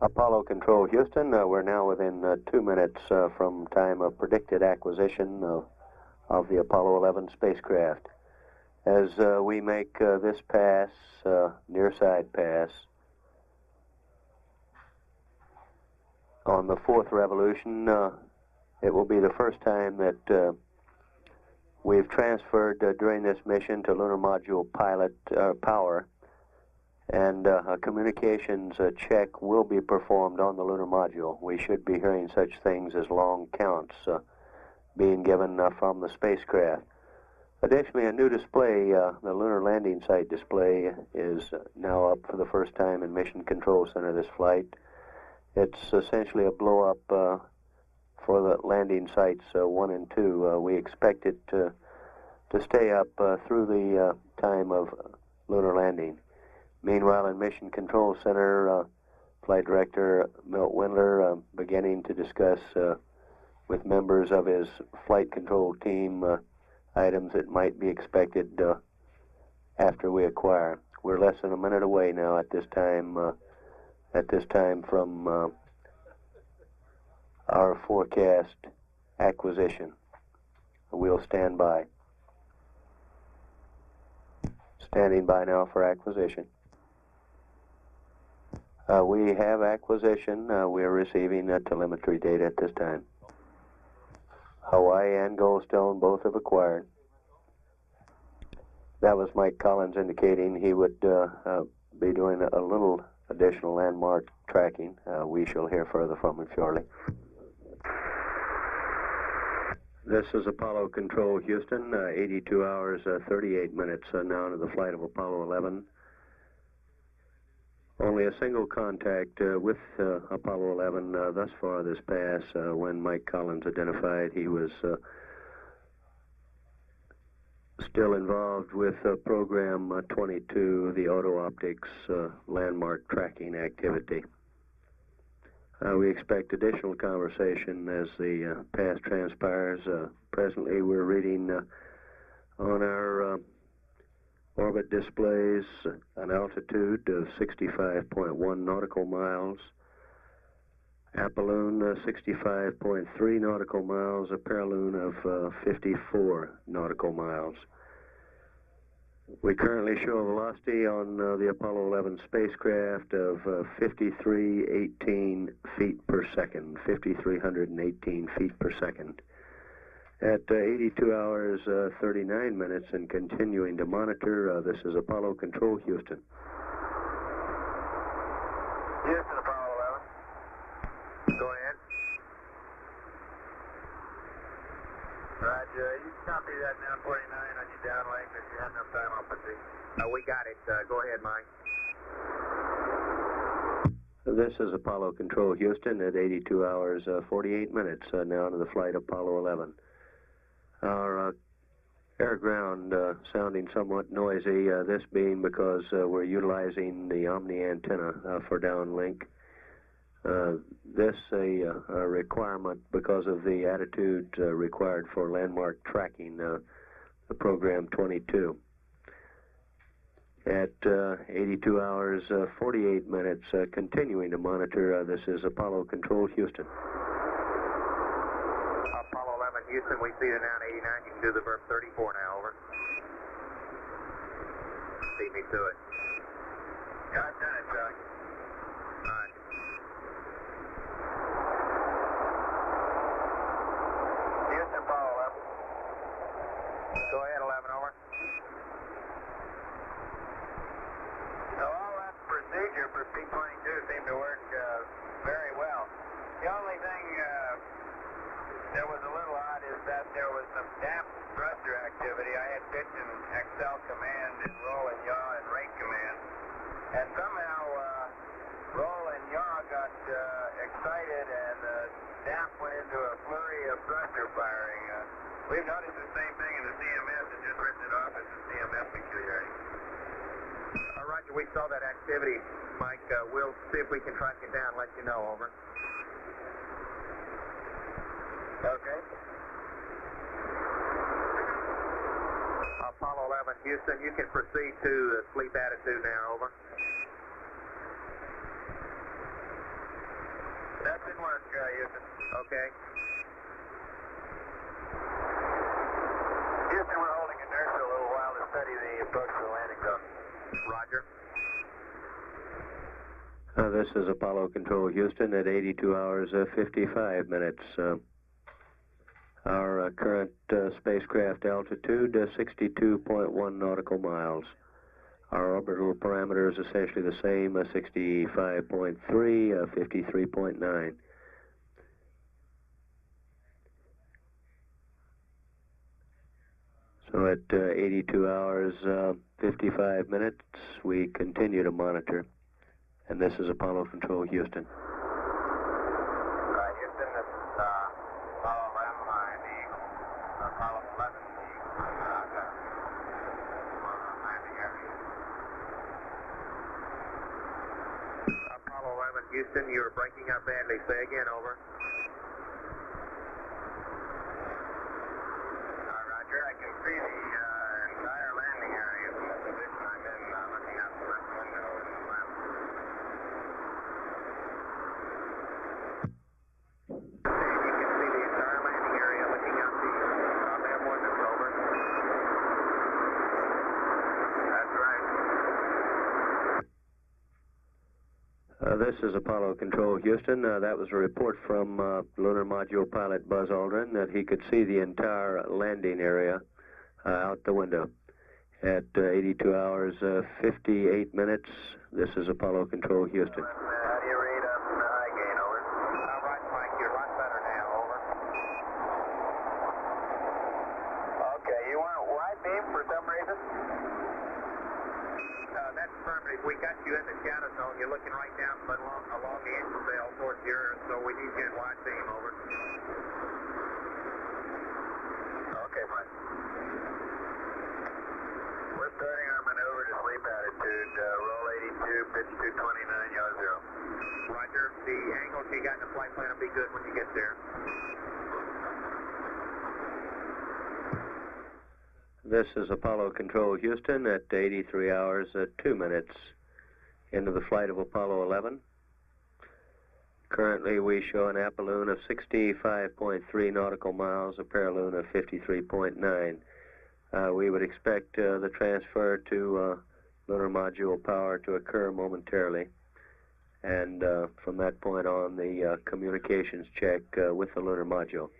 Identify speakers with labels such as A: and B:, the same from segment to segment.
A: Apollo Control Houston, we're now within 2 minutes from time of predicted acquisition of the Apollo 11 spacecraft. As we make this pass, near side pass, on the 4th revolution, it will be the first time that we've transferred during this mission to lunar module power, and a communications check will be performed on the lunar module. We should be hearing such things as long counts being given from the spacecraft. Additionally, a new display, the Lunar Landing Site display, is now up for the first time in Mission Control Center this flight. It's essentially a blow-up for the landing sites 1 and 2. We expect it to stay up through the time of lunar landing. Meanwhile, in Mission Control Center, Flight Director Milt Windler beginning to discuss with members of his flight control team items that might be expected after we acquire. We're less than a minute away now at this time from our forecast acquisition. We'll stand by. Standing by now for acquisition. We have acquisition. We are receiving telemetry data at this time. Hawaii and Goldstone both have acquired. That was Mike Collins indicating he would be doing a little additional landmark tracking. We shall hear further from him shortly. This is Apollo Control Houston, 82 hours, 38 minutes now into the flight of Apollo 11. Only a single contact with Apollo 11 thus far this pass, when Mike Collins identified he was still involved with program 22, the auto optics landmark tracking activity. We expect additional conversation as the pass transpires. Presently we're reading on our orbit displays an altitude of 65.1 nautical miles, apolloon 65.3 nautical miles, a paraloon of 54 nautical miles. We currently show a velocity on the Apollo 11 spacecraft of 5318 feet per second, 5,318 feet per second. At 82 hours, 39 minutes and continuing to monitor, this is Apollo Control Houston.
B: Houston, Apollo 11. Go ahead. Roger, you copy that now 49 on your downlink. If you have enough time, I'll proceed. We got it. Go ahead, Mike.
A: This is Apollo Control Houston at 82 hours, 48 minutes now into the flight of Apollo 11. Our air-ground sounding somewhat noisy, this being because we're utilizing the Omni antenna for downlink. This a requirement because of the attitude required for landmark tracking, the program 22. At 82 hours, 48 minutes, continuing to monitor, this is Apollo Control Houston.
B: Apollo 11 Houston, we see you now at 89. You can do the verb 34 now, over. See me to it. Got it, Chuck. Houston, Apollo 11. Go ahead, 11, over. So all that procedure for P-22 seemed to work very well. The only thing that was a little odd is that there was some damp thruster activity. I had pitch and Excel command and roll and yaw and rate command. And somehow roll and yaw got excited and damp went into a flurry of thruster firing. We've noticed the same thing in the CMS and just written it off as a CMS peculiarity. Roger, we saw that activity, Mike. We'll see if we can track it down, let you know, over. Okay. Apollo 11, Houston, you can proceed to sleep attitude now, over. That didn't work, Houston. Okay. Houston, we're holding inertia a little while to study the approach to the landing zone. Roger.
A: This is Apollo Control Houston at 82 hours 55 minutes. Our current spacecraft altitude 62.1 nautical miles. Our orbital parameter is essentially the same, 65.3, 53.9. So at 82 hours 55 minutes, we continue to monitor. And this is Apollo Control Houston.
B: Houston, this is Apollo 11, Apollo 11, landing area. Apollo 11, Houston, you were breaking up badly. Say again, over. Roger, I can see the entire landing area from the position I'm in, looking out the left window in the left. You can see the entire landing area looking out the left window, over. That's right.
A: This is Apollo Control Houston. That was a report from Lunar Module pilot Buzz Aldrin that he could see the entire landing area out the window. At 82 hours 58 minutes, this is Apollo Control Houston.
B: How do you read up the high gain, over? Right, Mike, you're a lot better now, over. Okay, you want wide beam for some reason? That's affirmative. We got you in the shadow zone. You're looking right down but along the angel sail towards the Earth, so we need you in wide beam, over. Okay, Mike. We're starting our maneuver to sleep attitude. Roll 82, pitch 229, yaw 0. Roger. The angle you got in the flight plan will be good when you get there.
A: This is Apollo Control Houston at 83 hours 2 minutes into the flight of Apollo 11. Currently we show an apoloon of 65.3 nautical miles, a paraloon of 53.9. We would expect the transfer to lunar module power to occur momentarily. And from that point on, the communications check with the lunar module.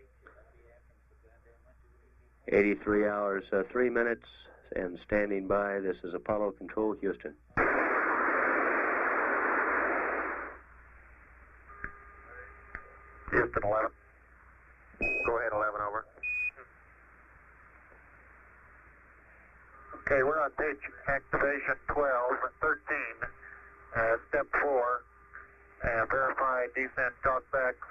A: 83 hours 3 minutes and standing by. This is Apollo Control Houston.
B: Houston 11. Go ahead, 11, over. Okay, we're on page activation 12 and 13. Step 4. Verify descent talkbacks.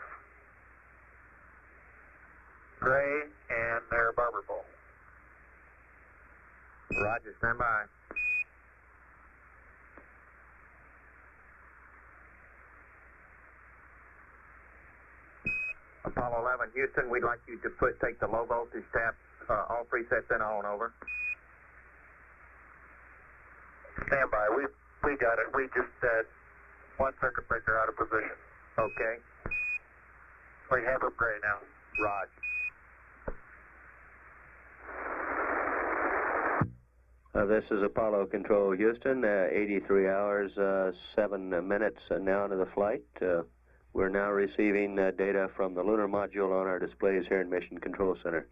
B: Gray and their barber pole. Roger, stand by. Apollo 11, Houston, we'd like you to take the low voltage tap, all presets in on, over. Stand by. We got it. We just one circuit breaker out of position. Okay. We have them gray now. Roger.
A: This is Apollo Control Houston, 83 hours 7 minutes now into the flight. We're now receiving data from the lunar module on our displays here in Mission Control Center.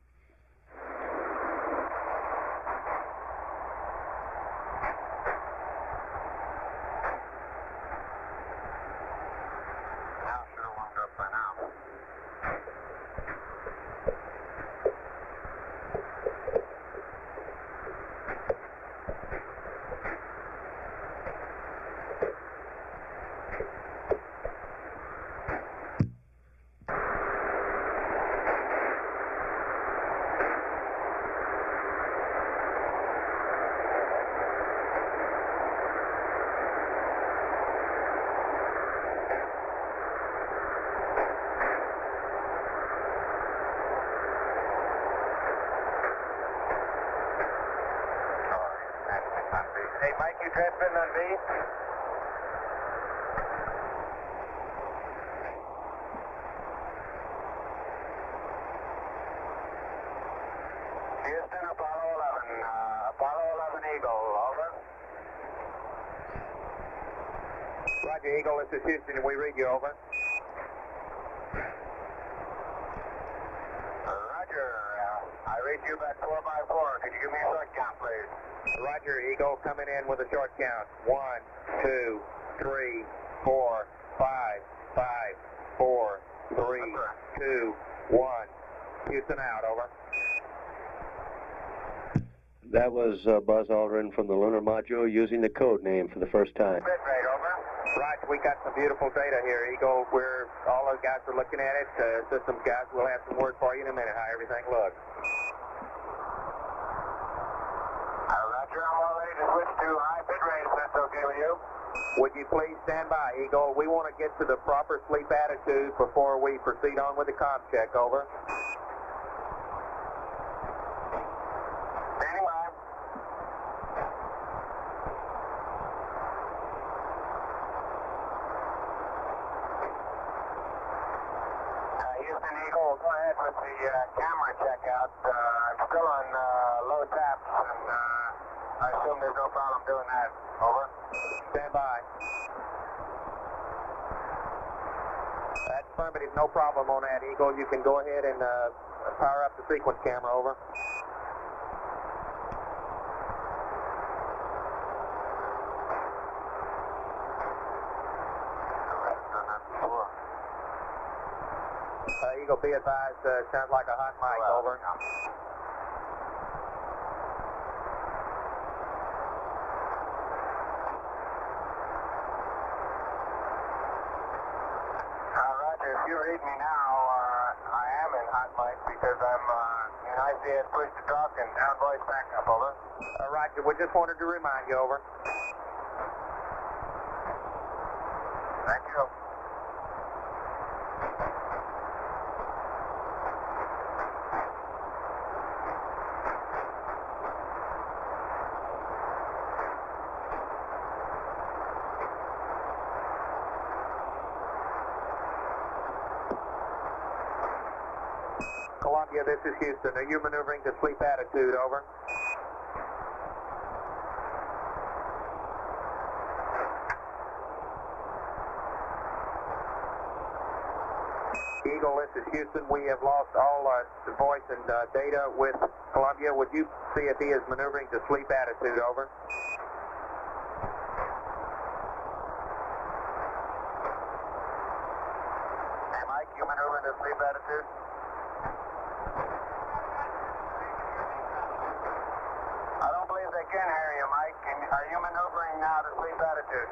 B: Hey, Mike, you transmitting on V? Roger, Eagle, this is Houston, and we read you, over. Roger, I read you about 4x4. Could you give me a short count, please? Roger, Eagle, coming in with a short count. 1, 2, 3, 4, 5, 5, 4, 3, 2, 1. Houston out, over.
A: That was Buzz Aldrin from the Lunar Module using the code name for the first time.
B: Bit rate, over. Roger, we got some beautiful data here, Eagle. All those guys are looking at it. Systems guys, we'll have some word for you in a minute, how everything looks. Roger, I'm all ready to switch to high bit rate, if that's okay with you. Would you please stand by, Eagle? We want to get to the proper sleep attitude before we proceed on with the comm check, over. Standing by. Houston, Eagle, go ahead with the camera checkout. I'm still on low taps, and I assume there's no problem doing that. Over. Stand by. That's affirmative, no problem on that, Eagle. You can go ahead and power up the sequence camera, over. Eagle, be advised, sounds like a hot mic, over. Roger, if you read me now, I am in hot mic because I'm in ICS push to talk and down voice backup, over. Roger, we just wanted to remind you, over. Thank you. Columbia, this is Houston. Are you maneuvering to sleep attitude, over? Eagle, this is Houston. We have lost all the voice and data with Columbia. Would you see if he is maneuvering to sleep attitude, over? Hey, Mike, you maneuvering to sleep attitude? I don't believe they can hear you, Mike. Are you maneuvering now to sleep attitude?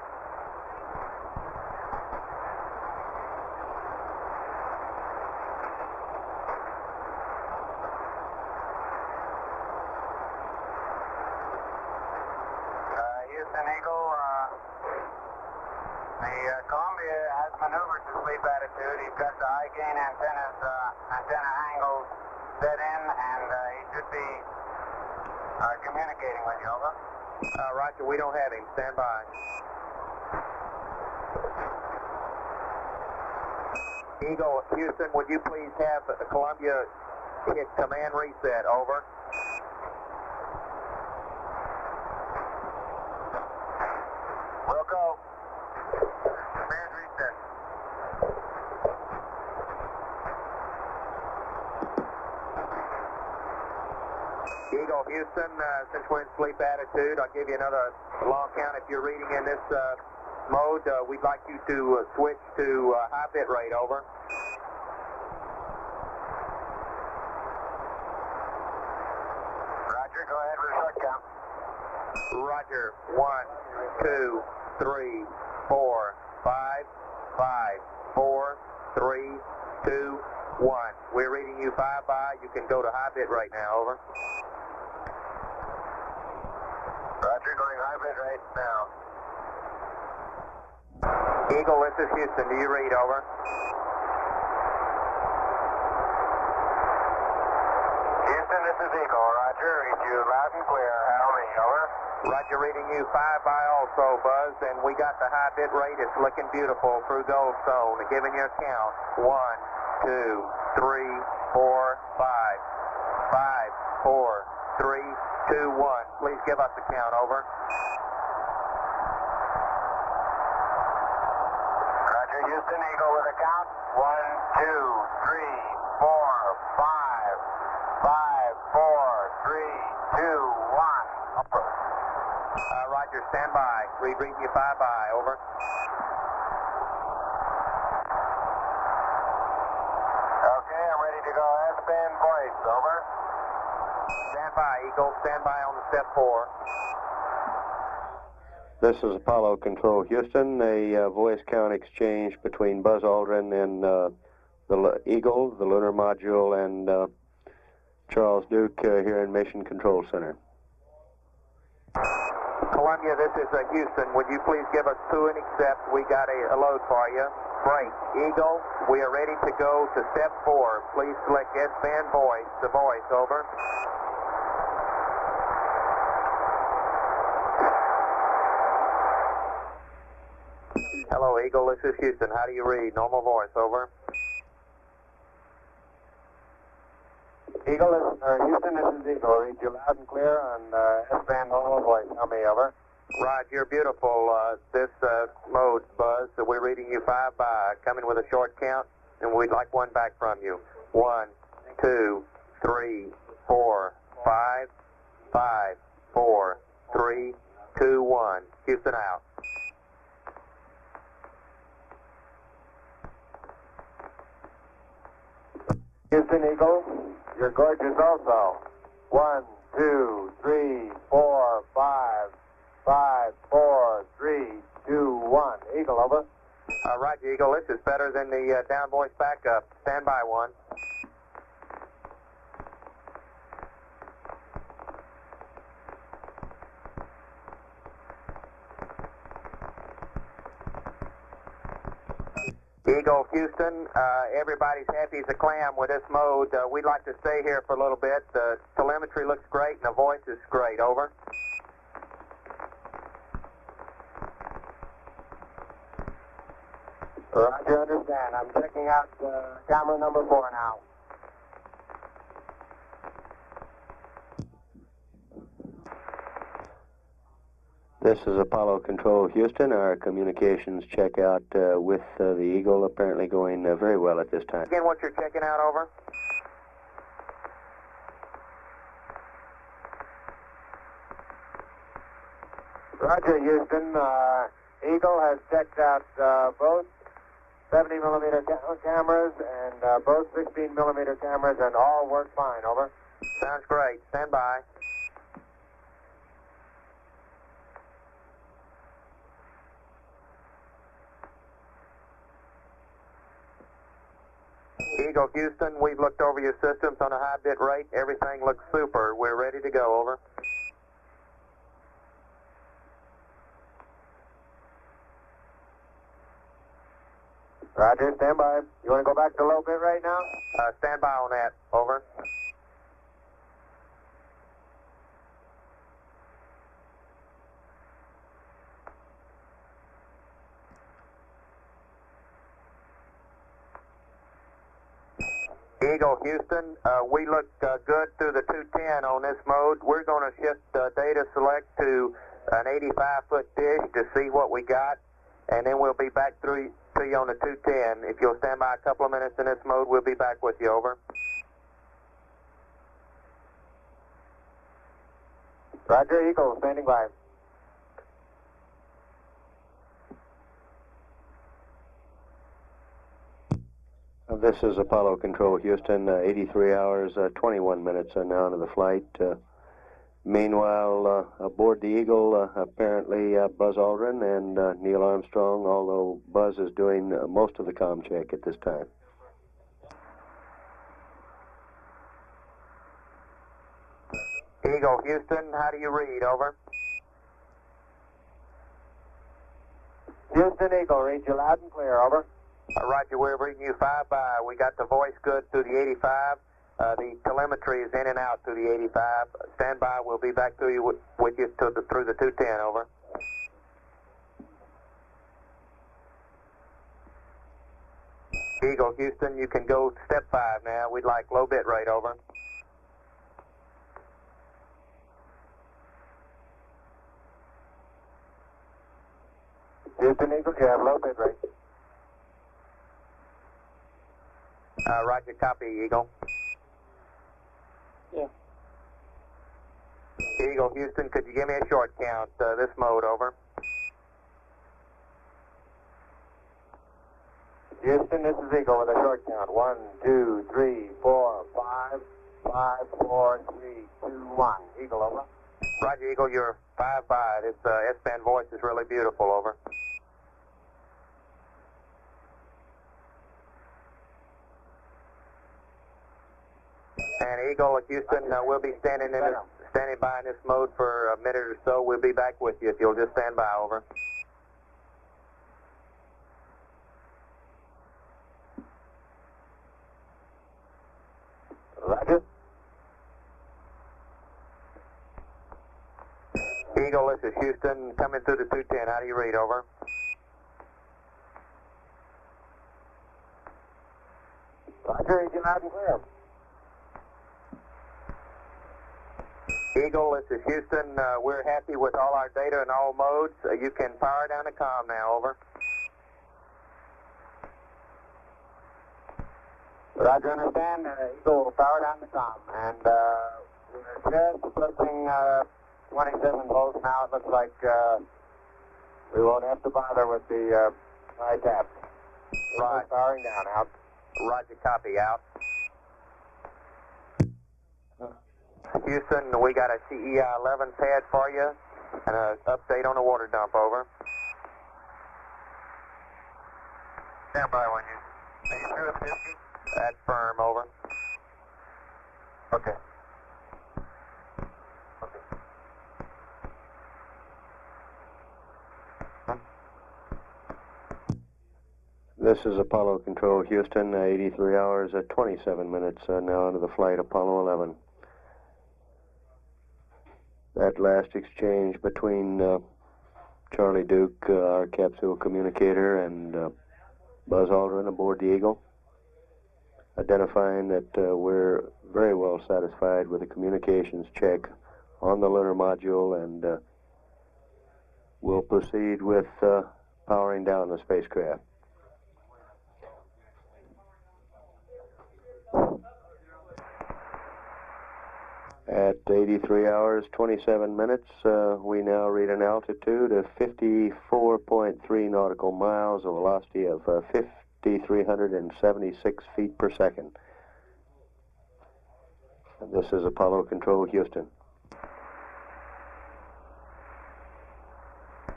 B: Houston, Eagle, the Columbia has maneuvered to sleep attitude. He's got the high gain antenna angles set in, and he should be communicating with you, over. Roger, we don't have him. Stand by. Eagle, Houston, would you please have Columbia hit command reset, over? We'll go. Command reset. Eagle, Houston, since we're in sleep attitude, I'll give you another long count. If you're reading in this mode, we'd like you to switch to high bit rate, over. Roger, go ahead with a short count. Roger, 1, 2, 3, 4, 5, 5, 4, 3, 2, 1. We're reading you 5 by. You can go to high bit right now, over. Roger, going high bit right now. Eagle, this is Houston. Do you read, over? Houston, this is Eagle. Roger, read you loud and clear. How me, over? Roger, reading you 5 by also, Buzz, and we got the high bit rate. It's looking beautiful through Goldstone. Giving you a count. 1, 2, 3, 4, 5. 5, 4, 3, 2, 1. Please give us a count, over. Houston, Eagle with a count. 1, 2, 3, 4, 5. 5, 4, 3, 2, 1. Over. Roger, stand by. Read you 5 by. Over. Okay, I'm ready to go. S-band voice. Over. Stand by, Eagle. Stand by on the step 4.
A: This is Apollo Control Houston. A voice count exchange between Buzz Aldrin and the Eagle, the Lunar Module, and Charles Duke here in Mission Control Center.
B: Columbia, this is Houston. Would you please give us 2 and accept? We got a load for you. Break. Eagle, we are ready to go to step 4. Please select S-band voice. The voice, over. Hello, Eagle. This is Houston. How do you read? Normal voice, over.
C: Eagle, Houston, this is Eagle. Read you loud and clear on S-band normal voice. Tell me, over.
B: Roger, you're beautiful. This mode, Buzz, so we're reading you 5 by. Coming with a short count, and we'd like 1 back from you. 1, 2, 3, 4, 5, 5, 4, 3, 2, 1. Houston out.
C: Houston, Eagle, you're gorgeous also. 1, 2, 3, 4, 5, 5, 4, 3, 2, 1. Eagle, over.
B: Roger, Eagle. This is better than the down voice backup. Stand by, 1. Eagle, Houston, everybody's happy as a clam with this mode. We'd like to stay here for a little bit. The telemetry looks great and the voice is great. Over.
C: Roger, understand. I'm checking out camera number 4 now.
A: This is Apollo Control Houston. Our communications checkout with the Eagle apparently going very well at this time.
B: Again, what you're checking out, over.
C: Roger, Houston. Eagle has checked out both 70 millimeter cameras and both 16 millimeter cameras, and all work fine. Over.
B: Sounds great. Stand by. Eagle, Houston, we've looked over your systems on a high bit rate. Everything looks super. We're ready to go. Over.
C: Roger, stand by. You want to go back to low bit right now?
B: Stand by on that. Over. Eagle, Houston, we look good through the 210 on this mode. We're going to shift data select to an 85-foot dish to see what we got, and then we'll be back through to you on the 210. If you'll stand by a couple of minutes in this mode, we'll be back with you. Over.
C: Roger, Eagle, standing by.
A: This is Apollo Control Houston. 83 hours, 21 minutes now into the flight. Meanwhile, aboard the Eagle, apparently Buzz Aldrin and Neil Armstrong, although Buzz is doing most of the comm check at this time.
B: Eagle, Houston, how do you read? Over.
C: Houston, Eagle, read you loud and clear. Over.
B: Roger, we're reading you 5 by. We got the voice good through the 85. The telemetry is in and out through the 85. Stand by. We'll be back through you with you through the 210. Over. Eagle, Houston, you can go step 5 now. We'd like low bit rate. Over.
C: Houston, Eagle, you have low bit rate.
B: Roger, copy, Eagle.
C: Yeah.
B: Eagle, Houston, could you give me a short count, this mode, over?
C: Houston, this is Eagle with a short count. 1, 2, 3, 4, 5, 5, 4, 3, 2, 1. Eagle, over.
B: Roger, Eagle, you're 5 by. This S-band voice is really beautiful, over. And Eagle, Houston, we'll be standing by in this mode for a minute or so. We'll be back with you if you'll just stand by, over.
C: Roger.
B: Eagle, this is Houston, coming through the 210. How do you read, over?
C: Roger, you loud and clear.
B: Eagle, this is Houston. We're happy with all our data in all modes. You can power down the comm now, over.
C: Roger, understand. Eagle will power down the comm. And we're just approaching 27 volts now. It looks like we won't have to bother with the high taps.
B: Right.
C: Powering down, out.
B: Roger, copy, out. Houston, we got a TEI-11 pad for you and an update on the water dump, over.
C: Stand by when you... Are you through with this?
B: That's firm, over.
C: Okay.
A: This is Apollo Control, Houston, 83 hours, 27 minutes now into the flight, Apollo 11. That last exchange between Charlie Duke, our capsule communicator, and Buzz Aldrin aboard the Eagle, identifying that we're very well satisfied with the communications check on the lunar module, and we'll proceed with powering down the spacecraft. At 83 hours, 27 minutes, we now read an altitude of 54.3 nautical miles, a velocity of 5,376 feet per second. And this is Apollo Control, Houston.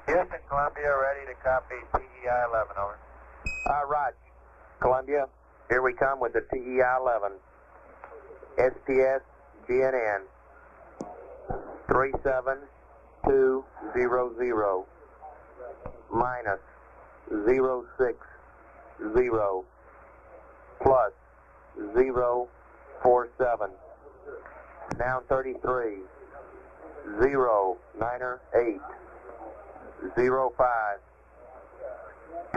C: Houston, Columbia, ready to copy TEI-11, over.
B: Roger. Columbia, here we come with the TEI-11. SPS GNN 37200 minus 060 plus 047 down 33 098 05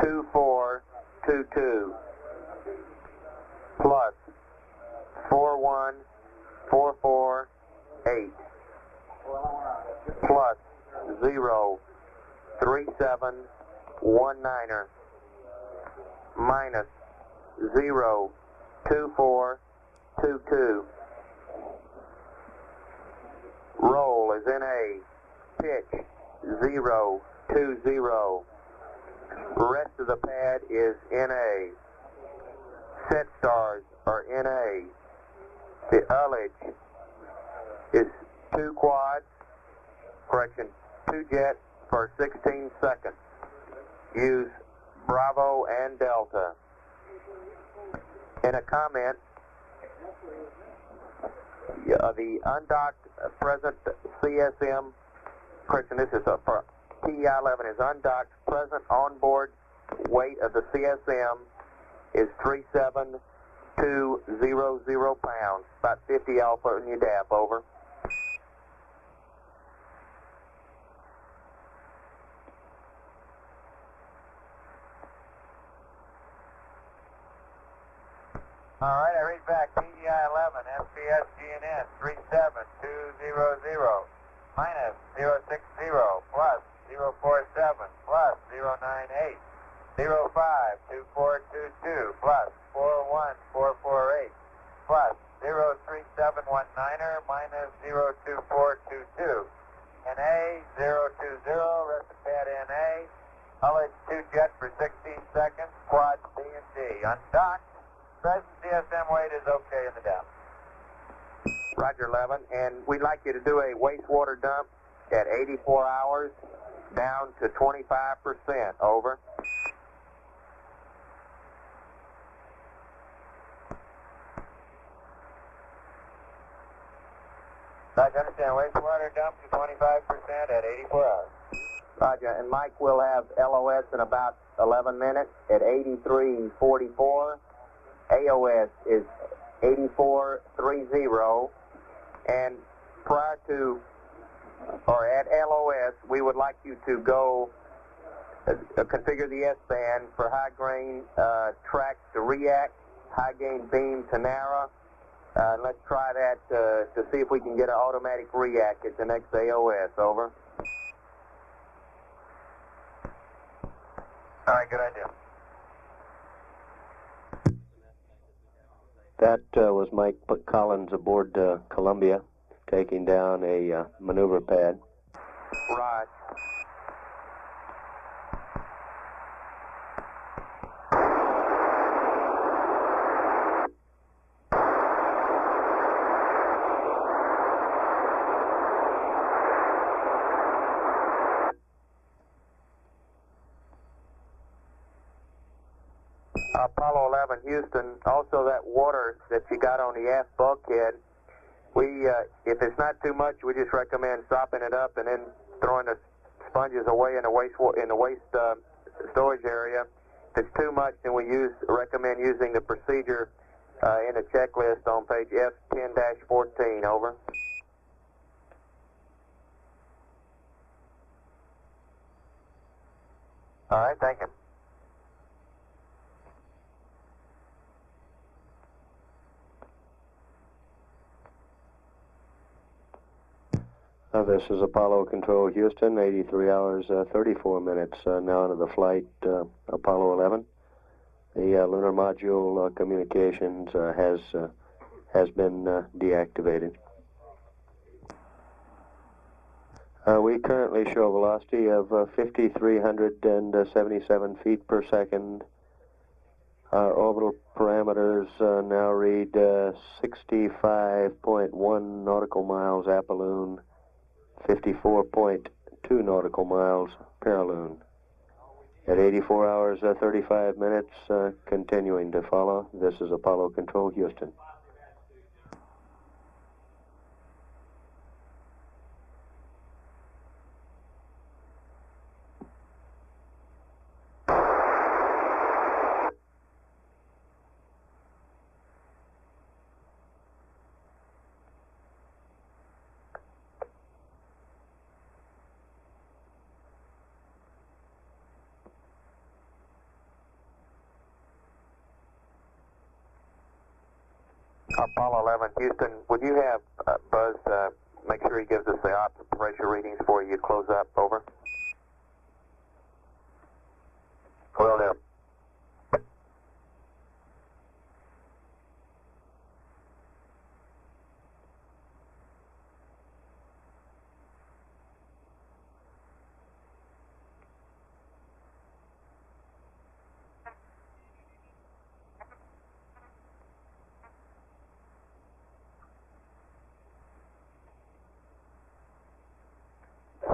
B: 2422 plus 41448 plus 03719 minus 02422. Roll is NA. Pitch 020. Rest of the pad is NA. Set stars are NA. The ullage is 2 quads, correction, 2 jets for 16 seconds. Use Bravo and Delta. In a comment, the undocked present CSM, correction, this is for TEI-11, is undocked present onboard weight of the CSM is 37200 pounds, about 50 alpha in your DAP, over.
C: All right, I read back. TEI-11, SPS GNN 37200 minus 060 plus 047 plus 098 05 2422 plus 4144
B: undocked. Present CSM weight is okay in the down.
D: Roger, 11. And we'd like you to do a wastewater dump at 84 hours down to 25%. Over.
B: Roger, understand. Wastewater dump to 25% at 84 hours.
D: Roger. And Mike will have LOS in about 11 minutes at 83.44. AOS is 84.30. And prior to, or at LOS, we would like you to go configure the S-band for high gain track to react, high gain beam to narrow. Let's try that to see if we can get an automatic react at the next AOS. Over.
B: All right, good idea.
A: That was Mike Collins aboard Columbia, taking down a maneuver pad.
D: Right. Apollo 11, Houston, also that water that you got on the aft bulkhead, if it's not too much, we just recommend sopping it up and then throwing the sponges away in the waste storage area. If it's too much, then we recommend using the procedure in the checklist on page F10-14. Over.
B: All right, thank you.
A: This is Apollo Control Houston, 83 hours, 34 minutes now into the flight, Apollo 11. The lunar module communications has been deactivated. We currently show a velocity of 5,377 feet per second. Our orbital parameters now read 65.1 nautical miles apoloon, 54.2 nautical miles paraloon. At 84 hours, 35 minutes, continuing to follow. This is Apollo Control Houston.
D: Apollo 11, Houston, would you have Buzz make sure he gives us the ops pressure readings before you close up? Over.
B: Will do.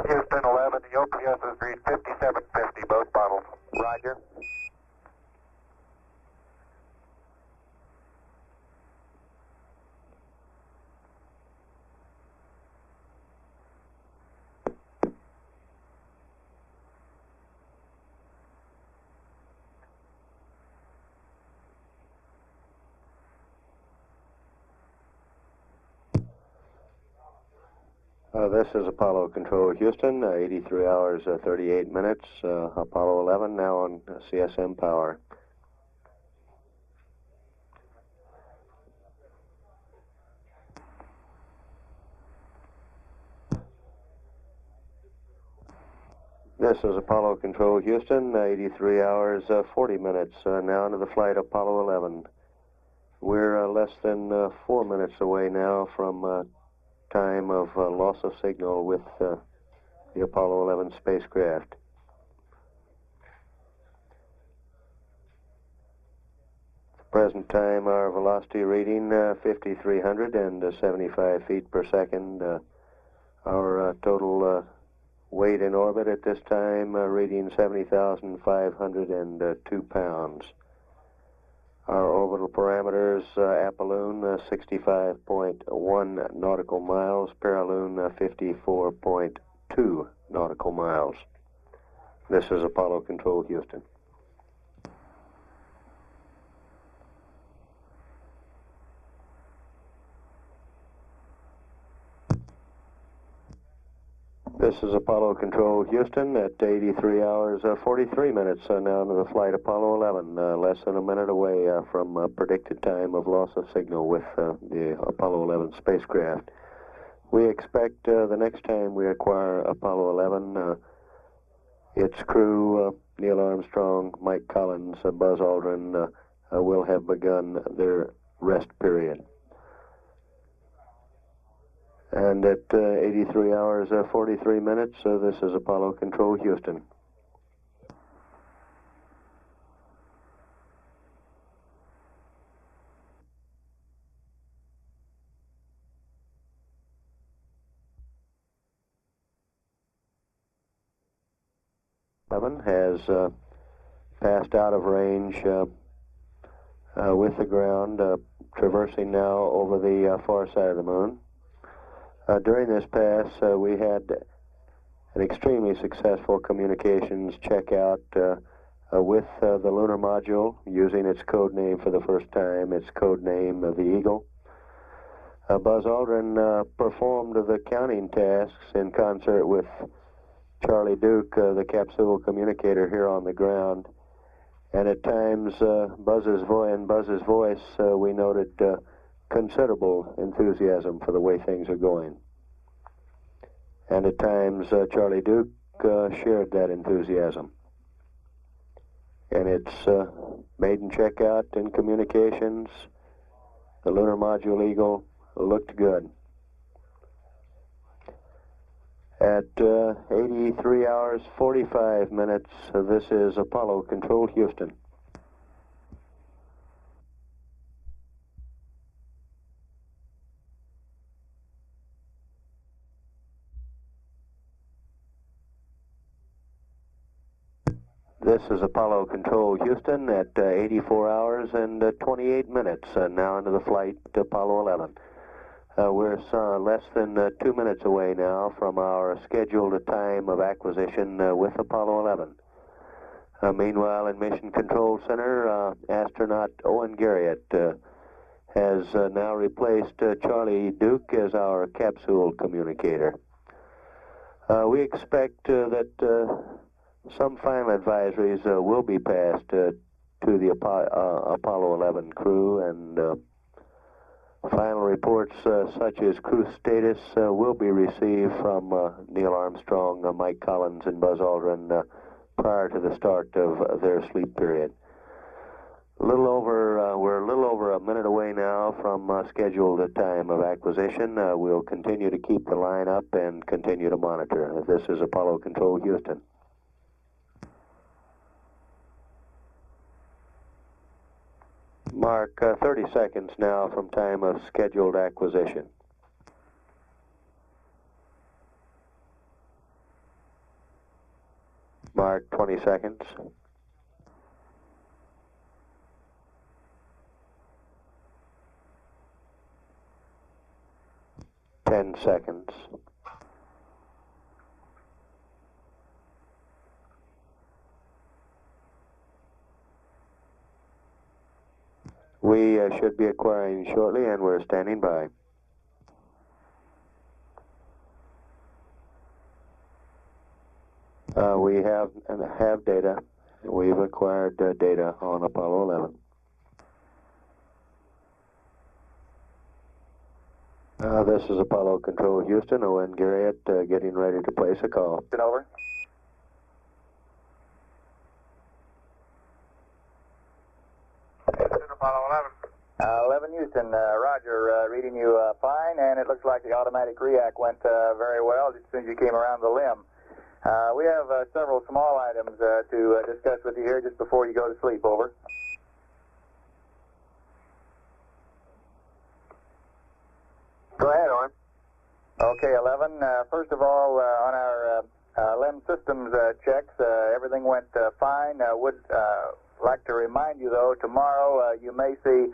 B: Houston 11, the OPS has read 5750, both bottles.
D: Roger.
A: This is Apollo Control Houston, 83 hours, 38 minutes. Apollo 11 now on CSM power. This is Apollo Control Houston, 83 hours, 40 minutes. Now into the flight Apollo 11. We're less than 4 minutes away now from time of loss of signal with the Apollo 11 spacecraft. Present time, our velocity reading 5,300 and 75 feet per second. Our total weight in orbit at this time reading 70,502 pounds. Our orbital parameters, apoloon 65.1 nautical miles, paraloon 54.2 nautical miles. This is Apollo Control, Houston. This is Apollo Control, Houston, at 83 hours 43 minutes now into the flight Apollo 11, less than a minute away from predicted time of loss of signal with the Apollo 11 spacecraft. We expect the next time we acquire Apollo 11, its crew, Neil Armstrong, Mike Collins, Buzz Aldrin, will have begun their rest period. And at 83 hours 43 minutes, this is Apollo Control, Houston. Has passed out of range with the ground, traversing now over the far side of the moon. During this pass, we had an extremely successful communications checkout with the lunar module, using its code name for the first time, its code name the Eagle. Buzz Aldrin performed the counting tasks in concert with Charlie Duke, the capsule communicator here on the ground, and at times Buzz's voice we noted considerable enthusiasm for the way things are going. And at times Charlie Duke shared that enthusiasm. And its maiden checkout and communications, the lunar module Eagle, looked good. At 83 hours 45 minutes, this is Apollo Control, Houston. This is Apollo Control, Houston, at 84 hours and 28 minutes, now into the flight Apollo 11. We're less than 2 minutes away now from our scheduled time of acquisition with Apollo 11. Meanwhile, in Mission Control Center, astronaut Owen Garriott has now replaced Charlie Duke as our capsule communicator. We expect that some final advisories will be passed to the Apollo 11 crew, and final reports such as crew status will be received from Neil Armstrong, Mike Collins, and Buzz Aldrin prior to the start of their sleep period. We're a little over a minute away now from scheduled time of acquisition. We'll continue to keep the line up and continue to monitor. This is Apollo Control, Houston. Mark 30 seconds now from time of scheduled acquisition. Mark 20 seconds. 10 seconds. We should be acquiring shortly, and we're standing by. We have data. We've acquired data on Apollo 11. This is Apollo Control, Houston. Owen Garriott getting ready to place a call.
D: Over.
B: Apollo 11.
D: 11 Houston, Roger, reading you fine, and it looks like the automatic react went very well as soon as you came around the limb. We have several small items to discuss with you here just before you go to sleep. Over. Okay, 11. First of all, on our LEM systems checks, everything went fine. Would like to remind you, though, tomorrow you may see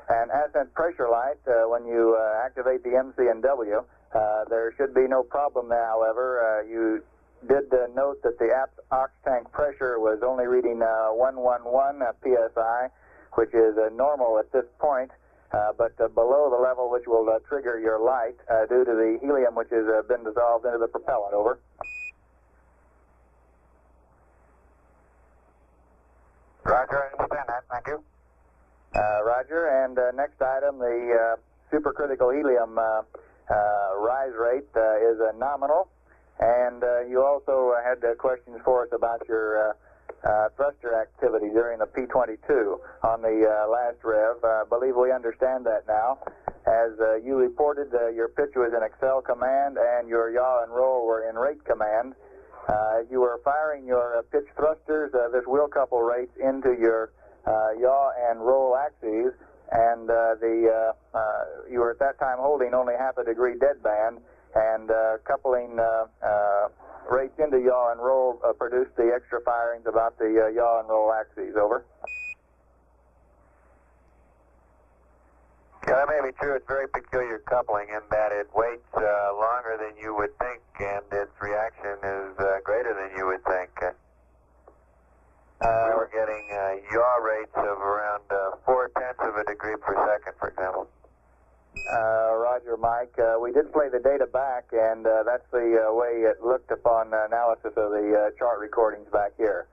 D: an ascent pressure light when you activate the MC&W. There should be no problem there, however. You did note that the ox tank pressure was only reading 111 psi, which is normal at this point. But below the level which will trigger your light due to the helium which has been dissolved into the propellant. Over.
B: Roger, I understand that. Thank you.
D: Roger, and next item, the supercritical helium rise rate is nominal, and you also had questions for us about your thruster activity during the P-22 on the last rev. I believe we understand that now. As you reported, your pitch was in Excel command and your yaw and roll were in rate command. As you were firing your pitch thrusters, this wheel couple rates into your yaw and roll axes, and you were at that time holding only half a degree deadband, and coupling rates into yaw and roll produced the extra firings about the yaw and roll axes. Over.
B: Yeah, that may be true. It's very peculiar coupling in that it waits longer than you would think, and its reaction is greater than you would think. We were getting yaw rates of around 0.4 of a degree per second, for example.
D: Roger, Mike. We did play the data back, and that's the way it looked upon analysis of the chart recordings back here.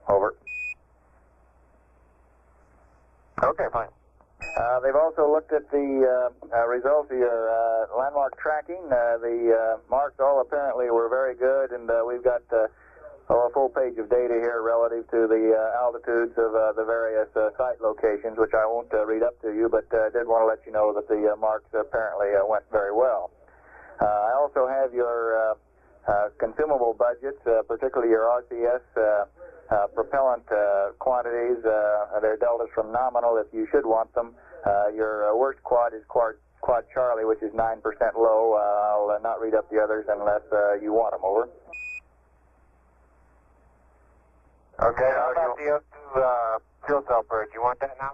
D: Over.
B: Okay, fine.
D: They've also looked at the results of your landmark tracking. The marks all apparently were very good, and we've got a full page of data here relative to the altitudes of the various site locations, which I won't read up to you, but did want to let you know that the marks apparently went very well. I also have your consumable budgets, particularly your RCS propellant quantities. They're deltas from nominal if you should want them. Your worst quad is quad Charlie, which is 9% low. I'll not read up the others unless you want them. Over.
B: Okay, how about the O2 fuel cell purge? You want that now?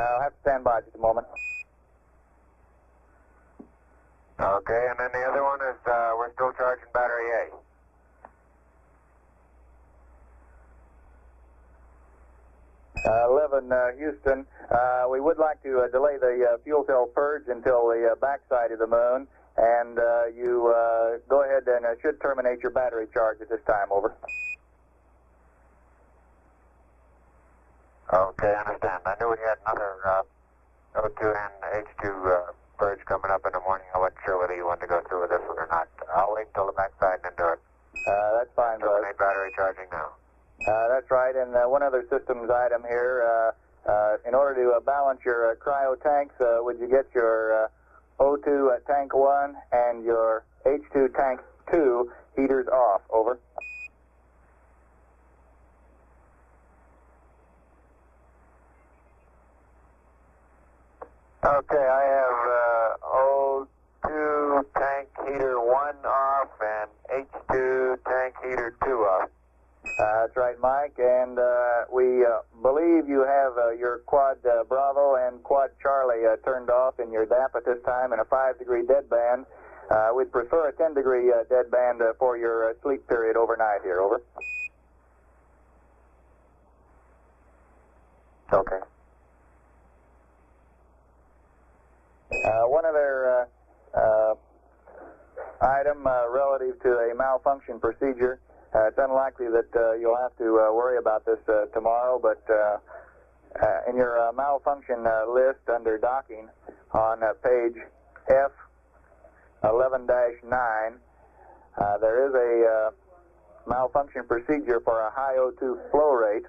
D: I'll have to stand by just a moment.
B: Okay, and then the other one is we're still charging battery A.
D: Houston, we would like to delay the fuel cell purge until the backside of the moon, and you go ahead and should terminate your battery charge at this time. Over.
B: Okay, I understand. I knew we had another O2 and H2 purge coming up in the morning. I wasn't sure whether you wanted to go through with this one or not. I'll wait until the backside and then do it.
D: That's fine, Buzz.
B: Terminate battery charging now.
D: That's right, and one other systems item here. In order to balance your cryo tanks, would you get your O2 tank 1 and your H2 tank 2 heaters off? Over.
B: Okay, I have O2 tank heater 1 off and H2 tank heater 2 off.
D: That's right, Mike, and we believe you have your quad Bravo and quad Charlie turned off in your DAP at this time in a 5-degree deadband. We'd prefer a 10-degree deadband for your sleep period overnight here. Over.
B: Okay.
D: One other item relative to a malfunction procedure. It's unlikely that you'll have to worry about this tomorrow, but in your malfunction list under docking on page F11-9, there is a malfunction procedure for a high O2 flow rate.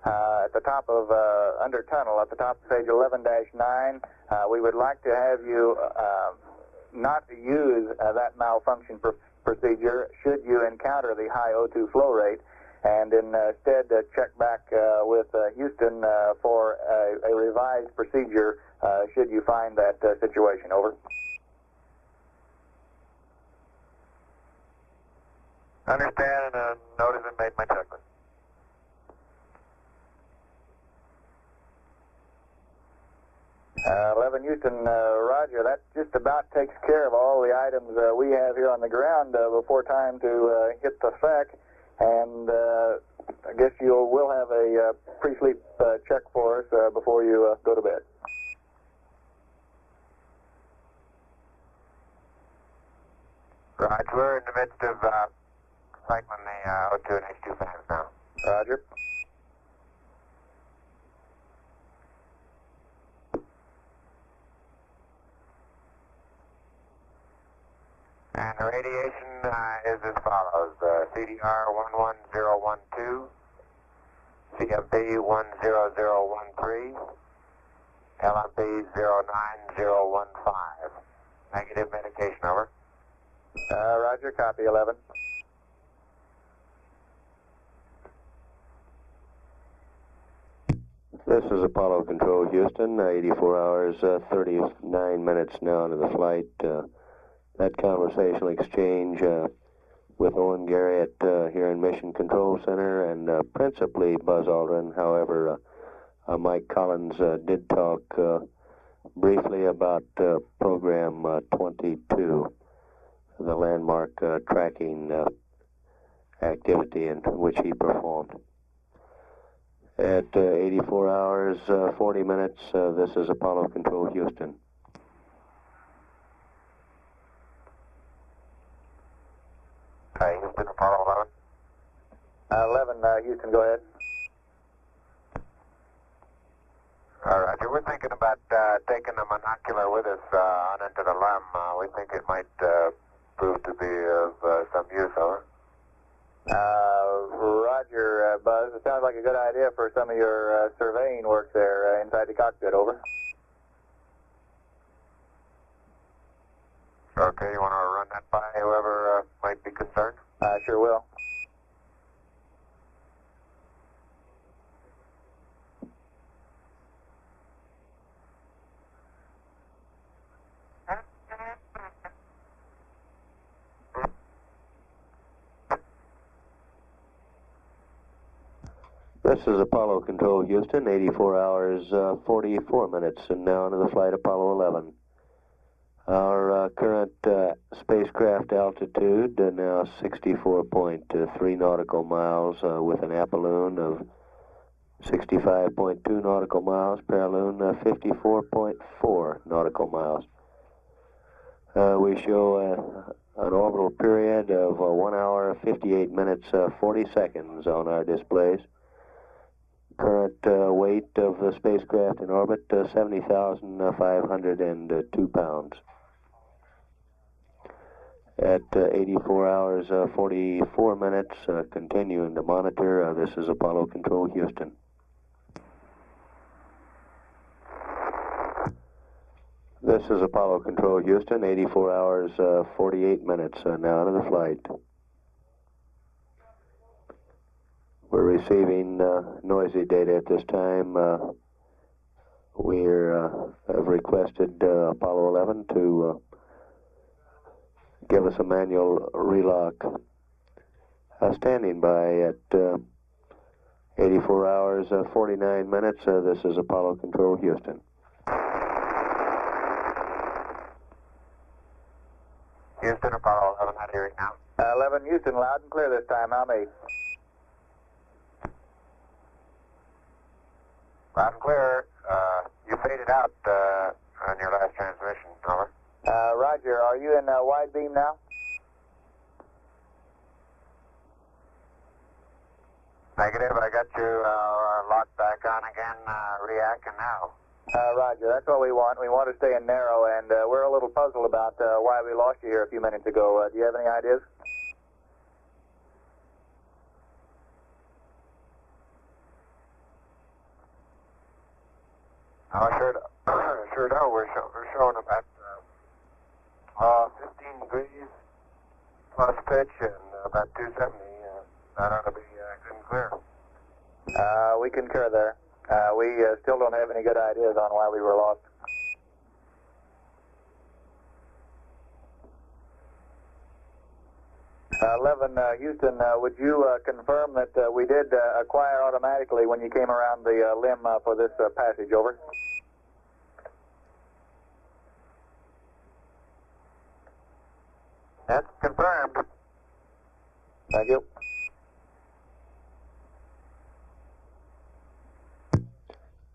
D: At the top of, under tunnel, at the top of page 11-9, we would like to have you not use that malfunction procedure should you encounter the high O2 flow rate, and instead check back with Houston for a revised procedure should you find that situation. Over. Understand and notice and made my checklist. 11 Houston, roger. That just about takes care of all the items we have here on the ground before time to hit the FAC. And I guess you will have a pre-sleep check for us before you go to bed. Right, we're in the midst of cycling the O2 and H2 fans now. Roger. And the radiation is as follows. CDR 11012, CMP 10013, LMP 09015. Negative medication, over. Roger, copy 11.
A: This is Apollo Control, Houston. 84 hours, 39 minutes now into the flight. That conversational exchange with Owen Garrett here in Mission Control Center and principally Buzz Aldrin. However, Mike Collins did talk briefly about Program 22, the landmark tracking activity in which he performed. At 84 hours, 40 minutes, this is Apollo Control, Houston.
D: Houston, Apollo 11. 11, Houston, go ahead. All right, we're thinking about taking the monocular with us on into the LEM. We think it might prove to be of some use, over. Roger, Buzz. It sounds like a good idea for some of your surveying work there inside the cockpit, over. Okay, you want to run that by whoever might be concerned? I sure will.
A: This is Apollo Control, Houston. 84 hours, 44 minutes, and now into the flight Apollo 11. Our current spacecraft altitude now 64.3 nautical miles with an apoloon of 65.2 nautical miles, paraloon 54.4 nautical miles. We show an orbital period of 1 hour, 58 minutes, 40 seconds on our displays. Current weight of the spacecraft in orbit, 70,502 pounds. At 84 hours, 44 minutes, continuing to monitor. This is Apollo Control, Houston. This is Apollo Control, Houston. 84 hours, 48 minutes, now into the flight. We're receiving noisy data at this time. We have requested Apollo 11 to give us a manual relock. Standing by at 84 hours, 49 minutes. This is Apollo Control, Houston.
D: Houston, Apollo 11, how do you read now? 11, Houston, loud and clear this time. How many? Loud and clear. You faded out on your last transmission, over. Roger, are you in wide beam now? Negative, I got you locked back on again, reacting now. Roger, that's what we want. We want to stay in narrow, and we're a little puzzled about why we lost you here a few minutes ago. Do you have any ideas? Oh, sure do. We're showing about 15 degrees plus pitch and about 270. That ought to be good and clear. We concur there. We still don't have any good ideas on why we were lost. 11 Houston, would you confirm that we did acquire automatically when you came around the limb for this passage? Over.
B: That's confirmed.
D: Thank you.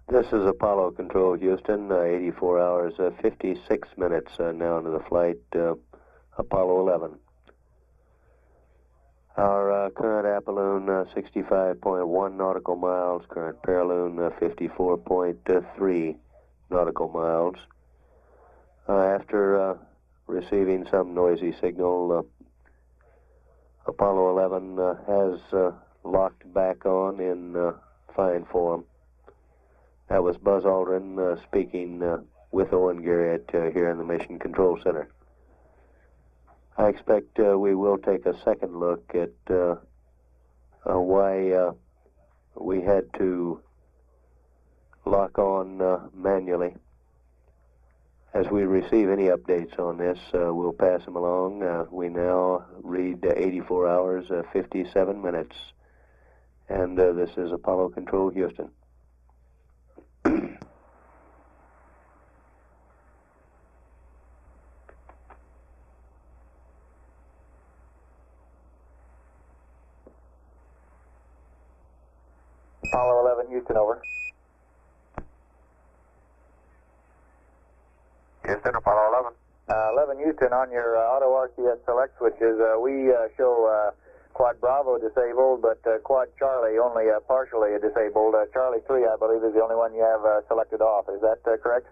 A: This is Apollo Control, Houston, 84 hours, 56 minutes now into the flight, Apollo 11. Our current apoloon, 65.1 nautical miles, current paraloon, 54.3 nautical miles. After receiving some noisy signal, Apollo 11 has locked back on in fine form. That was Buzz Aldrin speaking with Owen Garrett here in the Mission Control Center. I expect we will take a second look at why we had to lock on manually. As we receive any updates on this, we'll pass them along. We now read 84 hours, 57 minutes. And this is Apollo Control, Houston.
D: Apollo 11 Houston, over.
B: Houston, Apollo 11.
D: 11 Houston, on your auto RCS select switches, we show Quad Bravo disabled, but Quad Charlie only partially disabled. Charlie 3, I believe, is the only one you have selected off. Is that correct?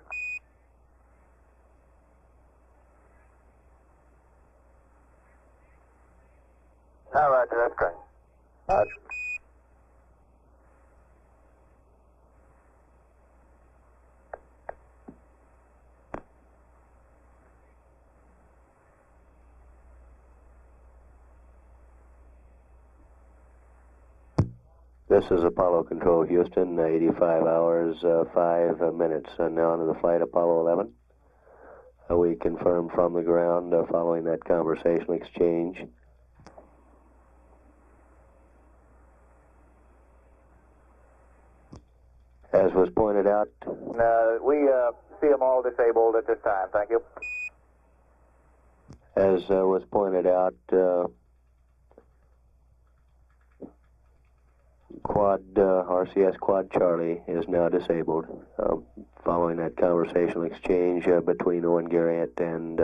B: Oh, Roger, that's correct.
D: Roger.
A: This is Apollo Control, Houston, 85 hours, 5 minutes. Now into the flight, Apollo 11. We confirm from the ground following that conversational exchange. As was pointed out,
D: We see them all disabled at this time. Thank you.
A: as was pointed out, RCS Quad Charlie is now disabled following that conversational exchange between Owen Garrett and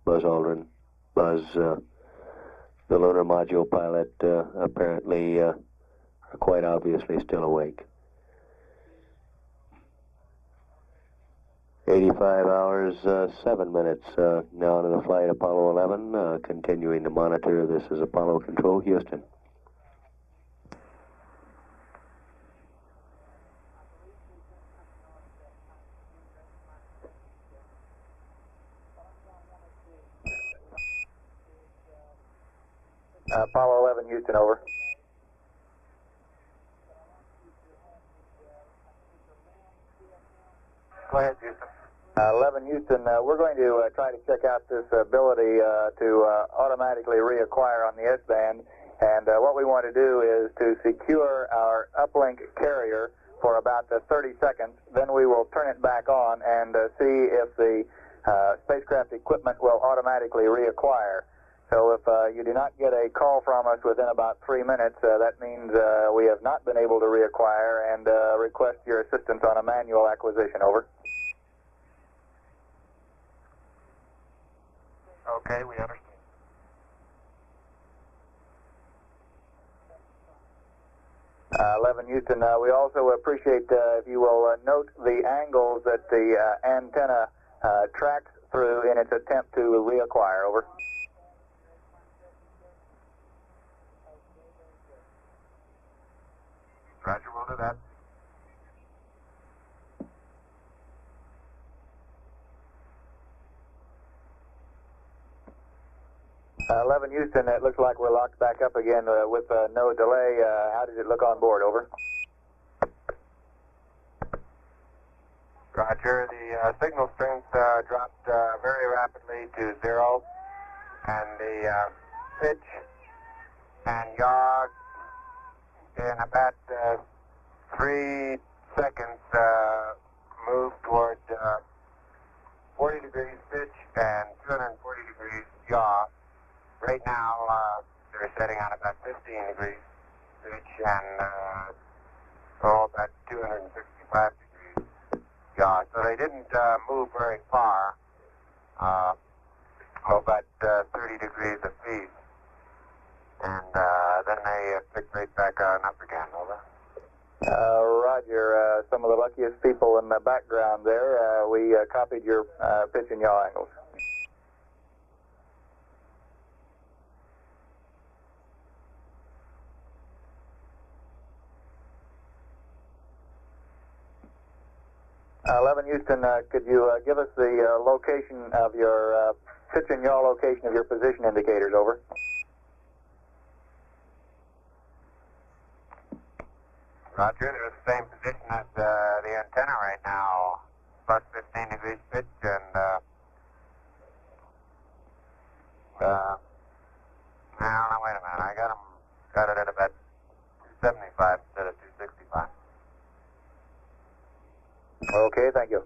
A: Buzz Aldrin. Buzz, the lunar module pilot, apparently are quite obviously still awake. 85 hours, 7 minutes now into the flight, Apollo 11, continuing to monitor. This is Apollo Control, Houston.
D: Apollo 11 Houston, over.
B: Go ahead, Houston.
D: 11 Houston, we're going to try to check out this ability to automatically reacquire on the S-band, and what we want to do is to secure our uplink carrier for about 30 seconds. Then we will turn it back on and see if the spacecraft equipment will automatically reacquire. So if you do not get a call from us within about 3 minutes, that means we have not been able to reacquire, and request your assistance on a manual acquisition, over.
B: Okay, we understand.
D: 11 Houston, we also appreciate if you will note the angles that the antenna tracks through in its attempt to reacquire, over.
B: Roger, we'll do that.
D: 11 Houston, it looks like we're locked back up again with no delay. How does it look on board, over?
B: Roger, the signal strength dropped very rapidly to 0, and the pitch
C: and yaw in about 3 seconds, move toward 40 degrees pitch and 240 degrees yaw. Right now, they're setting on about 15 degrees pitch and about 265 degrees yaw. So they didn't move very far, about 30 degrees apiece. And then they picked right back on up again. Over.
D: Roger. Some of the luckiest people in the background there. We copied your pitch and yaw angles. Houston, could you give us the location of your pitch and yaw location of your position indicators? Over.
C: Roger, they're the same position as the antenna right now, plus 15 degrees pitch and now, wait a minute, I got it at about 275 instead of 265.
D: Okay, thank you.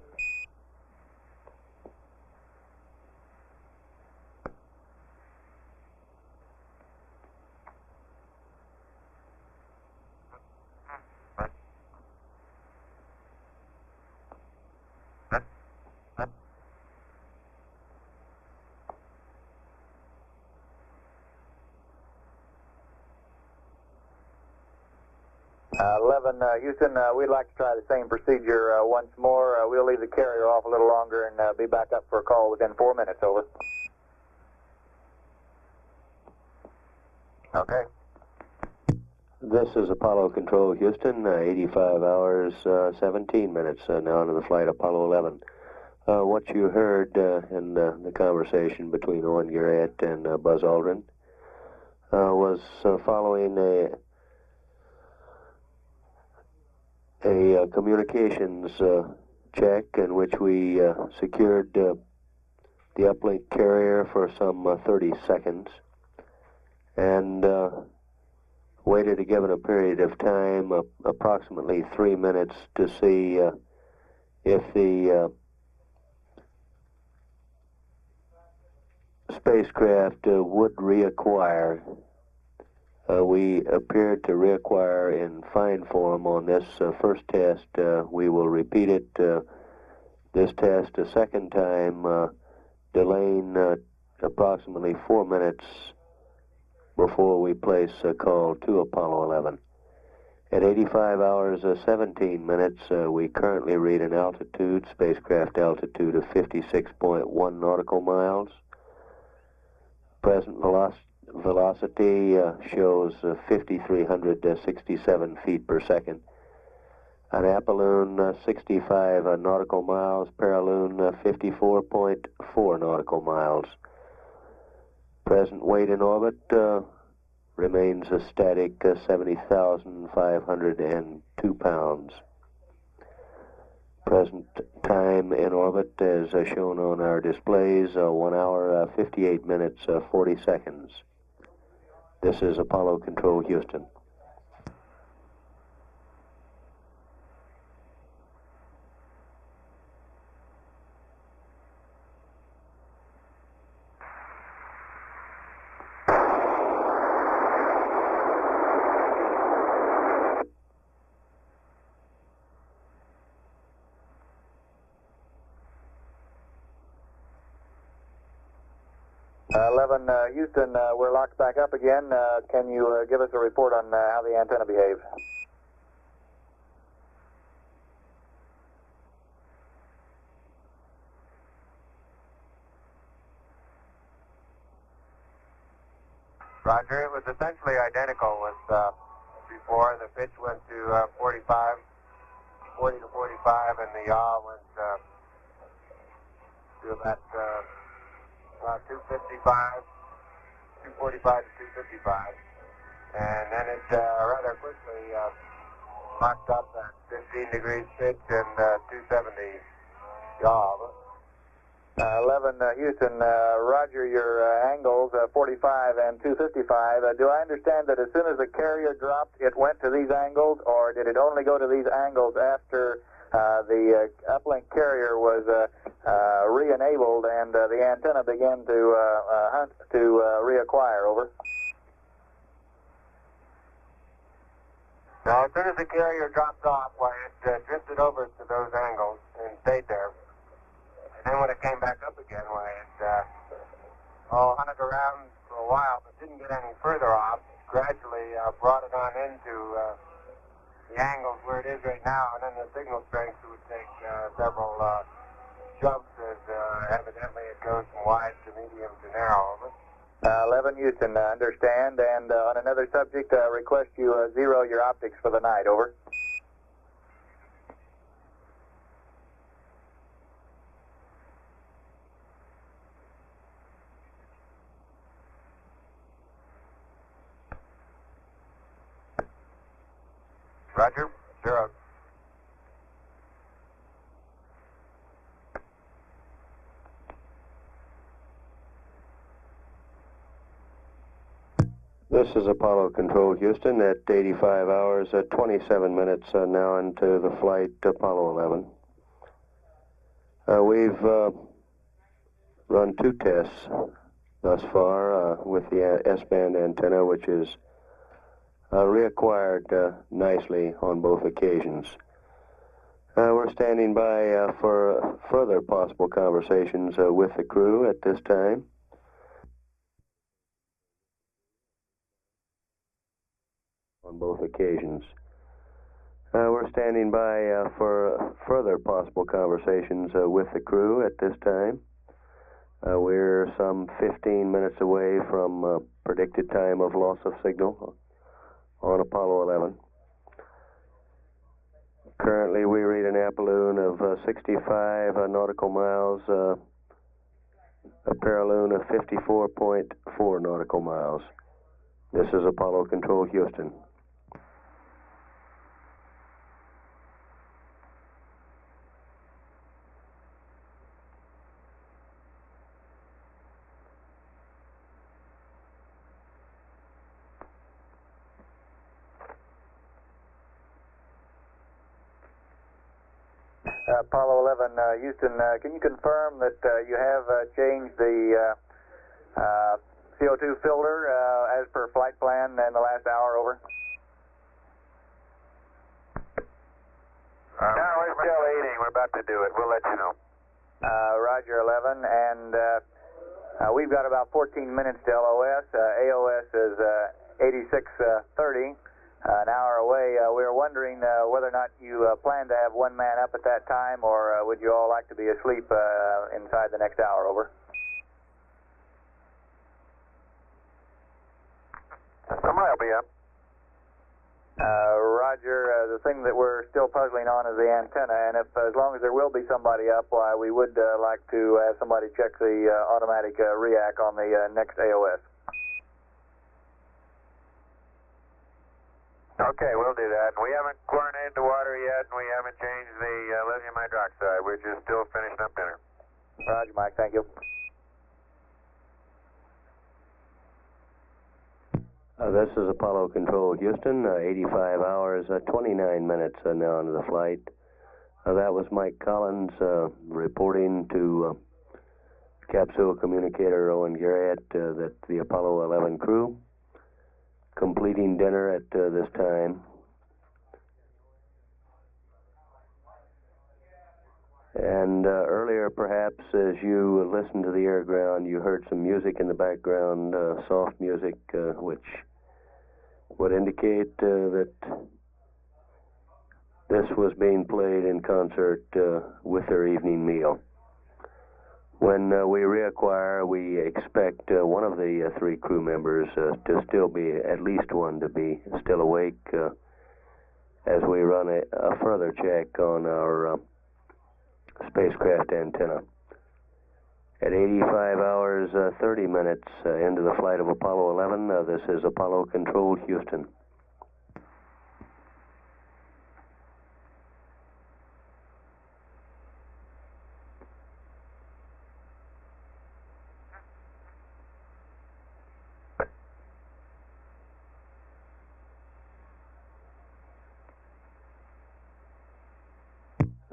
D: Houston, we'd like to try the same procedure once more. We'll leave the carrier off a little longer and be back up for a call within 4 minutes. Over.
C: Okay.
A: This is Apollo Control, Houston, 85 hours, 17 minutes now into the flight Apollo 11. What you heard in the conversation between Owen Garrett and Buzz Aldrin was following a communications check in which we secured the uplink carrier for some 30 seconds and waited a given a period of time, approximately 3 minutes, to see if the spacecraft would reacquire. We appeared to reacquire in fine form on this first test. We will repeat it, this test a second time, delaying approximately 4 minutes before we place a call to Apollo 11. At 85 hours, 17 minutes, we currently read an altitude, spacecraft altitude of 56.1 nautical miles. Present velocity shows 5,367 feet per second. An apolloon 65 nautical miles, paraloon 54.4 nautical miles. Present weight in orbit remains a static 70,502 pounds. Present time in orbit, as shown on our displays, 1 hour, 58 minutes, 40 seconds. This is Apollo Control, Houston.
D: Houston, we're locked back up again. Can you give us a report on how the antenna behaves?
C: Roger, it was essentially identical with before. The pitch went to 40 to 45, and the yaw went to about 255. 245 to 255, and then it rather quickly locked up at 15 degrees pitch and 270 yaw.
D: 11 Houston, roger your angles, 45 and 255. Do I understand that as soon as the carrier dropped, it went to these angles, or did it only go to these angles after the uplink carrier was re-enabled and the antenna began to reacquire? Over.
C: Now, as soon as the carrier dropped off, why, it drifted over to those angles and stayed there. And then when it came back up again, why, it hunted around for a while, but didn't get any further off. Gradually brought it on into the angles where it is right now, and then the signal strength would take several jumps as evidently it goes from wide to medium to narrow. Over.
D: 11 Houston, understand, and on another subject, request you zero your optics for the night. Over.
C: Roger, zero.
A: This is Apollo Control, Houston, at 85 hours, 27 minutes now into the flight, Apollo 11. We've run 2 tests thus far with the S-band antenna, which is reacquired nicely on both occasions. We're standing by for further possible conversations with the crew at this time. On both occasions. We're standing by for further possible conversations with the crew at this time. We're some 15 minutes away from predicted time of loss of signal on Apollo 11. Currently we read an apoloon of 65 nautical miles, a paraloon of 54.4 nautical miles. This is Apollo Control, Houston.
D: Apollo 11, Houston, can you confirm that you have changed the CO2 filter as per flight plan in the last hour? Over.
B: No, we're still eating. We're about to do it. We'll let you know.
D: Roger, 11, and we've got about 14 minutes to LOS. AOS is 8630. An hour away. We were wondering whether or not you plan to have one man up at that time, or would you all like to be asleep inside the next hour? Over.
B: Somebody will be up.
D: Roger. The thing that we're still puzzling on is the antenna, and as long as there will be somebody up, why we would like to have somebody check the automatic reac on the next AOS.
B: Okay, we'll do that. We haven't chlorinated the water yet, and we haven't changed the lithium hydroxide. We're just still finishing up dinner.
D: Roger, Mike. Thank you.
A: This is Apollo Control, Houston, 85 hours, 29 minutes now into the flight. That was Mike Collins reporting to capsule communicator Owen Garrett that the Apollo 11 crew completing dinner at this time. And earlier, perhaps, as you listened to the air ground, you heard some music in the background, soft music, which would indicate that this was being played in concert with their evening meal. When we reacquire, we expect one of the 3 crew members to still be, at least one to be still awake as we run a further check on our spacecraft antenna. At 85 hours, 30 minutes into the flight of Apollo 11, this is Apollo Control, Houston.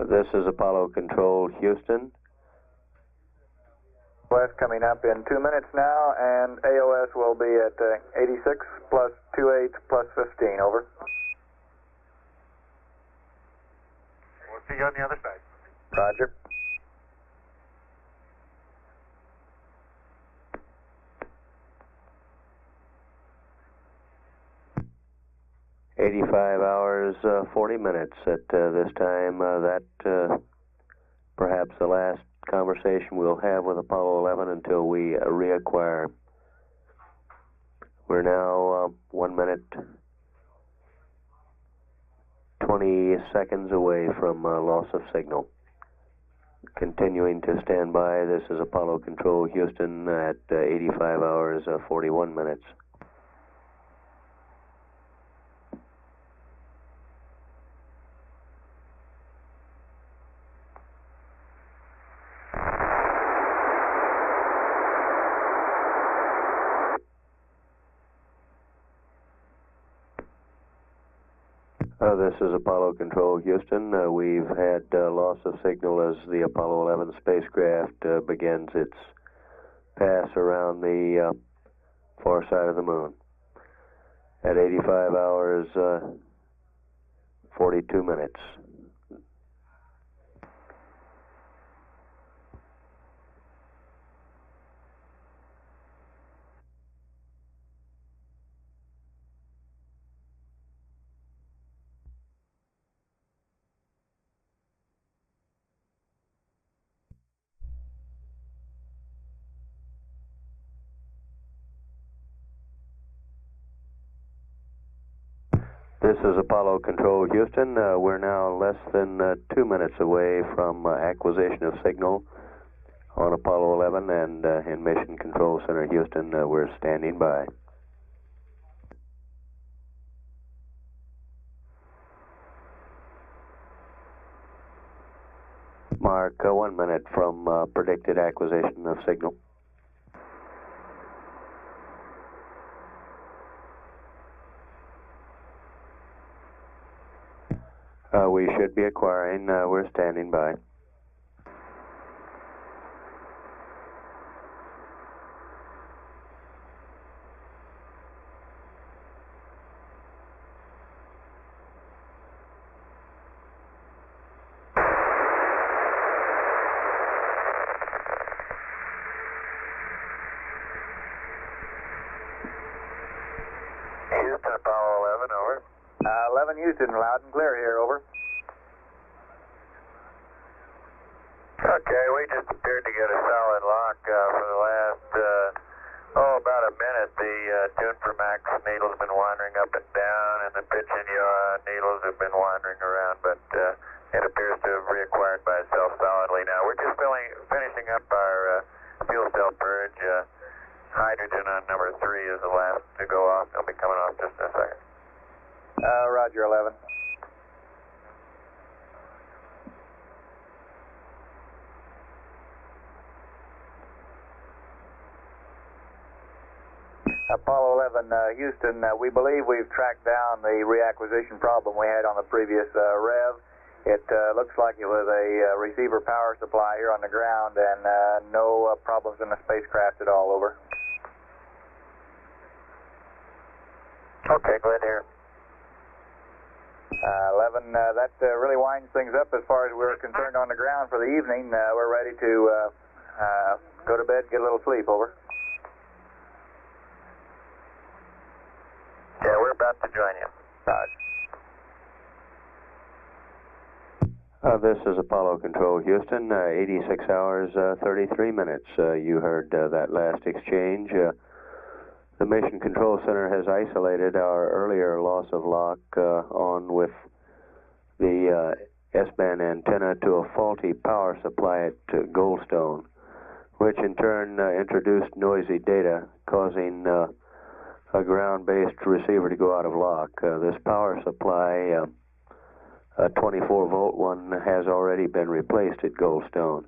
A: This is Apollo Control, Houston.
E: West coming up in 2 minutes now, and AOS will be at 86 plus 28 plus 15, over.
C: We'll see you on the other side.
E: Roger.
A: $85 40 minutes at this time. Perhaps the last conversation we'll have with Apollo 11 until we reacquire. We're now 1 minute 20 seconds away from loss of signal. Continuing to stand by. This is Apollo Control, Houston, at 85 hours 41 minutes. This is Apollo Control, Houston. We've had loss of signal as the Apollo 11 spacecraft begins its pass around the far side of the moon. At 85 hours 42 minutes. This is Apollo Control, Houston. We're now less than 2 minutes away from acquisition of signal on Apollo 11, and in Mission Control Center, Houston, we're standing by. Mark, 1 minute from predicted acquisition of signal. We should be acquiring. We're standing by.
E: Houston, Apollo 11, over. 11 Houston, loud and clear here, over.
D: Okay, we just appeared to get a solid lock for the last, about a minute. The tune for max needle's been wandering up and down, and the pitch in your needles have been wandering around, but it appears to have reacquired by itself solidly now. We're just finishing up our fuel cell purge. Hydrogen on number 3 is the last to go off. It'll be coming off just in a second.
E: Roger, 11. Apollo 11, Houston, we believe we've tracked down the reacquisition problem we had on the previous rev. It looks like it was a receiver power supply here on the ground, and no problems in the spacecraft at all, over.
D: Okay, glad to hear.
E: 11, that really winds things up as far as we're concerned on the ground for the evening. We're ready to go to bed, get a little sleep, over.
D: Yeah, we're about to join you.
A: This is Apollo Control, Houston. 86 hours 33 minutes. You heard that last exchange. The Mission Control Center has isolated our earlier loss of lock on with the S-band antenna to a faulty power supply at Goldstone, which in turn introduced noisy data, causing a ground-based receiver to go out of lock. This power supply, a 24-volt one, has already been replaced at Goldstone.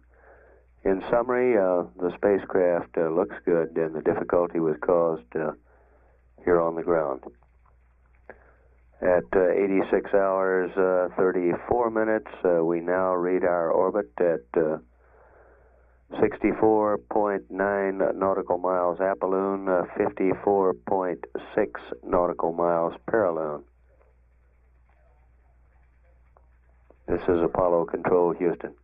A: In summary, the spacecraft looks good, and the difficulty was caused here on the ground. At 86 hours 34 minutes, we now read our orbit at 64.9 nautical miles apollune, 54.6 nautical miles paraloon. This is Apollo Control, Houston.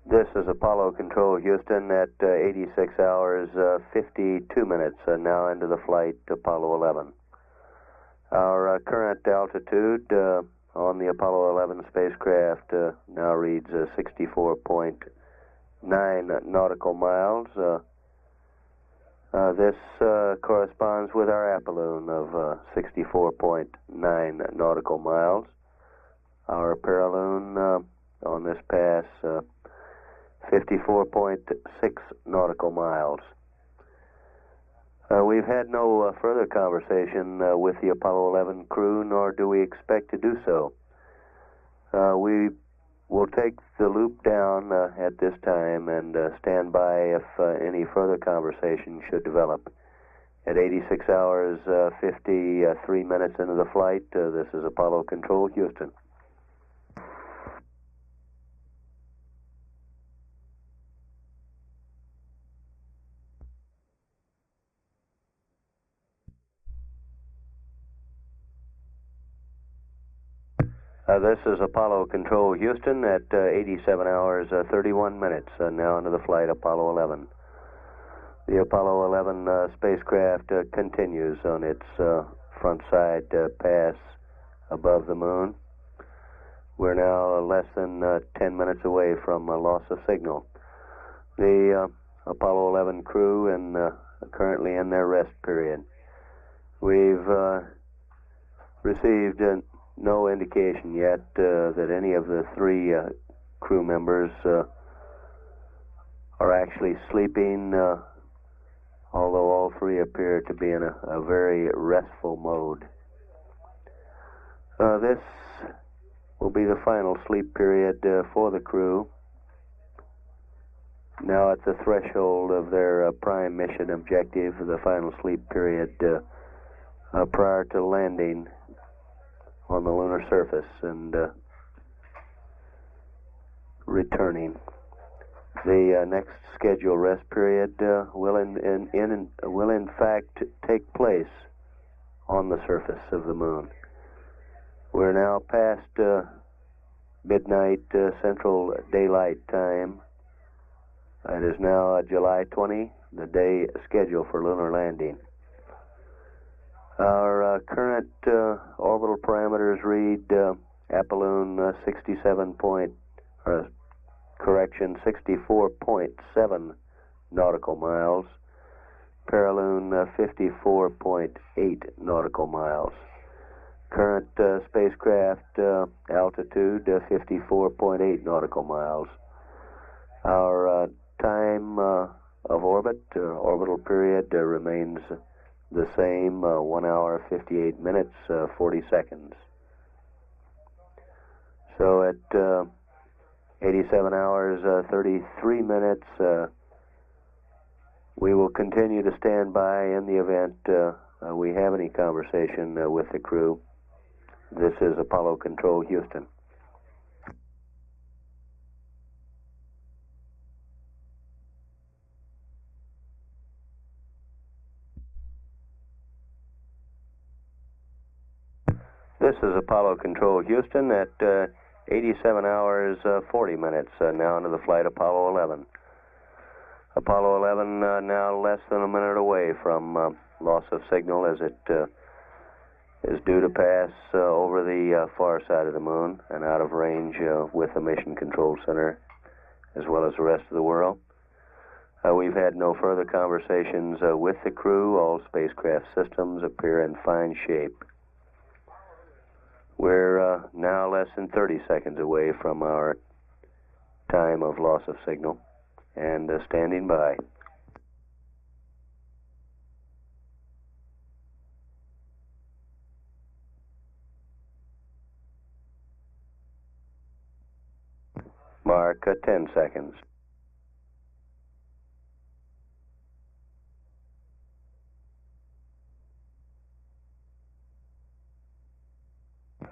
A: This is Apollo Control, Houston, at 86 hours 52 minutes, now into the flight, Apollo 11. Our current altitude on the Apollo 11 spacecraft now reads 64.9 nautical miles. This corresponds with our apollune of 64.9 nautical miles. Our paraloon on this pass 54.6 nautical miles. We've had no further conversation with the Apollo 11 crew, nor do we expect to do so. We will take the loop down at this time and stand by if any further conversation should develop. At 86 hours 53 minutes into the flight, this is Apollo Control, Houston. This is Apollo Control, Houston, at 87 hours 31 minutes, now into the flight, Apollo 11. The Apollo 11 spacecraft continues on its front side pass above the moon. We're now less than 10 minutes away from loss of signal. The Apollo 11 crew currently in their rest period. We've received no indication yet that any of the three crew members are actually sleeping, although all three appear to be in a very restful mode. This will be the final sleep period for the crew, now at the threshold of their prime mission objective, the final sleep period prior to landing on the lunar surface and returning. The next scheduled rest period will in fact take place on the surface of the moon. We're now past midnight Central Daylight Time. It is now July 20, the day scheduled for lunar landing. Our current orbital parameters read apollune 64.7 nautical miles, paraloon 54.8 nautical miles. Current spacecraft altitude 54.8 nautical miles. Our time of orbit, orbital period, remains the same, 1 hour, 58 minutes, 40 seconds. So at 87 hours, 33 minutes, we will continue to stand by in the event we have any conversation with the crew. This is Apollo Control, Houston. This is Apollo Control, Houston, at 87 hours 40 minutes, now into the flight, Apollo 11. Apollo 11 now less than a minute away from loss of signal as it is due to pass over the far side of the moon and out of range with the Mission Control Center as well as the rest of the world. We've had no further conversations with the crew. All spacecraft systems appear in fine shape. We're now less than 30 seconds away from our time of loss of signal and standing by. 10 seconds.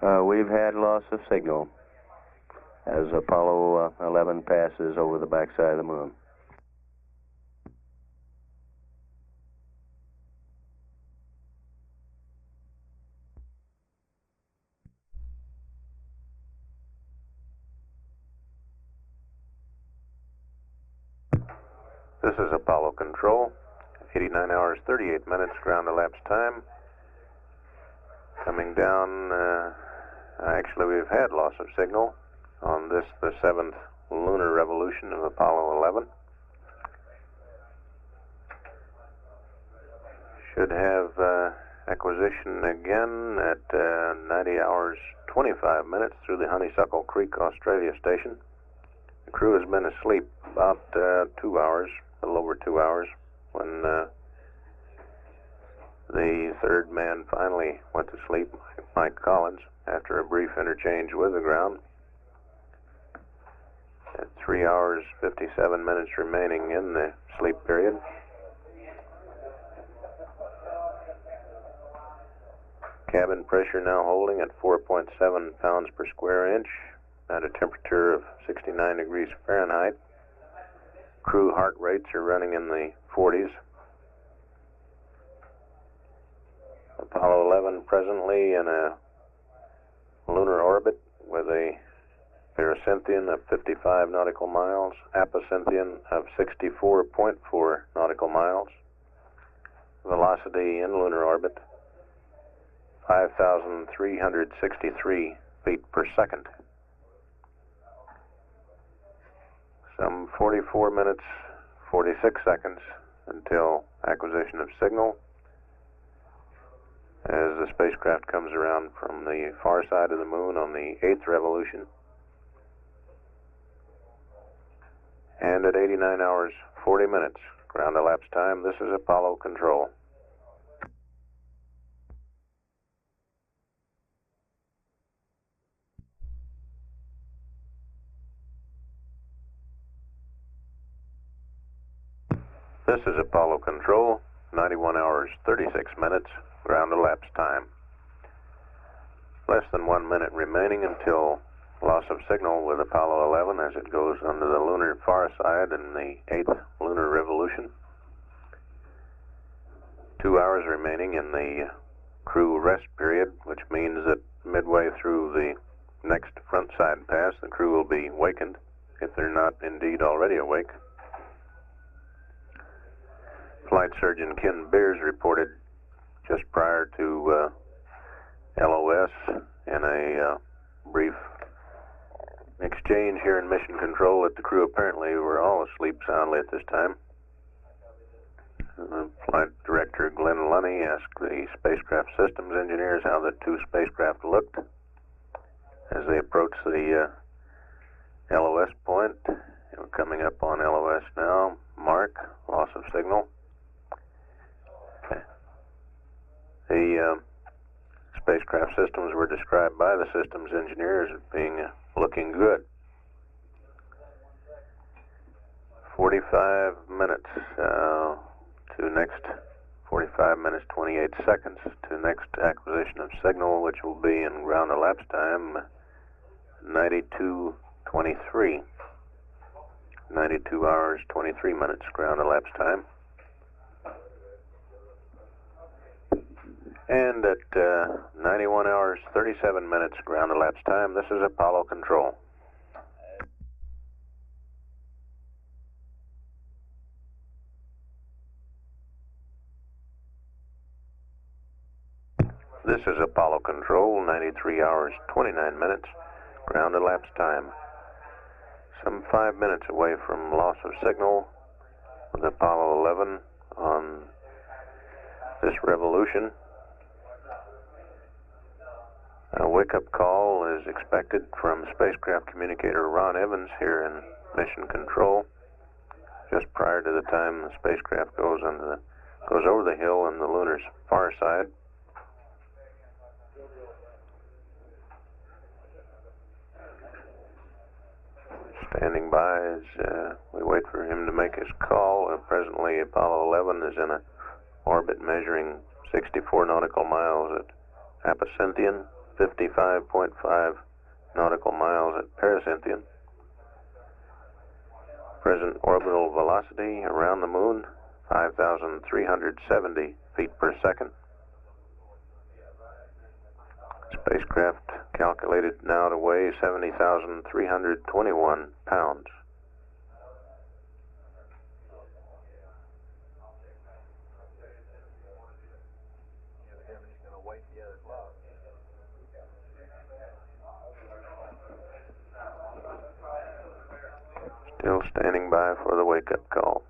A: We've had loss of signal as Apollo 11 passes over the backside of the moon.
F: This is Apollo Control, 89 hours, 38 minutes ground elapsed time. Coming down, actually we've had loss of signal on this, the 7th lunar revolution of Apollo 11. Should have acquisition again at 90 hours, 25 minutes through the Honeysuckle Creek, Australia station. The crew has been asleep about 2 hours, a little over 2 hours, when the third man finally went to sleep, Mike Collins, after a brief interchange with the ground. At 3 hours, 57 minutes remaining in the sleep period. Cabin pressure now holding at 4.7 pounds per square inch at a temperature of 69 degrees Fahrenheit. Crew heart rates are running in the 40s. Apollo 11 presently in a lunar orbit with a pericynthion of 55 nautical miles, apocynthion of 64.4 nautical miles. Velocity in lunar orbit, 5,363 feet per second. Some 44 minutes, 46 seconds until acquisition of signal as the spacecraft comes around from the far side of the moon on the 8th revolution. And at 89 hours, 40 minutes ground elapsed time, this is Apollo Control. This is Apollo Control, 91 hours, 36 minutes, ground elapsed time. Less than 1 minute remaining until loss of signal with Apollo 11 as it goes under the lunar far side in the 8th lunar revolution. 2 hours remaining in the crew rest period, which means that midway through the next front side pass, the crew will be wakened, if they're not indeed already awake. Flight Surgeon Ken Beers reported just prior to LOS in a brief exchange here in Mission Control that the crew apparently were all asleep soundly at this time. Flight Director Glenn Lunny asked the spacecraft systems engineers how the two spacecraft looked as they approached the LOS point. We're coming up on LOS now. Mark, loss of signal. The spacecraft systems were described by the systems engineers as being looking good. 45 minutes to next 45 minutes 28 seconds to next acquisition of signal, which will be in ground elapsed time 92:23. 92 hours 23 minutes ground elapsed time. And at 91 hours 37 minutes ground elapsed time, this is Apollo Control. This is Apollo Control, 93 hours 29 minutes ground elapsed time. Some 5 minutes away from loss of signal with Apollo 11 on this revolution. A wakeup call is expected from spacecraft communicator Ron Evans here in Mission Control, just prior to the time the spacecraft goes over the hill on the lunar's far side. Standing by as we wait for him to make his call. Presently, Apollo 11 is in an orbit measuring 64 nautical miles at Apocynthion, 55.5 nautical miles at Pericynthion. Present orbital velocity around the moon, 5,370 feet per second. Spacecraft calculated now to weigh 70,321 pounds. Still standing by for the wake-up call.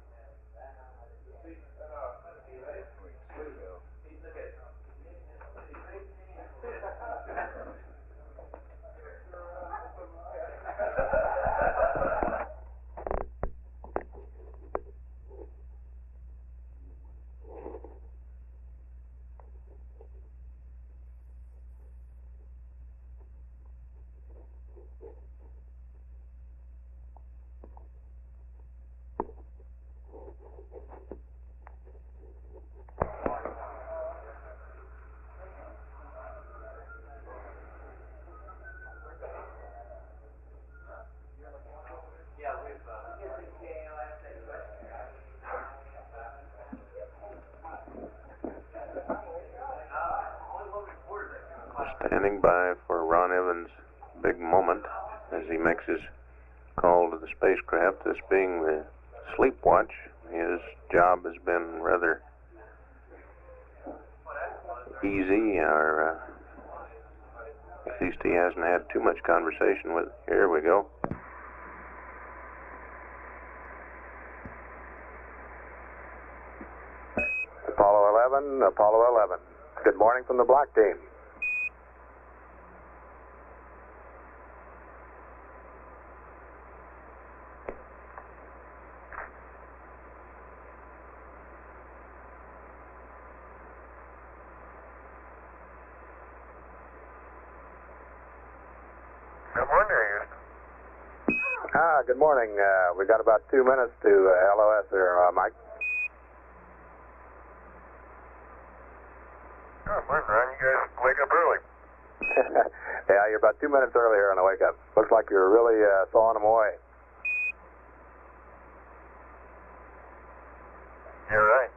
F: Standing by for Ron Evans' big moment as he makes his call to the spacecraft. This being the sleep watch, his job has been rather easy, or at least he hasn't had too much conversation with. Here we go.
E: Apollo 11, Apollo 11. Good morning from the block team.
B: Good morning, Houston.
E: Good morning. We got about 2 minutes to LOS there, Mike.
B: Oh, morning, Ron. You guys wake up early.
E: Yeah, you're about 2 minutes early here on the wake up. Looks like you're really sawing them away.
B: You're right.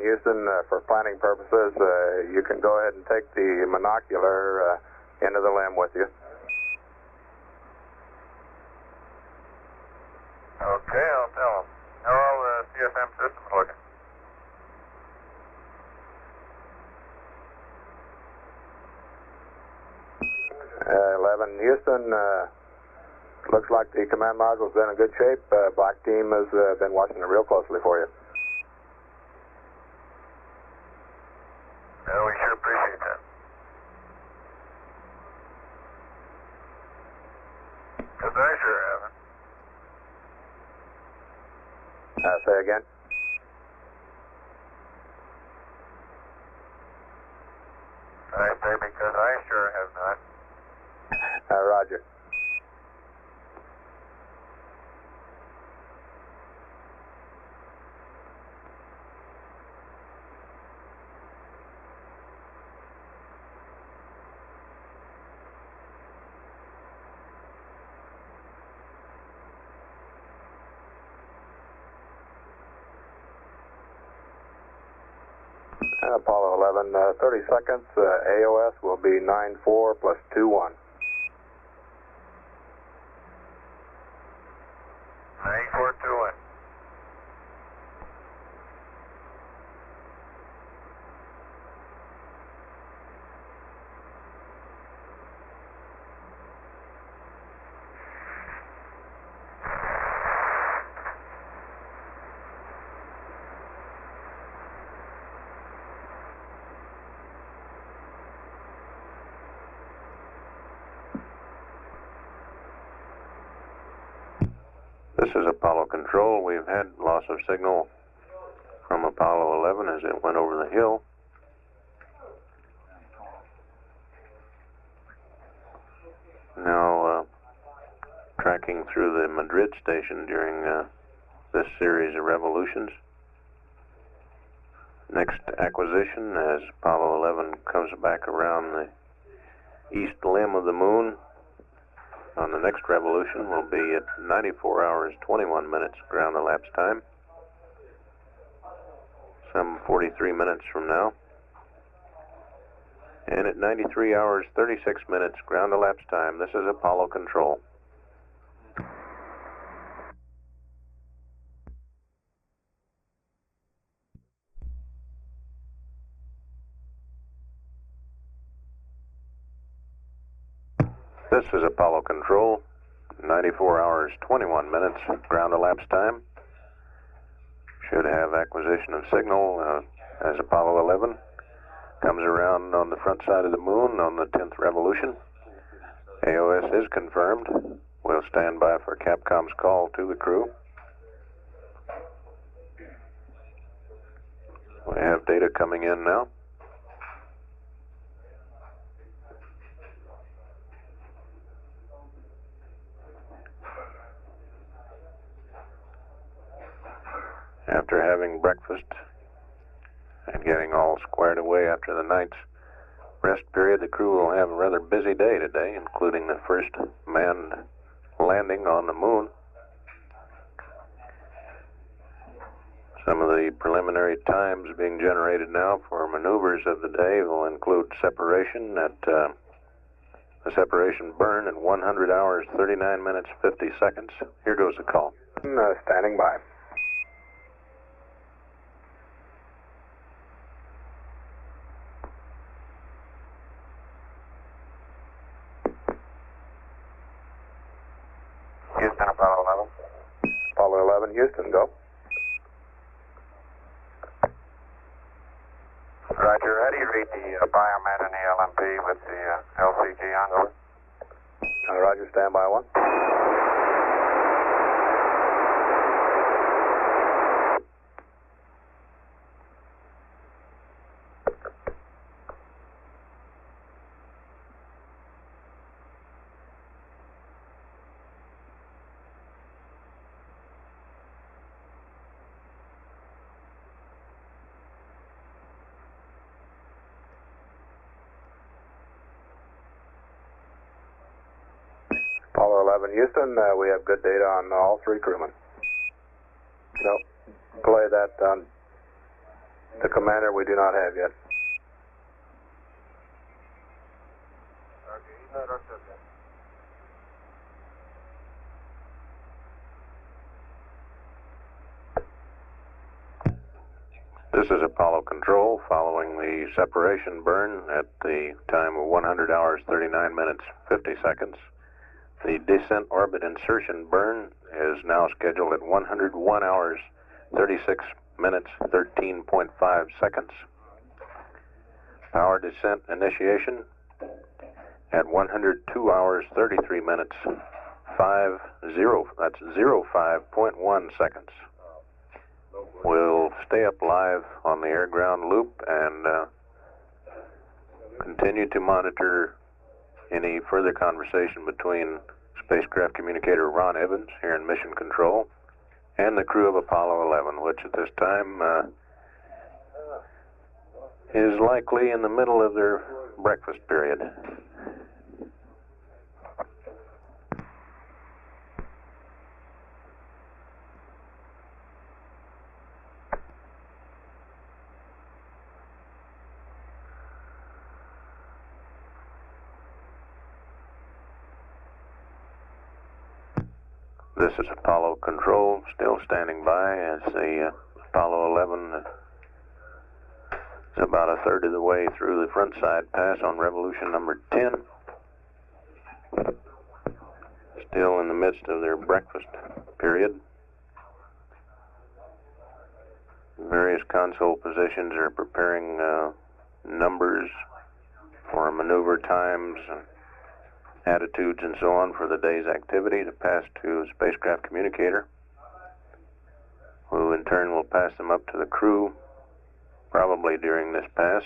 E: Houston, for planning purposes, you can go ahead and take the monocular into the limb with you.
B: Okay, I'll tell them. How are all the CFM systems looking?
E: Houston, looks like the command module's been in good shape. Black team has been watching it real closely for you.
B: Well, we sure appreciate that. Because I sure haven't.
E: Say again?
B: I say because I sure have not.
E: Roger. 30 seconds. AOS will be 9-4 plus 2-1.
B: 9-4-2-1.
F: is Apollo Control. We've had loss of signal from Apollo 11 as it went over the hill. Now tracking through the Madrid station during this series of revolutions. Next acquisition as Apollo 11 comes back around the east limb of the moon on the next revolution will be at 94 hours 21 minutes ground elapsed time, some 43 minutes from now. And at 93 hours 36 minutes ground elapsed time, this is Apollo Control. This is Apollo Control, 94 hours 21 minutes ground elapsed time. Should have acquisition of signal as Apollo 11 comes around on the front side of the moon on the 10th revolution. AOS is confirmed. We'll stand by for Capcom's call to the crew. We have data coming in now. After having breakfast and getting all squared away after the night's rest period, the crew will have a rather busy day today, including the first manned landing on the moon. Some of the preliminary times being generated now for maneuvers of the day will include separation at the separation burn at 100 hours 39 minutes 50 seconds. Here goes the call.
E: Standing by. Houston, Apollo 11. Apollo 11, Houston, go. Roger, how do you read the biomet and the LMP with the LCG on, over? Roger, stand by one. Apollo 11, Houston, we have good data on all three crewmen. No, play that on the commander we do not have yet.
F: This is Apollo Control following the separation burn at the time of 100 hours 39 minutes 50 seconds. The descent orbit insertion burn is now scheduled at 101 hours 36 minutes 13.5 seconds. Power descent initiation at 102 hours 33 minutes 05.1 seconds. We'll stay up live on the air-ground loop and continue to monitor any further conversation between spacecraft communicator Ron Evans here in Mission Control and the crew of Apollo 11, which at this time is likely in the middle of their breakfast period. This is Apollo Control, still standing by as the Apollo 11 is about a third of the way through the front side pass on revolution number 10. Still in the midst of their breakfast period. Various console positions are preparing numbers for maneuver times and attitudes and so on for the day's activity to pass to spacecraft communicator. who in turn will pass them up to the crew, probably during this pass.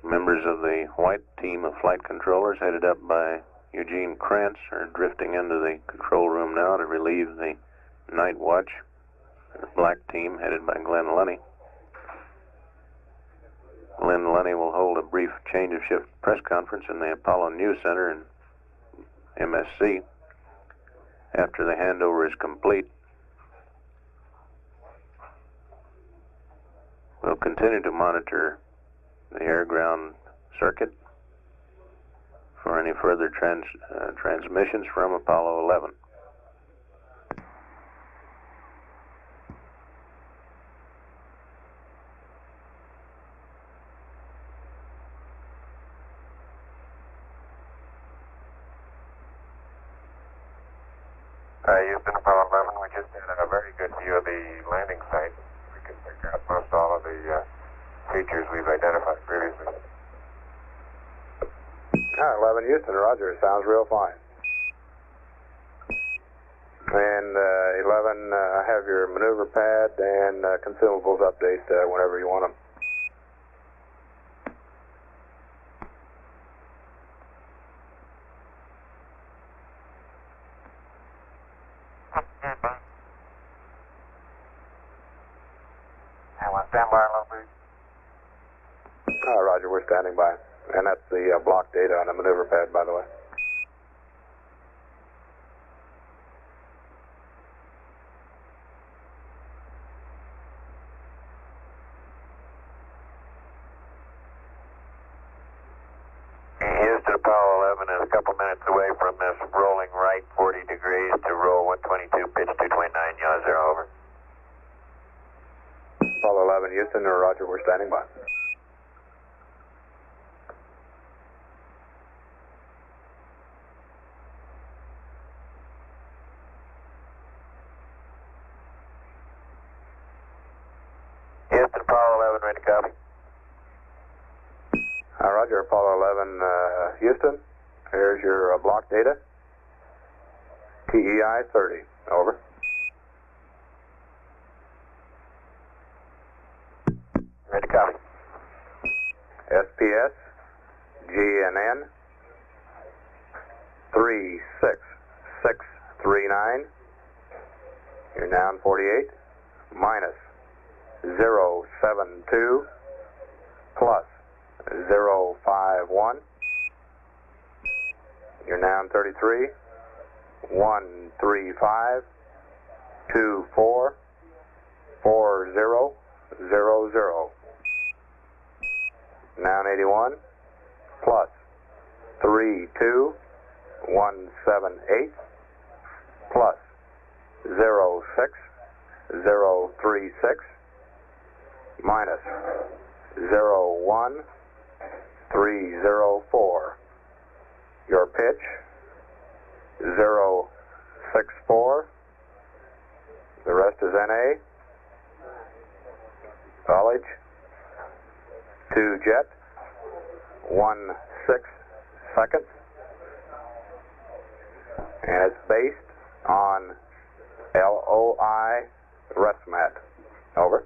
F: Members of the white team of flight controllers, headed up by Eugene Krantz, are drifting into the control room now to relieve the night watch. The black team, headed by Glenn Lunny. Glenn Lunny will hold a brief change of shift press conference in the Apollo News Center in MSC after the handover is complete. We'll continue to monitor the air-ground circuit for any further transmissions from Apollo 11.
G: Houston, Apollo 11, we just had a very good view of the landing site. We can figure out most all of the features we've identified previously.
E: 11 Houston, roger, sounds real fine. And 11, I have your maneuver pad and consumables update whenever you want them. Roger, we're standing by. And that's the block data on the maneuver pad, by the way.
G: Houston, Apollo 11 is a couple minutes away from this rolling right 40 degrees to roll 122, pitch 229, yaw 0, over.
E: Apollo 11 Houston, roger, we're standing by.
G: Houston, Apollo 11, ready to copy.
E: Roger, Apollo 11 Houston, here's your block data. TEI 30, over.
G: Ready to copy.
E: SPS GNN 36639. You're now in 48. Minus 072 plus 051. You're now in 33. 135 24 40 00. Now in 81 plus 32178 plus 06036 minus 01304. Your pitch 064. The rest is NA. Knowledge 2 jet 16 seconds, and it's based on LOI rest mat. Over.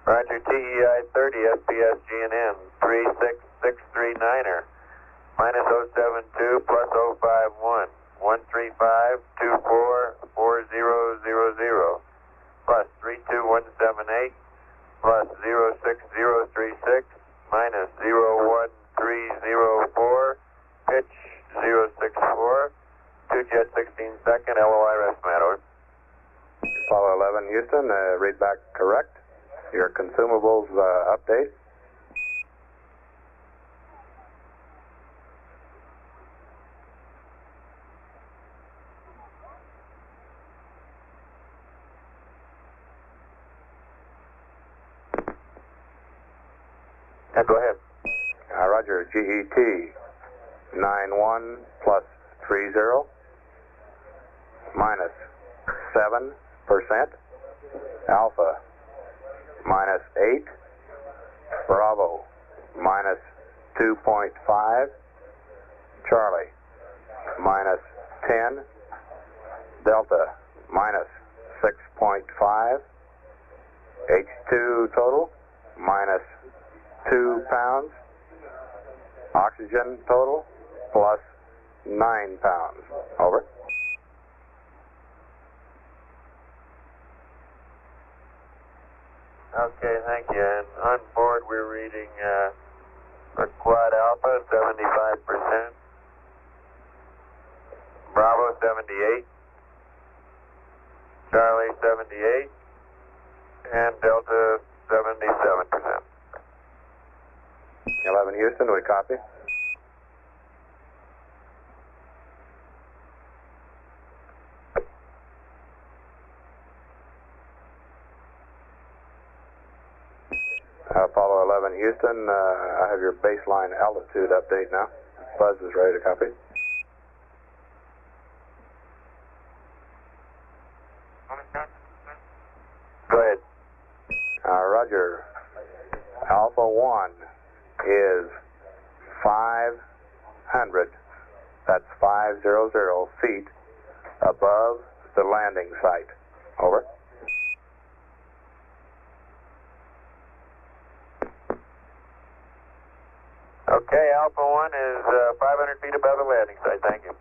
G: Roger, TEI 30, SPS GNM 36639er, minus 072 plus 051, 135 24 4000, plus 32178, plus 06036, minus 01304, pitch 064, 2 jet 16 second, LOI rest mat, over.
E: Apollo 11 Houston, read back correct. Your consumables update.
G: Go ahead.
E: Roger, GET 91 plus 30 minus 7 Alpha, -8. Bravo, -2.5. Charlie, -10. Delta, -6.5. H2 total, -2 pounds. Oxygen total, +9 pounds. Over.
G: Okay, thank you. And on board we're reading for Quad Alpha 75%, Bravo 78, Charlie 78, and Delta 77%.
E: 11 Houston, we copy. Apollo 11 Houston, I have your baseline altitude update now. Buzz is ready to copy.
G: Go ahead.
E: Roger. Alpha 1 is 500, that's 500 feet above the landing site. Over.
G: Okay, Alpha 1 is 500 feet above the landing site. Thank you.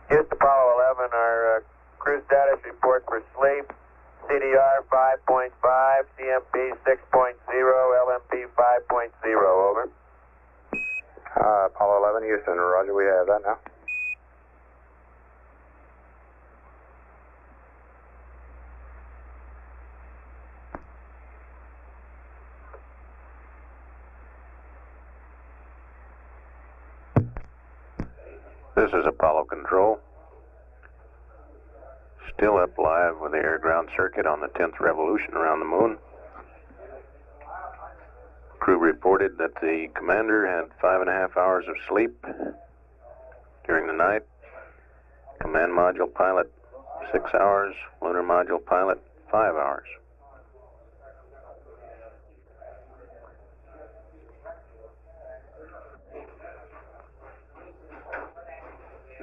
G: Houston Apollo 11, our crew status report for sleep. CDR 5.5, CMP 6.0, LMP 5.0, over.
E: Apollo 11 Houston, roger, we have that now.
F: This is Apollo Control. Still up live with the air-ground circuit on the 10th revolution around the moon. Crew reported that the commander had 5.5 hours of sleep during the night. Command module pilot 6 hours, lunar module pilot 5 hours.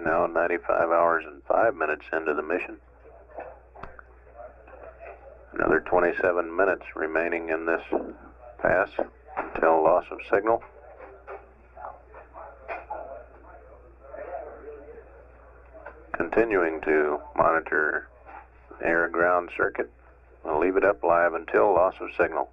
F: Now 95 hours and 5 minutes into the mission. Another 27 minutes remaining in this pass until loss of signal. Continuing to monitor air-ground circuit. We'll leave it up live until loss of signal.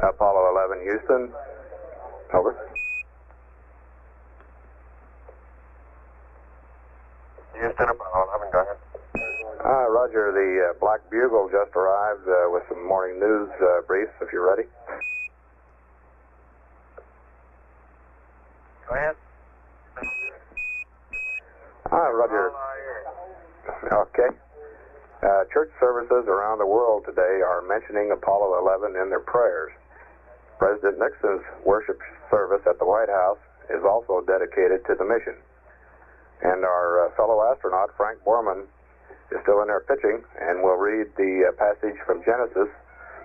E: Apollo 11 Houston, over.
G: Houston Apollo 11, go ahead.
E: Roger, the Black Bugle just arrived with some morning news briefs, if you're ready.
G: Go ahead.
E: Roger. Okay. Church services around the world today are mentioning Apollo 11 in their prayers. President Nixon's worship service at the White House is also dedicated to the mission. And our fellow astronaut, Frank Borman, is still in there pitching, and will read the passage from Genesis,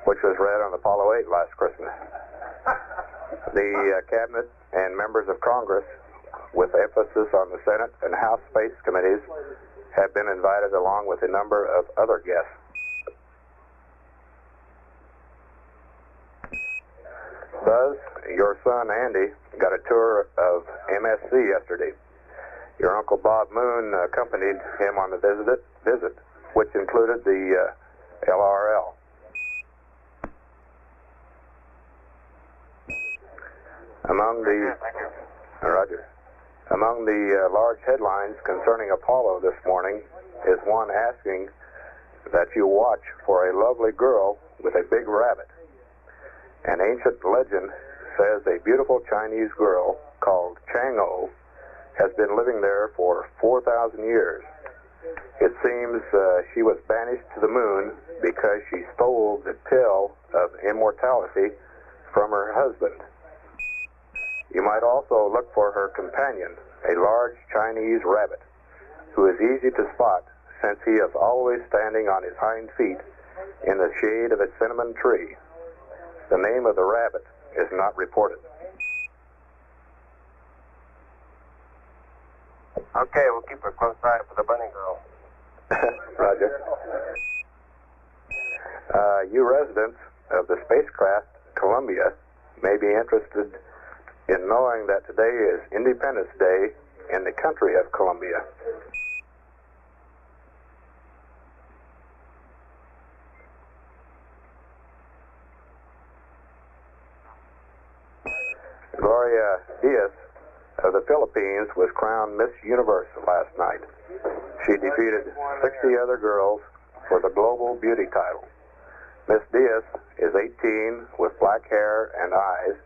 E: which was read on Apollo 8 last Christmas. The Cabinet and members of Congress, with emphasis on the Senate and House Space Committees, have been invited along with a number of other guests. Buzz, your son Andy got a tour of MSC yesterday. Your Uncle Bob Moon accompanied him on the visit, which included the LRL.
D: Roger. Among the large headlines concerning Apollo this morning is one asking that you watch for a lovely girl with a big rabbit. An ancient legend says a beautiful Chinese girl called Chang'o has been living there for 4,000 years. It seems she was banished to the moon because she stole the pill of immortality from her husband. You might also look for her companion, a large Chinese rabbit, who is easy to spot since he is always standing on his hind feet in the shade of a cinnamon tree. The name of the rabbit is not reported.
G: Okay, we'll keep a close eye for the bunny girl.
D: Roger. You residents of the Spacecraft Columbia may be interested in knowing that today is Independence Day in the country of Colombia. Gloria Diaz of the Philippines was crowned Miss Universe last night. She defeated 60 other girls for the Global Beauty title. Miss Diaz is 18 with black hair and eyes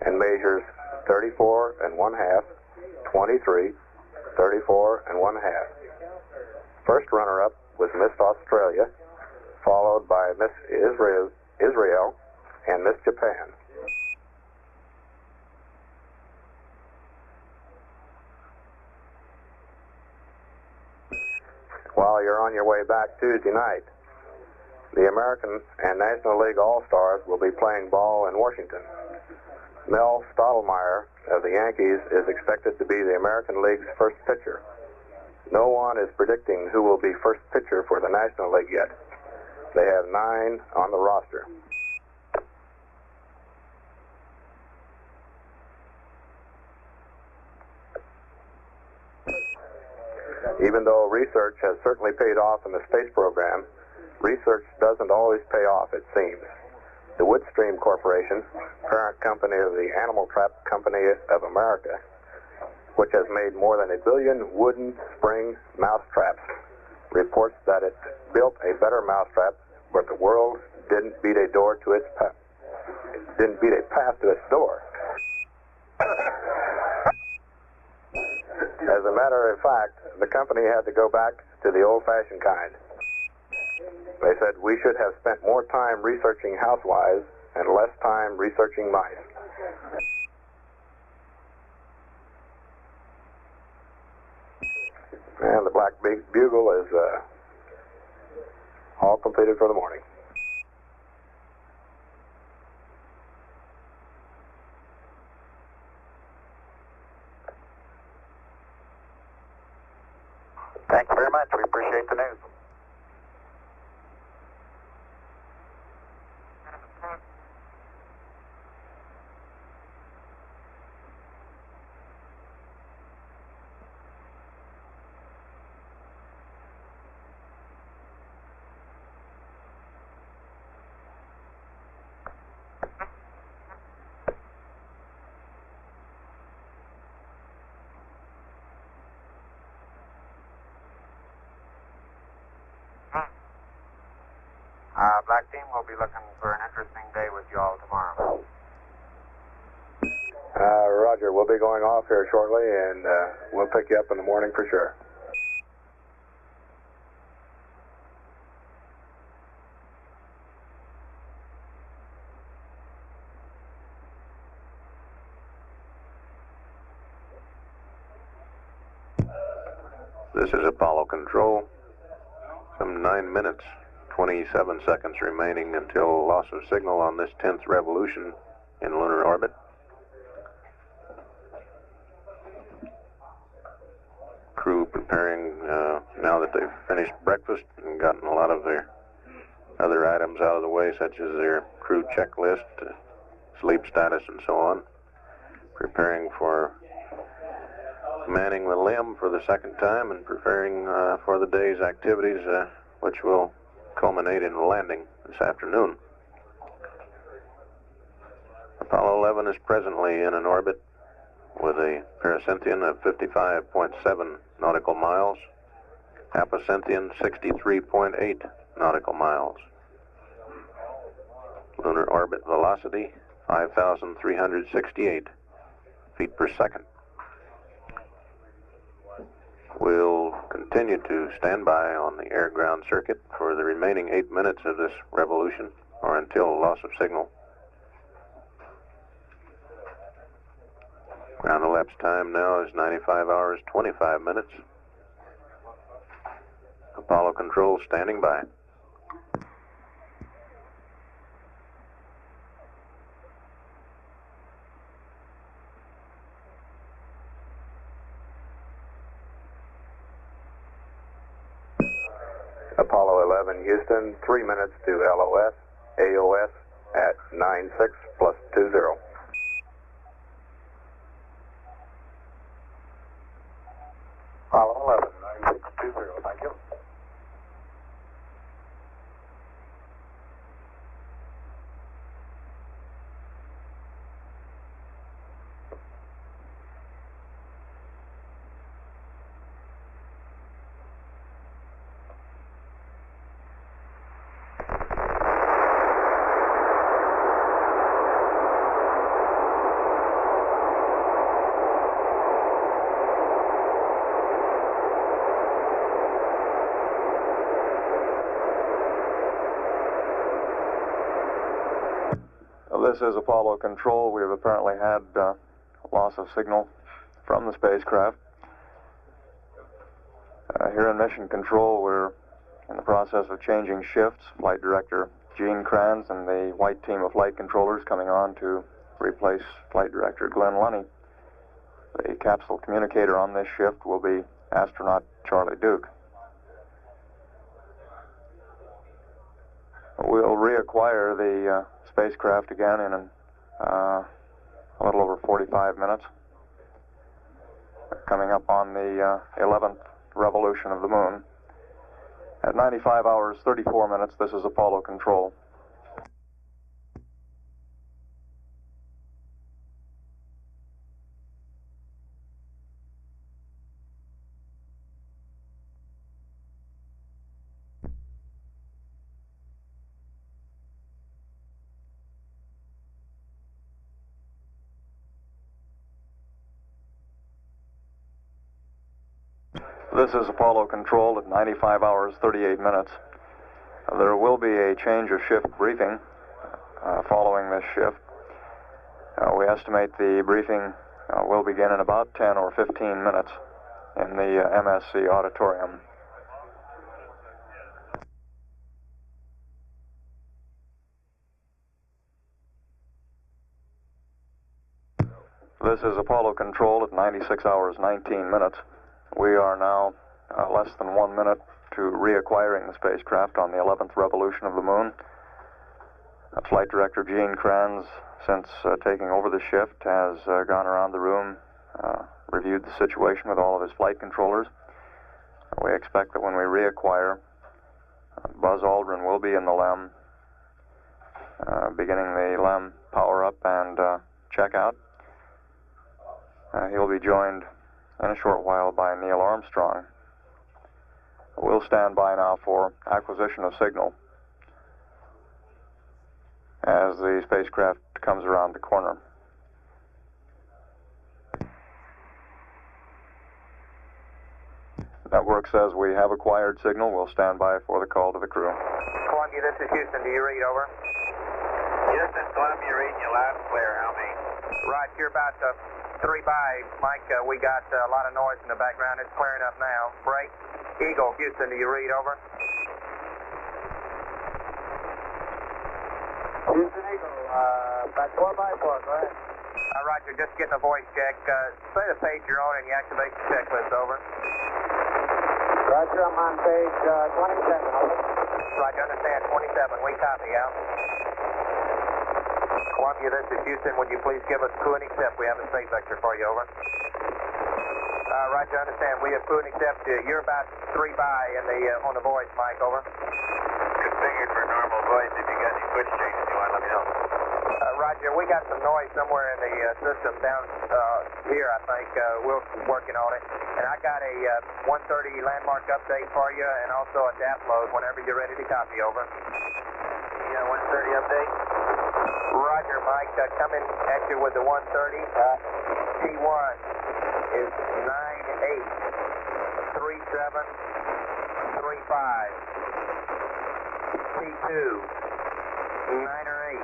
D: and measures 34 1/2, 23, 34 1/2. First runner-up was Miss Australia, followed by Miss Israel and Miss Japan. While you're on your way back Tuesday night, the American and National League All-Stars will be playing ball in Washington. Mel Stottlemyre of the Yankees is expected to be the American League's first pitcher. No one is predicting who will be first pitcher for the National League yet. They have 9 on the roster. Even though research has certainly paid off in the space program, research doesn't always pay off, it seems. The Woodstream Corporation, parent company of the Animal Trap Company of America, which has made more than 1 billion wooden spring mousetraps, reports that it built a better mousetrap, but the world didn't beat a path to its door. As a matter of fact, the company had to go back to the old-fashioned kind. They said we should have spent more time researching housewives and less time researching mice. And the Black Bugle is all completed for the morning.
G: Thank you very much. We appreciate the news. Black Team will be looking for an interesting day with you all tomorrow.
D: Roger, we'll be going off here shortly, and we'll pick you up in the morning for sure.
F: This is Apollo Control. Some 9 minutes, 27 seconds remaining until loss of signal on this 10th revolution in lunar orbit. Crew preparing now that they've finished breakfast and gotten a lot of their other items out of the way, such as their crew checklist, sleep status, and so on. Preparing for manning the limb for the second time and preparing for the day's activities, which will culminate in landing this afternoon. The Apollo 11 is presently in an orbit with a pericynthion of 55.7 nautical miles, apocynthion 63.8 nautical miles. Lunar orbit velocity 5,368 feet per second. We'll continue to stand by on the air-ground circuit for the remaining 8 minutes of this revolution, or until loss of signal. Ground elapsed time now is 95 hours, 25 minutes. Apollo control standing by.
E: Apollo 11, Houston, 3 minutes to LOS, AOS at 96 plus 20.
C: Apollo 11, 9620, thank you.
H: This is Apollo Control. We have apparently had loss of signal from the spacecraft. Here in Mission Control, we're in the process of changing shifts. Flight Director Gene Kranz and the white team of flight controllers coming on to replace Flight Director Glenn Lunny. The capsule communicator on this shift will be astronaut Charlie Duke. We'll reacquire the spacecraft again in a little over 45 minutes. Coming up on the 11th revolution of the moon. At 95 hours, 34 minutes, this is Apollo Control. This is Apollo Control at 95 hours, 38 minutes. There will be a change of shift briefing following this shift. We estimate the briefing will begin in about 10 or 15 minutes in the MSC auditorium. This is Apollo Control at 96 hours, 19 minutes. We are now less than 1 minute to reacquiring the spacecraft on the 11th revolution of the moon. Flight Director Gene Kranz, since taking over the shift, has gone around the room, reviewed the situation with all of his flight controllers. We expect that when we reacquire, Buzz Aldrin will be in the LEM, beginning the LEM power-up and checkout. He'll be joined in a short while by Neil Armstrong. We'll stand by now for acquisition of signal as the spacecraft comes around the corner. Network says we have acquired signal. We'll stand by for the call to the crew.
E: Columbia, this is Houston. Do you read, over?
G: Houston, Columbia, reading you loud and clear. How many?
E: Right, you're about 3 by, Mike. We got a lot of noise in the background. It's clearing up now. Break. Eagle, Houston, do you read, over?
C: Houston Eagle, about 4 by 4, go ahead.
E: Roger, just getting a voice check. Say the page you're on and the activation checklist, over.
C: Roger, I'm on page 27, over.
E: Roger, understand, 27. We copy, out. Columbia, this is Houston. Would you please give us crew and accept? We have a state vector for you, over. Roger, understand. We have crew and accept. You're about 3 by in the on the voice, Mike, over.
G: Configured for normal voice. If you got any switch changes you want, let me know.
D: Roger, we got some noise somewhere in the system down here, I think. We're working on it. And I got a 130 landmark update for you and also a DAP load whenever you're ready to copy, over.
B: Yeah, 130 update.
D: Roger, Mike, coming at you with the 130. T1 is 983735. T2, 9 or 8.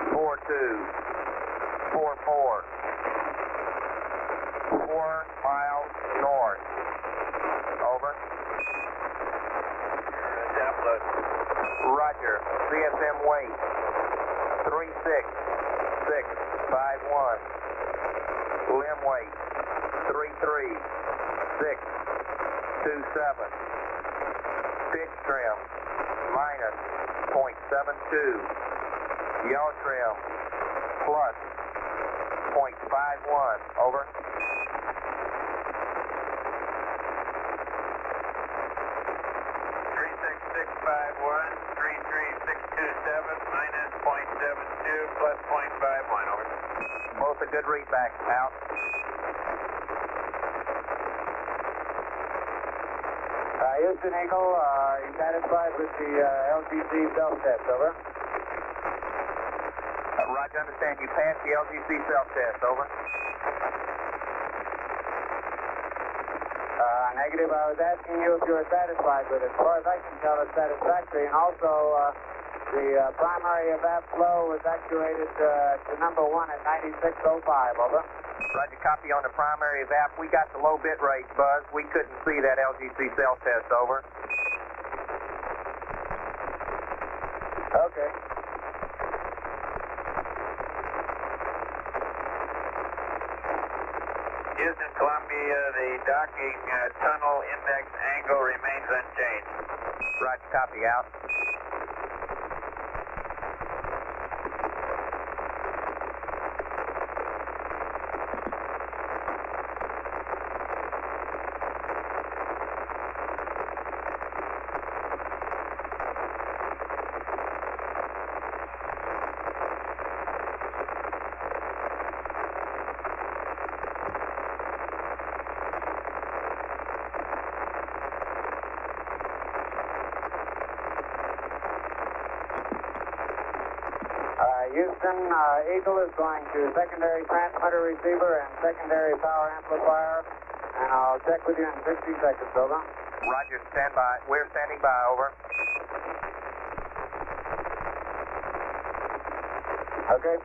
D: 4244. 4 miles north. Over.
B: Download.
D: Roger. CSM weight 36651. Limb weight 33627. Pitch trim minus 0.72. Yaw trim plus 0.51. Over.
B: 36651, 33627, minus 0.72 plus 0.51, over.
D: Both a good readback, out.
C: Houston Eagle, are you satisfied with the LGC self-test, over?
D: Roger, understand you passed the LGC self-test, over.
C: Negative, I was asking you if you were satisfied with it. As far as I can tell, it's satisfactory. And also, the primary evap flow was actuated to number 1 at 9605, over.
D: Roger, copy on the primary evap. We got the low bit rate buzz. We couldn't see that LGC self-test, over.
C: Okay.
B: Houston, Columbia, the docking tunnel index angle remains unchanged.
D: Roger, copy, out.
C: Houston, Eagle is going to secondary transmitter receiver and secondary power amplifier, and I'll check with you in 60 seconds, over.
D: Roger, stand by. We're standing by, over.
C: Okay.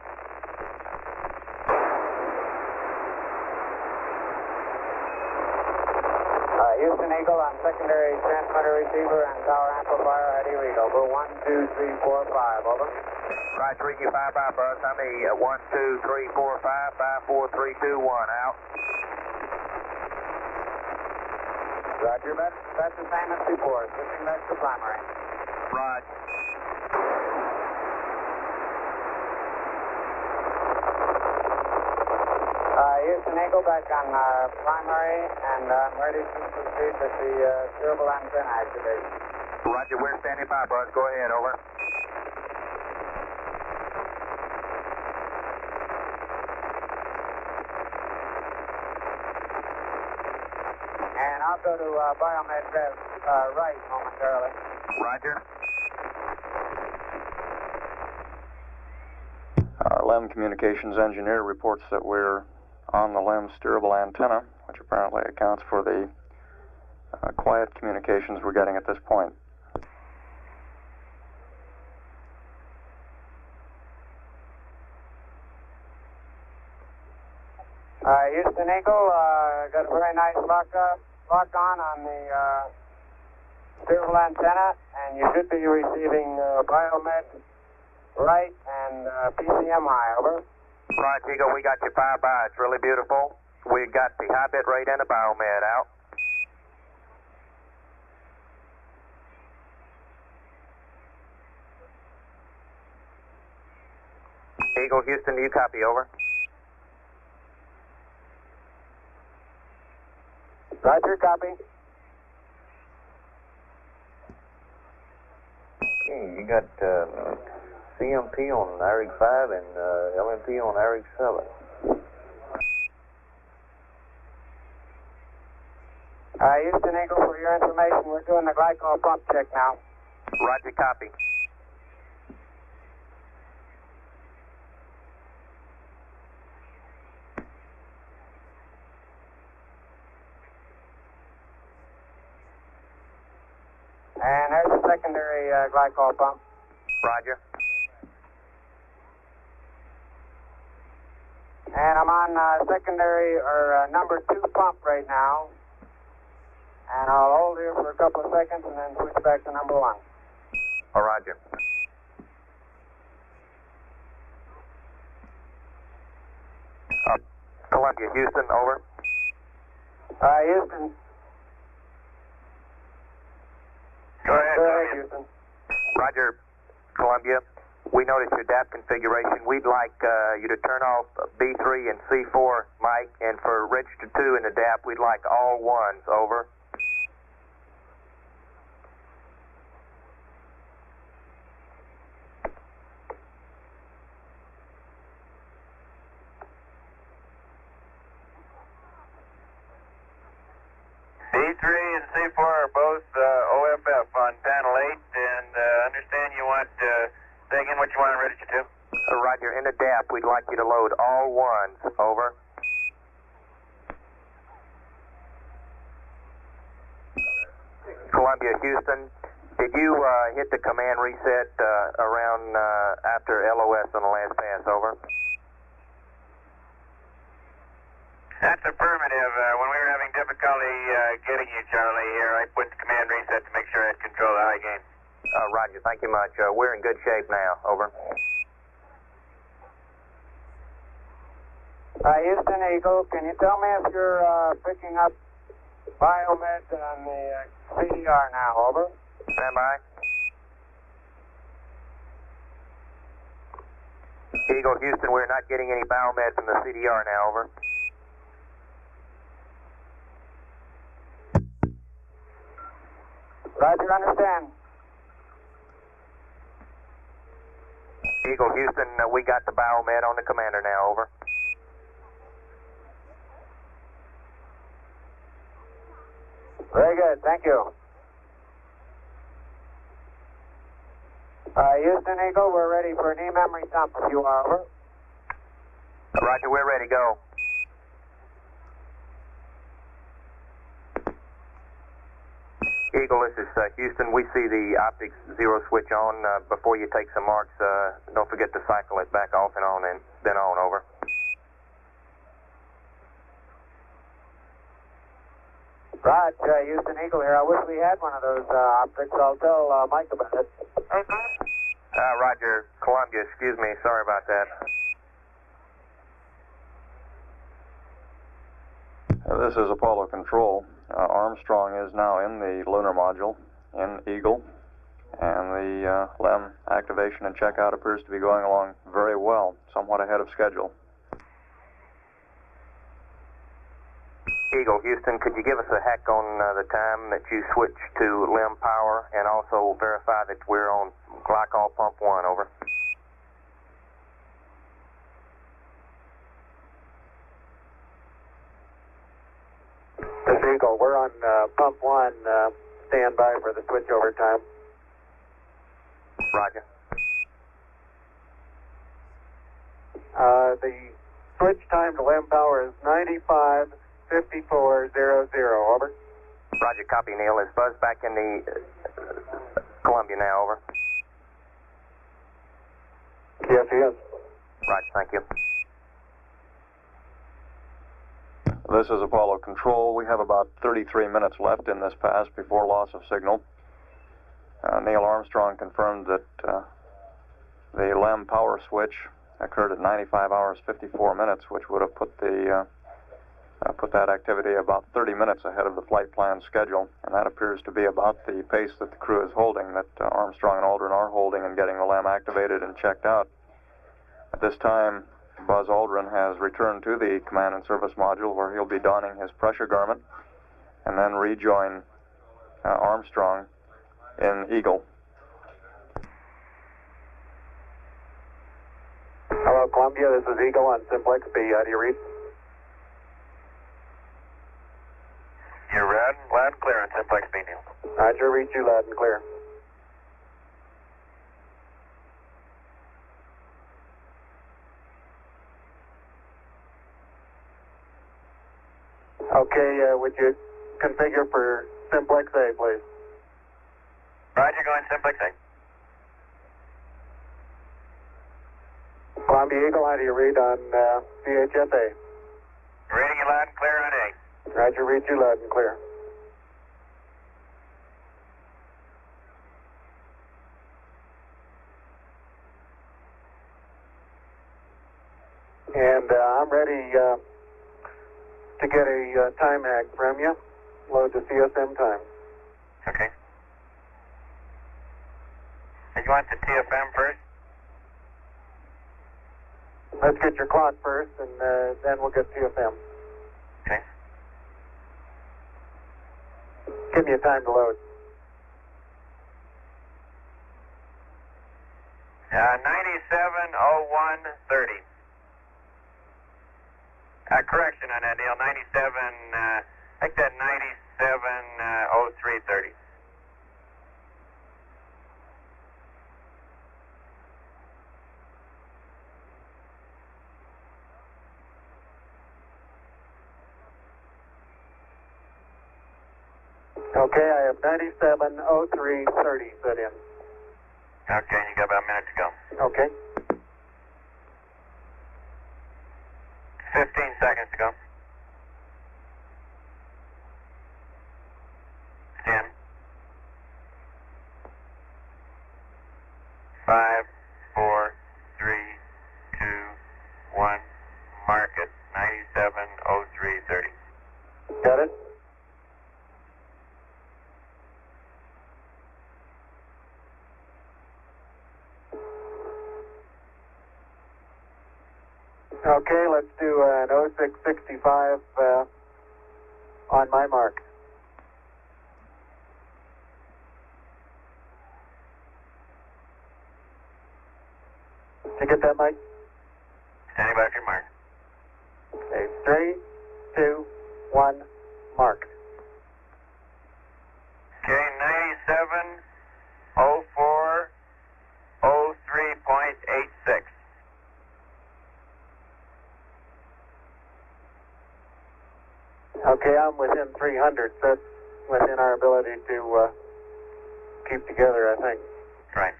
C: Houston Eagle on secondary transmitter receiver and power amplifier at E-read, over. 1, 2, 3, 4, 5, over.
D: Roger, read you 5 by buzz. I'm a 1, 2, 3, 4, 5, 5, 4, 3, 2, 1, out.
C: Roger, that's the same as before. Switching back to primary.
D: Roger.
C: Houston Eagle back on primary, and I'm ready to proceed with the steerable antenna activation.
D: Roger, we're standing by, buzz. Go ahead, over.
C: And I'll go to biomed rev right momentarily.
D: Roger.
H: Our LEM communications engineer reports that we're on the LEM steerable antenna, which apparently accounts for the quiet communications we're getting at this point.
C: Houston Eagle, got a very nice lock on the steerable antenna, and you should be receiving biomed right and PCM high, over.
D: Roger, Eagle, we got you 5 by. It's really beautiful. We got the high bit rate and the biomed out. Eagle, Houston, do you copy, over?
C: Roger, copy.
E: Okay, you got CMP on ARIG 5 and LMP on ARIG 7.
C: Houston Eagle, for your information, we're doing the glycol pump check now.
D: Roger, copy.
C: And there's the secondary glycol pump.
D: Roger.
C: And I'm on secondary, or number 2 pump right now. And I'll hold here for a couple of seconds and then switch back to number 1.
D: Oh, roger. Columbia, Houston, over.
C: Houston.
G: Go ahead,
C: Houston.
D: Roger, Columbia. We noticed your DAP configuration. We'd like you to turn off B3 and C4 mic, and for register 2 in the DAP, we'd like all ones, over.
G: B3 and C4 are both OFF on panel 8, and understand you want, say again what you want to register to.
D: Roger, in the DAP, we'd like you to load all ones, over. Columbia, Houston, did you hit the command reset around after LOS on the last pass, over?
G: That's affirmative. When we were having difficulty getting you, Charlie, here, I put the command reset to make sure I had control of the high gain.
D: Roger, thank you much. We're in good shape now, over.
C: Houston Eagle, can you tell me if you're picking up biomed on the CDR now, over?
D: Stand by. Eagle, Houston, we're not getting any biomed from the CDR now, over.
C: Roger, understand.
D: Eagle, Houston, we got the biomed on the commander now, over.
C: Very good, thank you. Houston Eagle, we're ready for an E-memory dump if you are, over.
D: Roger, we're ready, go. Eagle, this is Houston. We see the optics 0 switch on. Before you take some marks, don't forget to cycle it back off and on, and then on, over.
C: Roger, Houston Eagle here. I wish we had one of those optics. I'll tell Mike about it.
D: Roger, Columbia, excuse me. Sorry about that.
H: This is Apollo Control. Armstrong is now in the lunar module in Eagle, and the LEM activation and checkout appears to be going along very well, somewhat ahead of schedule.
D: Eagle, Houston, could you give us a hack on the time that you switched to LEM power, and also verify that we're on Glycol pump 1, over?
C: This is Eagle, we're on pump 1, stand by for the switchover time.
D: Roger.
C: The switch time to LEM power is 95:54:00, over.
D: Roger, copy, Neil. Is Buzz back in the Columbia now, over?
C: Yes, he is.
D: Roger, thank you.
H: This is Apollo Control. We have about 33 minutes left in this pass before loss of signal. Neil Armstrong confirmed that the LEM power switch occurred at 95 hours 54 minutes, which would have put that activity about 30 minutes ahead of the flight plan schedule, and that appears to be about the pace that the crew is holding, that Armstrong and Aldrin are holding in getting the LEM activated and checked out. At this time, Buzz Aldrin has returned to the command and service module, where he'll be donning his pressure garment and then rejoin Armstrong in Eagle.
E: Columbia, this is Eagle on Simplex B. How do you read?
G: You're loud and clear on Simplex B, Neil.
E: Roger, read you loud and clear. Okay, would you configure for Simplex A, please?
G: Roger, go on Simplex A.
E: Columbia Eagle, how do you read on VHF-A?
G: Reading you loud and clear on A.
E: Roger, read you loud and clear. And I'm ready to get a time hack from you. Load the CSM time.
G: Okay. You want the TFM first?
E: Let's get your clock first, and then we'll get TFM.
G: Okay.
E: Give me a time to load.
G: 97:01:30. Correction on that, Neil. 97. I think that 97:03:30.
E: Okay, I have 97:03:30 set in.
G: Okay, you got about a minute to go.
E: Okay.
G: 15 seconds to go. 10. 5, 4, 3, 2, 1. Mark it. 97:03:30.
E: Got it? Okay, let's do an 0665 on my mark. Did you get that, Mike?
G: Standing by for your mark.
E: Okay, 3, 2, 1, mark.
G: Okay, 97:04:03.86.
E: Okay, I'm within 300. That's within our ability to keep together, I think.
G: Right.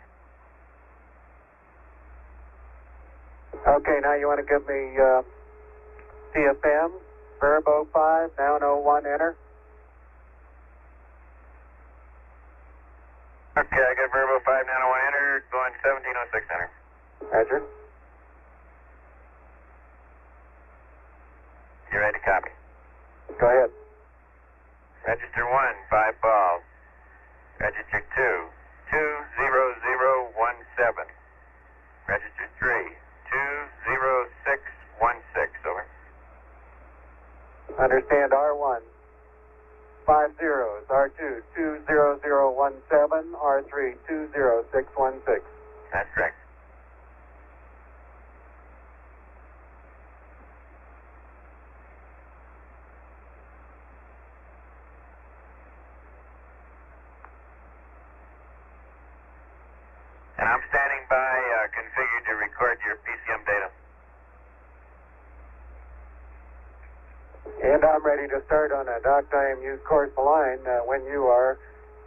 E: Okay, now you want to give me CFM, Verbo 5, now 01, enter.
G: Okay, I got Verbo 5 now. I want to enter. Going 1706 enter.
E: Roger.
G: You ready to copy?
E: Go ahead.
G: Register 1, 5 balls. Register 2, 20017. Register 3, 20616. Over.
E: Understand R1. 5 zeros. R2, 20017. R3, 20616.
G: That's correct. And I'm standing by, configured to record your PCM data.
E: And I'm ready to start on a docked IMU course line when you are.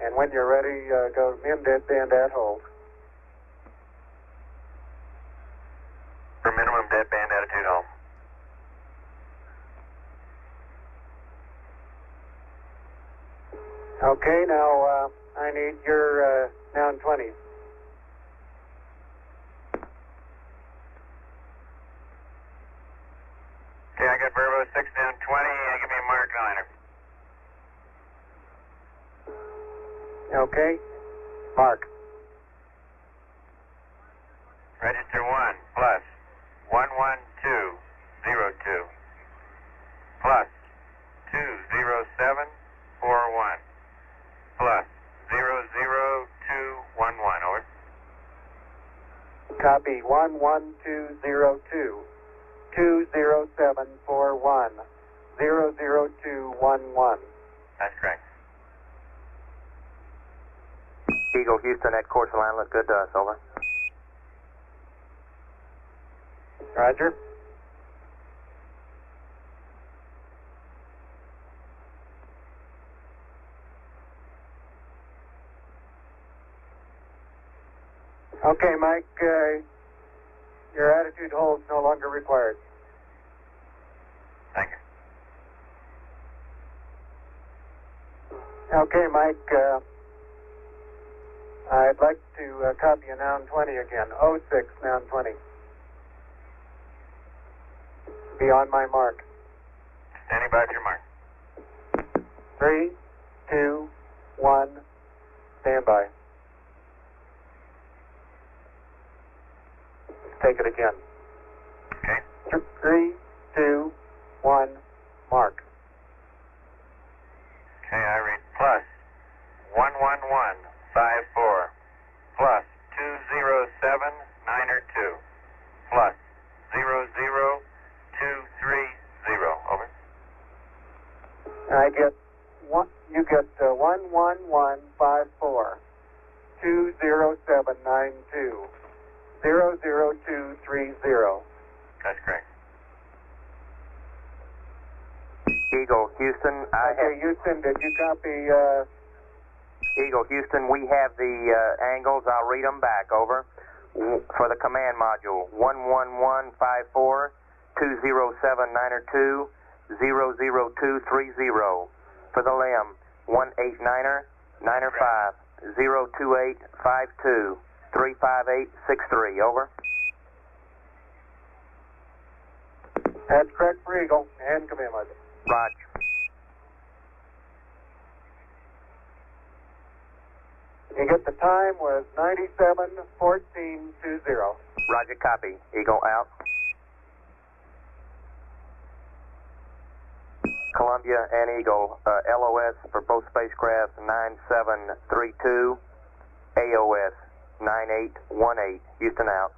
E: And when you're ready, go min deadband at hold.
G: For minimum deadband attitude hold.
E: Okay, now I need your down 20s.
G: Okay, I got Verbo 6 down 20. Give me a mark liner.
E: Okay, mark.
G: Register 1 plus 11202 plus 20741 plus 00211. Over.
C: Copy 11202, 20741, 00211.
G: That's correct.
D: Eagle Houston, that course line looked good to us, over.
C: Roger. Okay, Mike, your attitude hold no longer required.
G: Thank you.
C: Okay, Mike, I'd like to copy a noun 20 again. 06, noun 20. Be on my mark.
G: Standing by for your mark.
C: 3, 2, 1, stand by. Take it again.
G: Okay.
C: 3, 2, 1, mark.
G: Okay, I read plus 11154 plus 207902 plus 00230. Over.
C: I get one. You get 11154 20792 00230.
G: That's correct.
D: Eagle Houston,
C: Okay, Houston, did you copy?
D: Eagle Houston, we have the angles. I'll read them back, over. For the command module, 11154 20792 00230. For the LEM, 189er 95 02852 35863. Over.
C: That's correct for Eagle and command module.
D: Roger.
C: You get the time was 97:14:20.
D: Roger, copy. Eagle out. Columbia and Eagle, LOS for both spacecrafts 9732, AOS 9818. Houston out.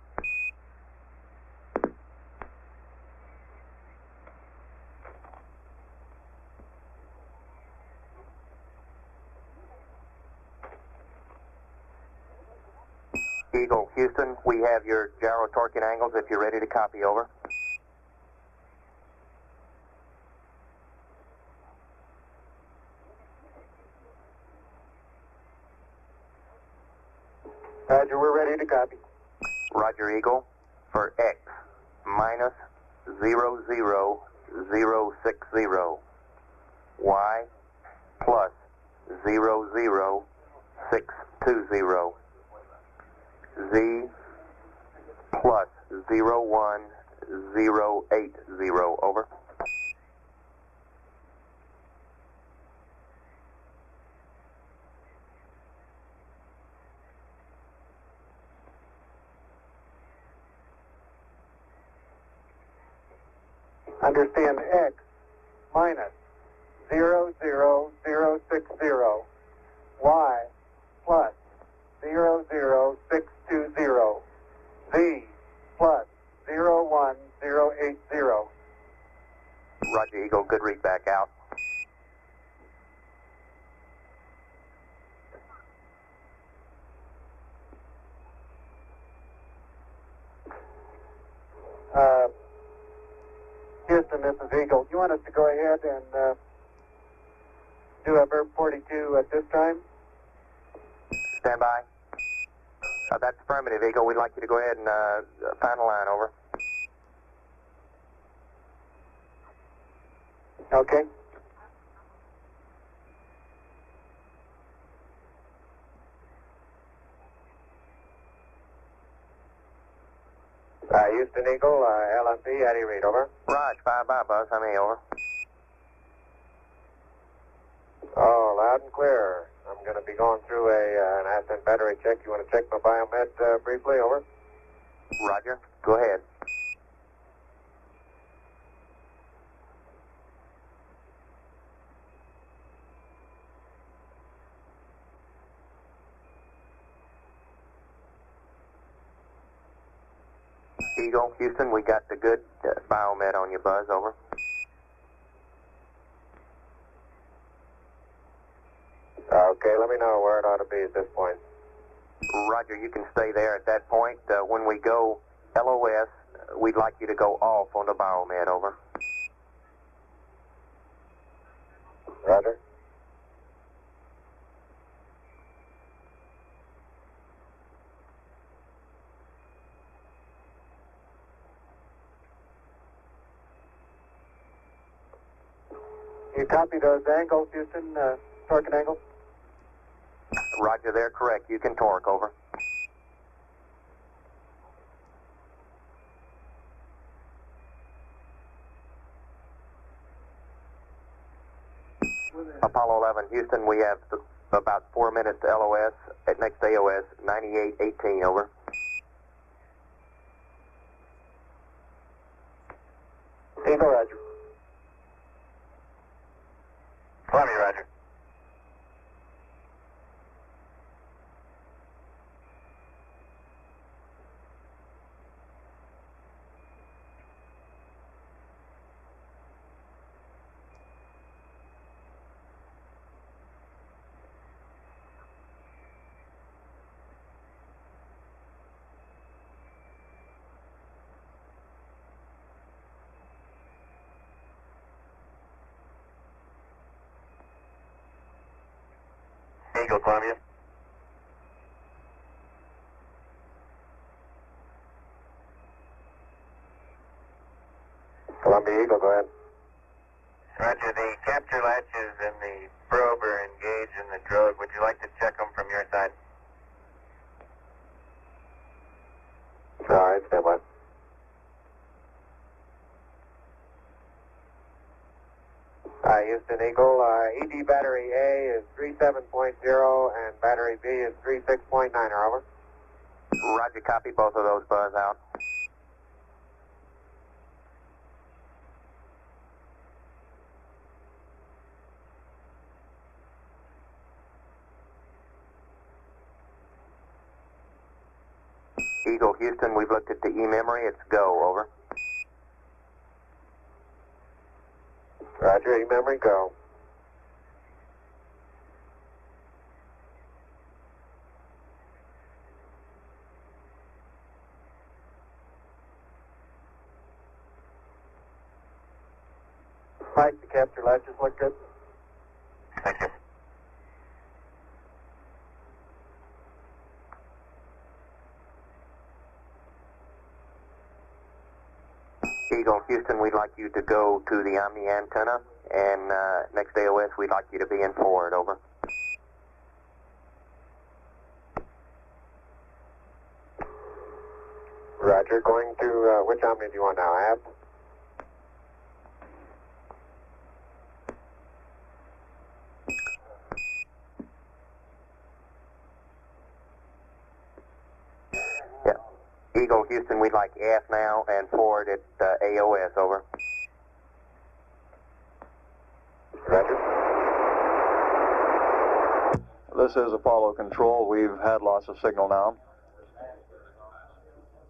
D: Eagle Houston, we have your gyro torquing angles if you're ready to copy, over.
C: Roger, we're ready to copy.
D: Roger, Eagle, for X minus 00060, Y plus 00620, Z plus 01080, over.
C: Understand X minus 00060, Y plus 00620, Z plus 01080.
D: Roger, Eagle, good read back out.
C: Houston, this is Eagle. You want us to go ahead and do a verb 42 at this time?
D: Stand by. That's affirmative, Eagle. We'd like you to go ahead and final line, over.
C: Okay. Houston Eagle, LMP, how do you read, over?
D: Raj, 5 by Buzz, how many, over?
C: Oh, loud and clear. I'm going to be going through an ascent battery check. You want to check my biomed briefly, over?
D: Roger, go ahead. Eagle, Houston, we got the good biomed on your buzz, over.
C: Okay, let me know where it ought to be at this point.
D: Roger, you can stay there at that point. When we go LOS, we'd like you to go off on the biomed, over.
C: Roger. You copy those angles, Houston? Torque and angle?
D: Roger, they're correct. You can torque, over. Apollo 11, Houston, we have about 4 minutes to LOS. At next AOS, 9818, over.
C: Eagle, Roger.
G: Columbia, Roger. Eagle, Columbia.
C: Columbia, Eagle, go ahead.
G: Roger, the capture latches and the probe are engaged in the drogue. Would you like to check them from your side?
C: All right, stand by. Houston Eagle, ED battery A is 37.0 and battery B is 36.9, over.
D: Roger, copy both of those, buzz, out. Eagle, Houston, we've looked at the E-memory. It's go, over.
C: Roger, E-memory, go. Mike, the capture latches look good.
G: Thank you.
D: Eagle, Houston, we'd like you to go to the Omni antenna, and next AOS, we'd like you to be in forward, over.
C: Roger, going to, which Omni do you want now, Ab?
D: Eagle, Houston, we'd like F now and forward at AOS, over.
C: Roger.
H: This is Apollo Control. We've had loss of signal now.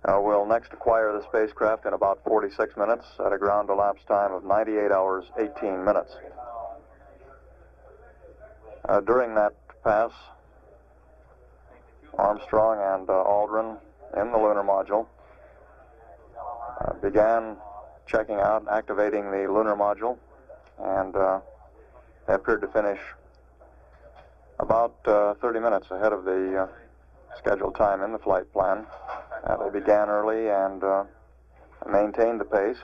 H: We'll next acquire the spacecraft in about 46 minutes at a ground elapsed time of 98 hours, 18 minutes. During that pass, Armstrong and Aldrin in the lunar module began checking out and activating the lunar module, and they appeared to finish about 30 minutes ahead of the scheduled time in the flight plan. They began early and maintained the pace.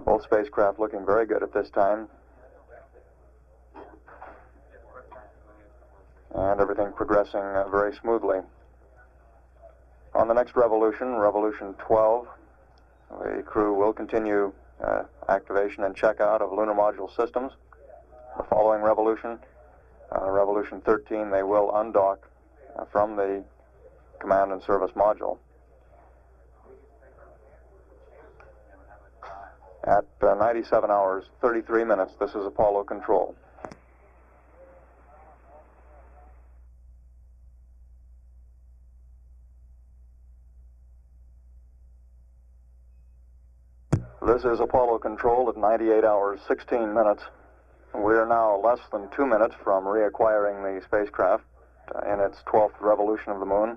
H: Both spacecraft looking very good at this time, and everything progressing very smoothly. On the next revolution, revolution 12, the crew will continue activation and checkout of lunar module systems. The following revolution, revolution 13, they will undock from the command and service module. At 97 hours, 33 minutes, this is Apollo Control. This is Apollo Control at 98 hours, 16 minutes. We are now less than 2 minutes from reacquiring the spacecraft in its 12th revolution of the moon.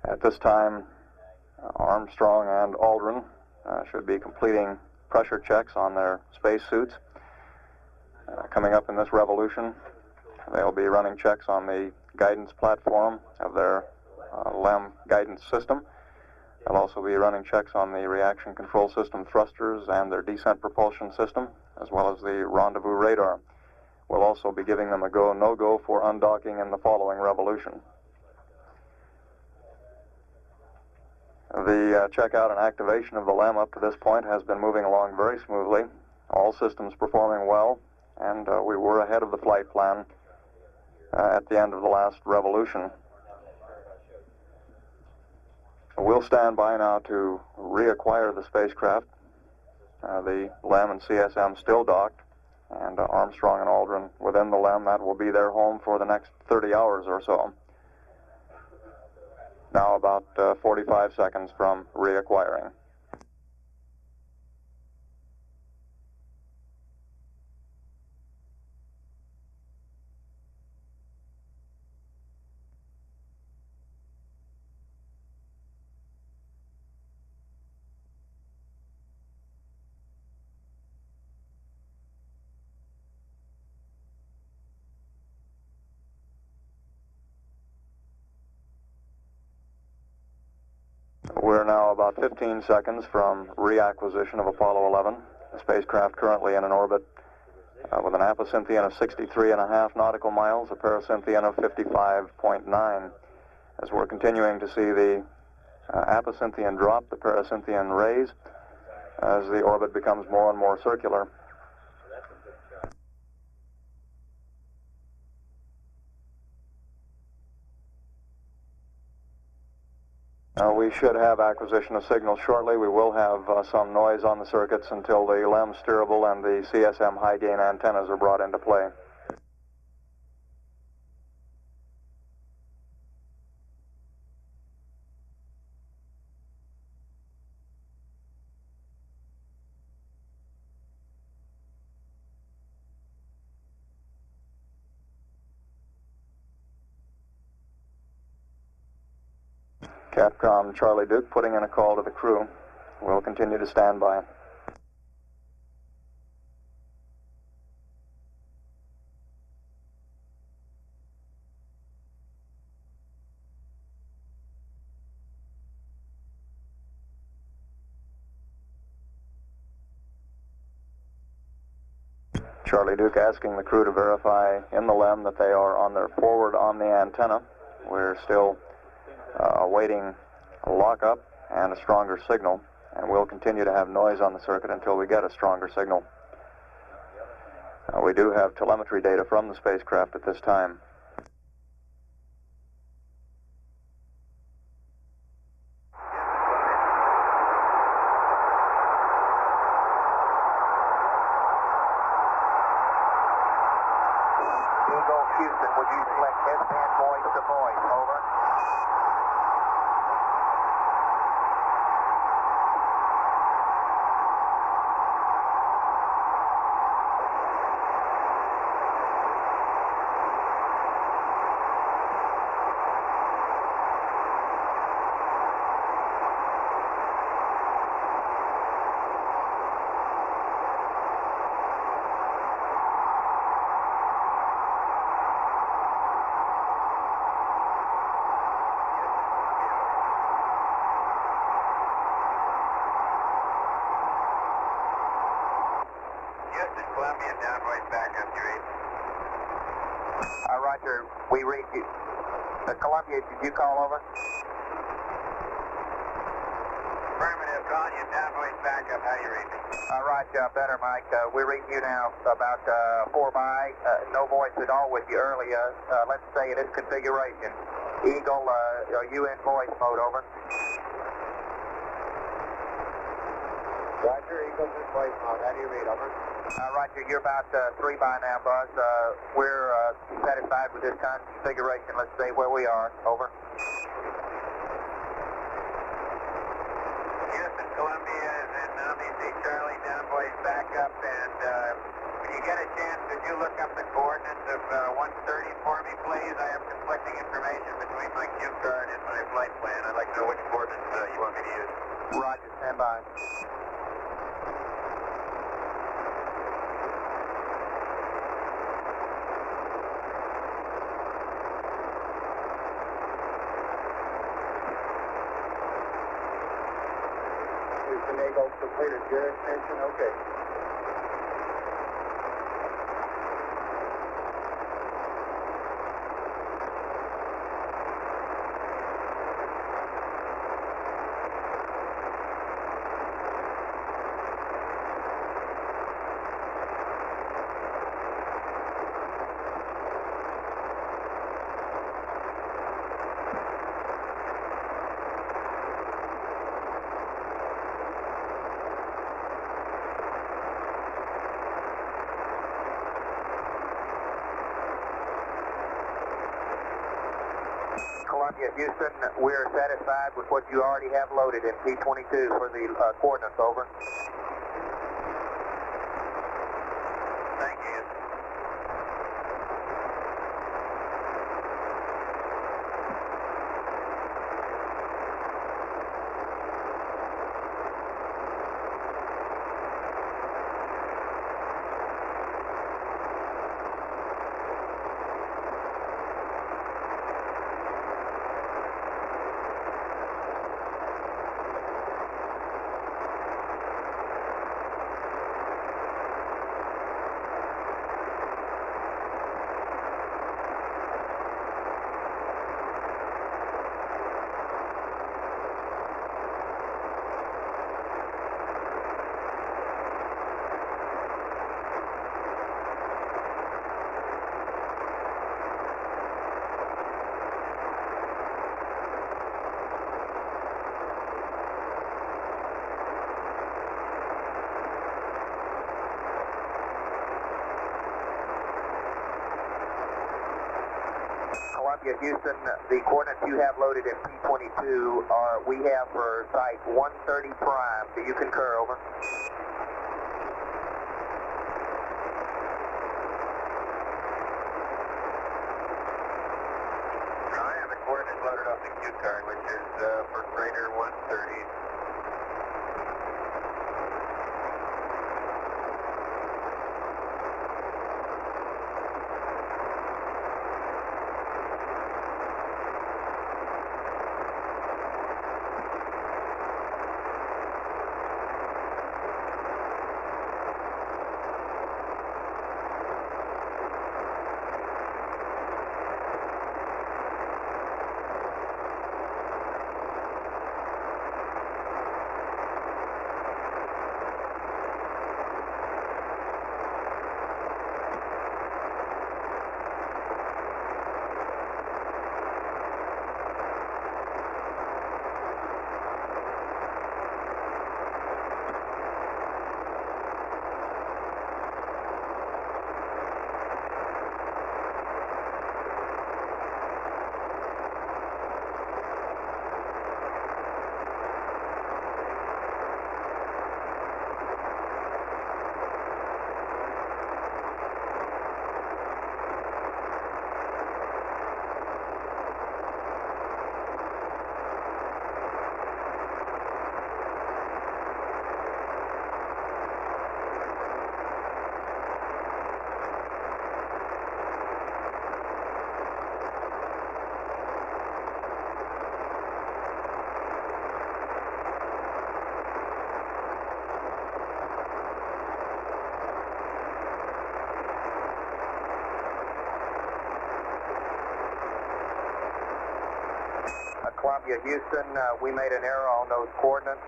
H: At this time, Armstrong and Aldrin should be completing pressure checks on their spacesuits. Coming up in this revolution, they'll be running checks on the guidance platform of their LEM guidance system. They'll also be running checks on the reaction control system thrusters and their descent propulsion system, as well as the rendezvous radar. We'll also be giving them a go, no-go for undocking in the following revolution. The checkout and activation of the LEM up to this point has been moving along very smoothly. All systems performing well, and we were ahead of the flight plan at the end of the last revolution. We'll stand by now to reacquire the spacecraft. The LEM and CSM still docked, and Armstrong and Aldrin within the LEM. That will be their home for the next 30 hours or so. Now about 45 seconds from reacquiring. We're now about 15 seconds from reacquisition of Apollo 11. The spacecraft currently in an orbit with an apocynthion of 63.5 nautical miles, a pericynthion of 55.9. As we're continuing to see the apocynthion drop, the pericynthion raise, as the orbit becomes more and more circular. We should have acquisition of signal shortly. We will have some noise on the circuits until the LEM steerable and the CSM high gain antennas are brought into play. Capcom Charlie Duke putting in a call to the crew. We'll continue to stand by. Charlie Duke asking the crew to verify in the LEM that they are on their forward on the antenna. We're still awaiting a lockup and a stronger signal, and we'll continue to have noise on the circuit until we get a stronger signal. We do have telemetry data from the spacecraft at this time.
D: Eagle Houston, would you select S-band voice to voice? Over.
B: Columbia, downvoice backup, you read?
D: Roger, we read you. Columbia, did you call over?
B: Affirmative, calling you, downvoice backup, how do you read me?
D: Roger, better, Mike. We're reading you now about 4 by, no voice at all with you earlier. Let's say in this configuration. Eagle, are you in voice mode, over?
C: Roger, Eagle's in voice mode. How do you read, over?
D: Roger, you're about 3 by now, Buzz. We're satisfied with this configuration. Let's say where we are. Over.
B: Houston, Columbia is in MEC you look up the coordinates of 130 for me, please? I have conflicting information between my cue card and my flight plan. I'd like to know which coordinates you want me to use.
D: Roger, stand by.
C: Houston Eagle completed your extension. Okay.
D: Columbia, Houston, we're satisfied with what you already have loaded in P-22 for the coordinates, over.
B: Thank you.
D: Columbia, Houston, the coordinates you have loaded in P-22 are, we have for site 130 prime. Do you concur, over?
B: I have the coordinates loaded off the cue card, which is for freighter 130.
D: Columbia, Houston, we made an error on those coordinates.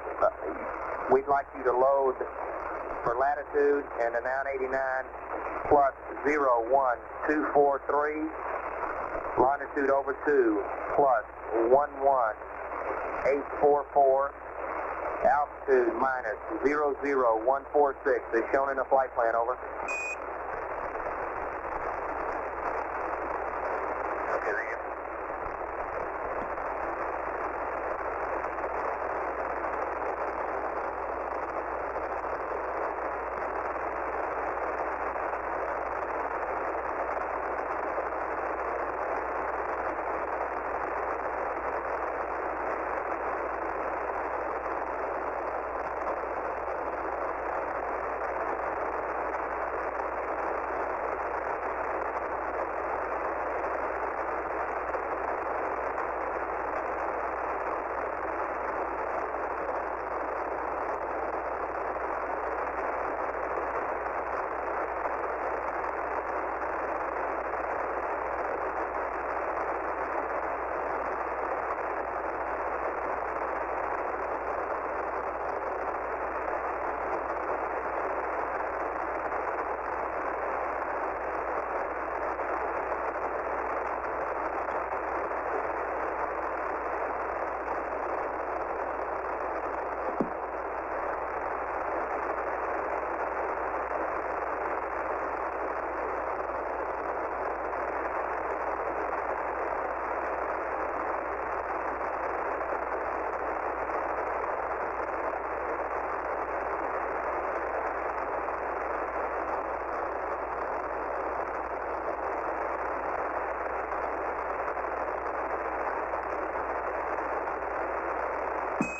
D: We'd like you to load for latitude and the 989 plus 01243, longitude over 2 plus 11844, altitude minus 00146 as shown in the flight plan, over.
B: Okay, thank you.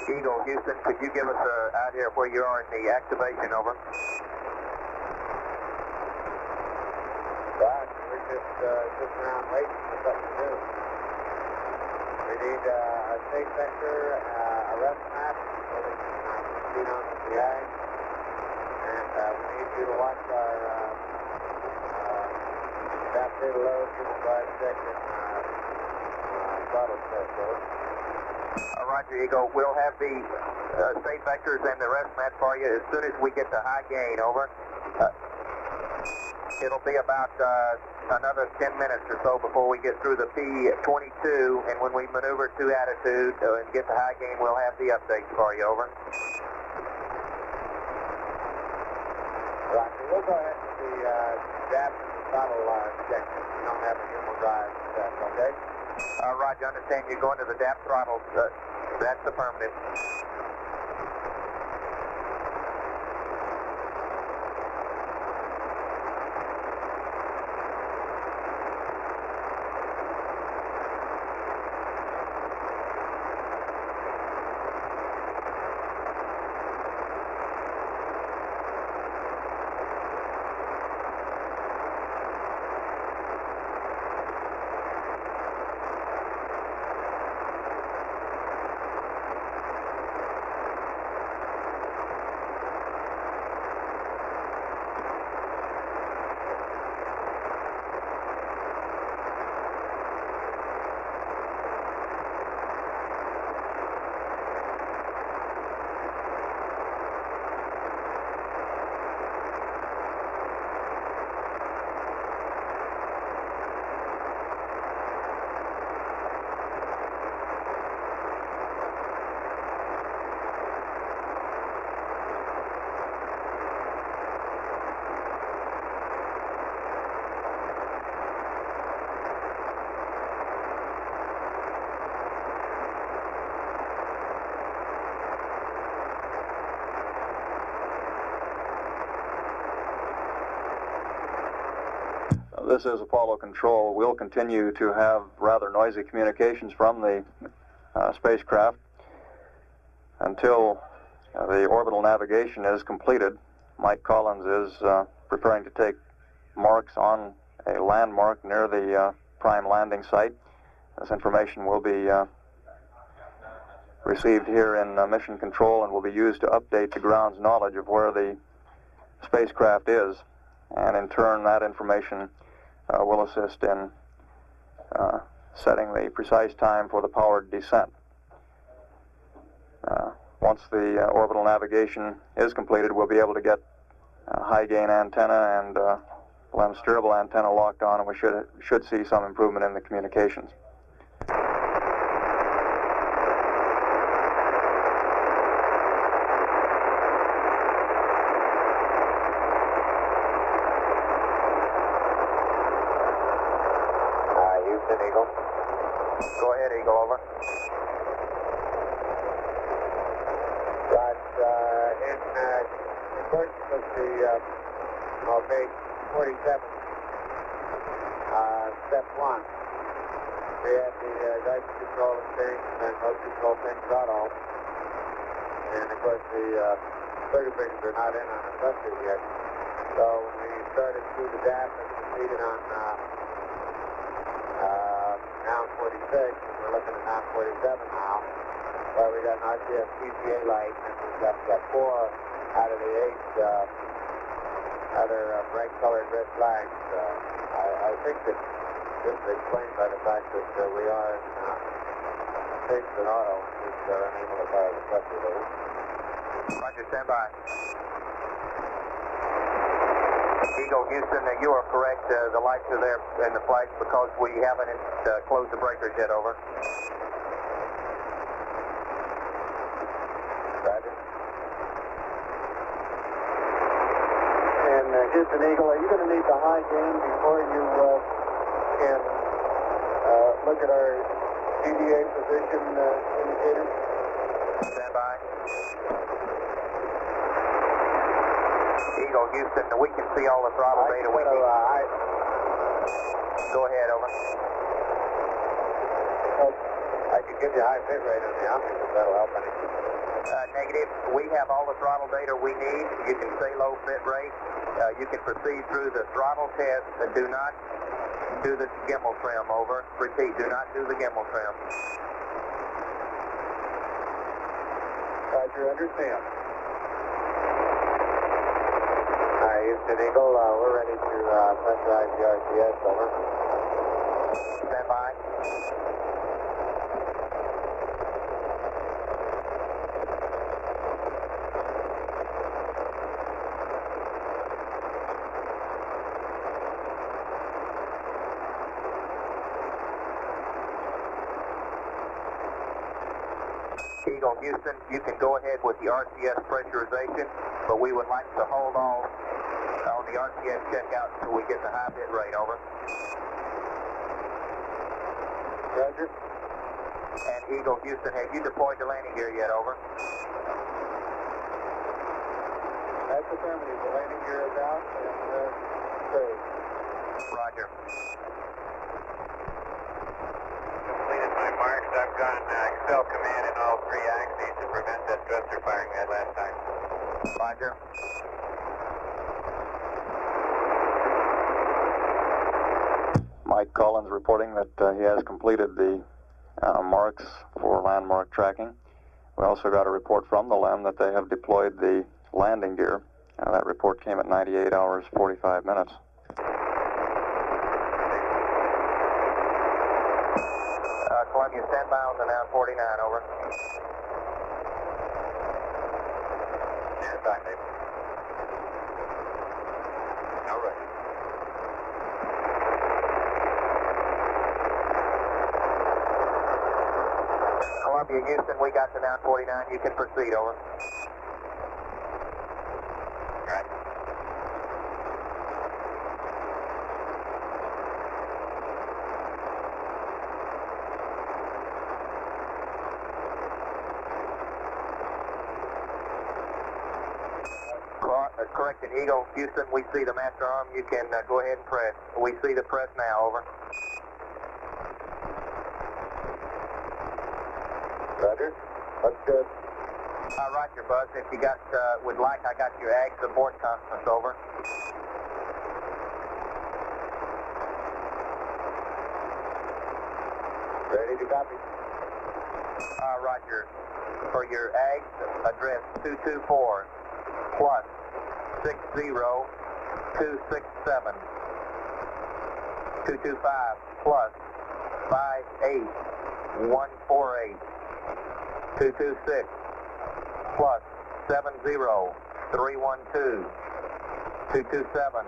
D: Eagle, Houston, could you give us an idea of where you are in the activation, over?
C: But we're just around waiting for something to do. We need a safe sector, a rest map, so that we can proceed on with the ag. And we need you to watch our tap data load, human drive check, and throttle test, over.
D: Roger, Eagle. We'll have the safe vectors and the rest mat for you as soon as we get to high gain, over. It'll be about another 10 minutes or so before we get through the P22, and when we maneuver to attitude and get to high gain, we'll have the updates for you, over.
C: Roger, we'll go ahead with the DAP and the throttle check. We don't have a human drive test, okay?
D: Roger, understand you're going to the DAP throttle. That's affirmative.
H: This is Apollo Control. We'll continue to have rather noisy communications from the spacecraft until the orbital navigation is completed. Mike Collins is preparing to take marks on a landmark near the prime landing site. This information will be received here in Mission Control and will be used to update the ground's knowledge of where the spacecraft is. And in turn, that information will assist in setting the precise time for the powered descent. Once the orbital navigation is completed, we'll be able to get a high-gain antenna and lens steerable antenna locked on, and we should see some improvement in the communications.
D: Eagle. Go ahead, Eagle, over.
C: But in accordance with the page 47, step 1, we have the guidance control and steering and motion control pins auto. And of course the circuit breakers are not in on the cluster yet. So when we started through the DAP and completed on noun 46, and we're looking at noun 47 now. Well, we got an RTF PCA light, and we've got 4 out of the 8 other bright colored red flags. I think that this is explained by the fact that we are in fixed and auto, and just unable to fire the cluster load.
D: Roger, stand by. Eagle, Houston, you are correct. The lights are there in the flags because we haven't closed the breakers yet, over.
C: Roger. And Houston, Eagle, are you going to need the high gain before you can look at our GDA position indicator?
D: Stand by. Eagle, Houston, we can see all the throttle data we need. Go ahead, over.
C: I can give you a high bit rate on the optics, if that'll help any.
D: Negative. We have all the throttle data we need. You can say low bit rate. You can proceed through the throttle test. Do not do the gimbal trim, over. Repeat, do not do the gimbal trim.
C: Roger, understand. Houston Eagle, we're ready to pressurize the RCS, over.
D: Stand by. Eagle, Houston, you can go ahead with the RCS pressurization, but we would like to hold on the RCS checkout until we get the high bit rate, over.
C: Roger.
D: And Eagle, Houston, have you deployed the landing gear yet, over?
C: That's affirmative. The landing gear is out and straight.
D: Roger.
B: Completed my marks. I've gone Excel command in all three axes to prevent that thruster firing that last time.
D: Roger.
H: Mike Collins reporting that he has completed the marks for landmark tracking. We also got a report from the LEM that they have deployed the landing gear. That report came at 98 hours, 45 minutes.
D: Columbia, stand by on the now 49, over.
B: Stand by, Dave. All right.
D: Columbia, Houston, we got the now 49. You can proceed, over.
B: Right.
D: Corrected, Eagle, Houston, we see the master arm. You can go ahead and press. We see the press now, over.
C: Roger. That's good.
D: Roger, Buzz. If you got, would like, I got your ag support constants, over.
C: Ready to copy.
D: Roger. For your ag, address 224 plus 60267. 225 plus 58148. 226 plus 70312. 227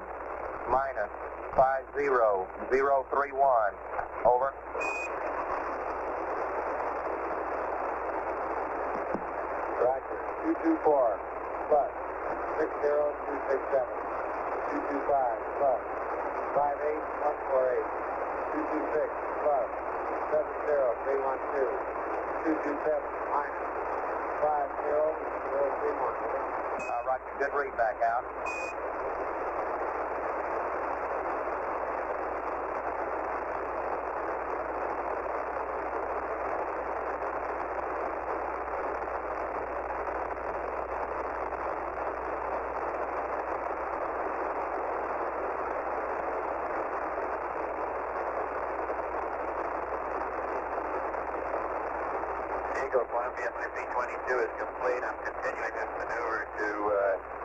D: minus 50031. Over.
C: Roger. 224 plus 60267. 225 plus 58148. 226 plus 70312. 227 minus 50031.
D: Roger, good read back out.
B: Eagle, Columbia, MIP-22 is complete. I'm continuing this maneuver to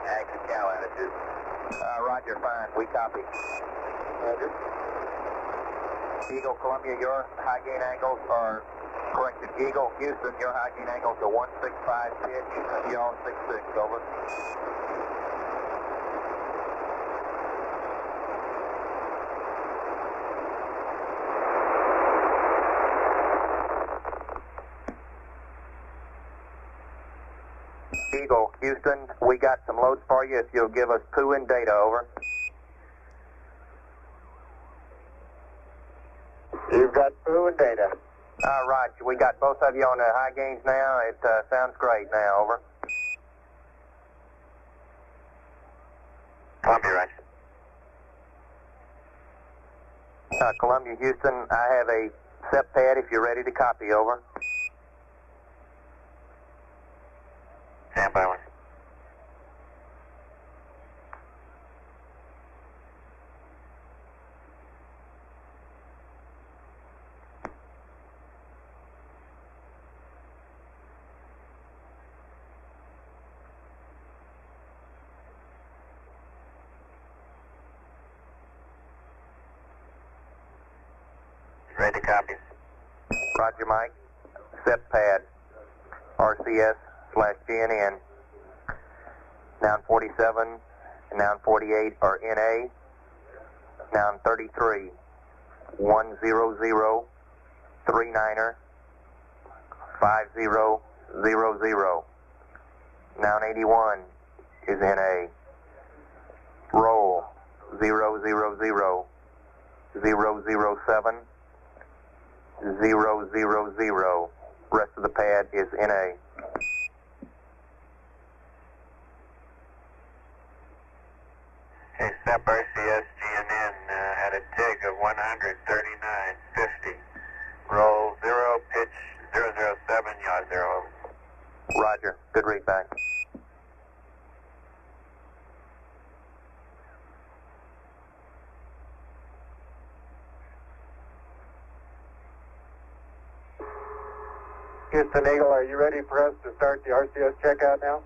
B: ag and cow attitude.
D: Roger, fine. We copy.
C: Roger.
D: Eagle, Columbia, your high gain angles are corrected. Eagle, Houston, your high gain angles are 165 pitch. Y'all 66, over. Eagle, Houston, we got some loads for you if you'll give us poo and data, over.
C: You've got poo and data.
D: Roger, we got both of you on the high gains now. It sounds great now, over.
B: Columbia, right.
D: Columbia, Houston, I have a SEP pad if you're ready to copy, over.
G: Ready to copy.
D: Roger, Mike. Set pad, RCS/GNN. Noun 47 and noun 48 are NA. Noun 33, 100, 39er, 5000. Noun 81 is NA. Roll 000, 007, 000. Rest of the pad is NA.
G: Hey, SEP RCS GNN at a TIG of 139.50. Roll 0, pitch 007, yaw 0.
D: Roger. Good read back.
C: Houston Eagle, are you ready for us to start the RCS checkout now?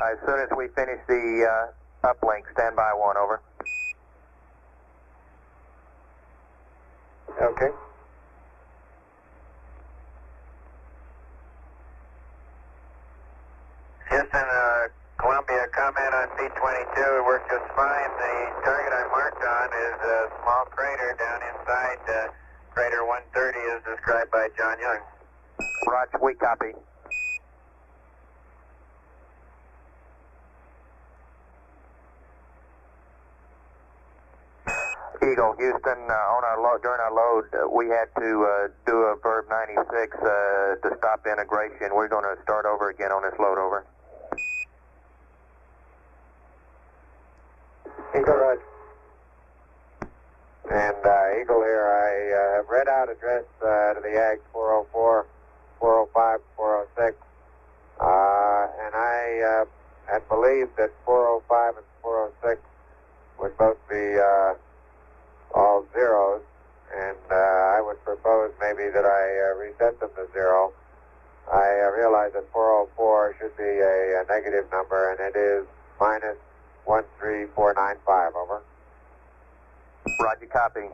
D: As soon as we finish the uplink, stand by 1, over.
C: Okay.
G: Houston, Columbia, comment on B-22. It worked just fine. The target I marked on is a small crater down inside crater 130 as described by John Young.
D: Roger, we copy. Eagle, Houston, during our load, we had to do a verb 96 to stop integration. We're going to start over again on this load, over.
C: Eagle, Roger. And Eagle here, I have read out address to the AGS 404, 405, 406, and I had believed that 405 and 406 would both be all zeros, and I would propose maybe that I reset them to 0. I realize that 404 should be a negative number, and it is minus 13495, over.
D: Roger, copy.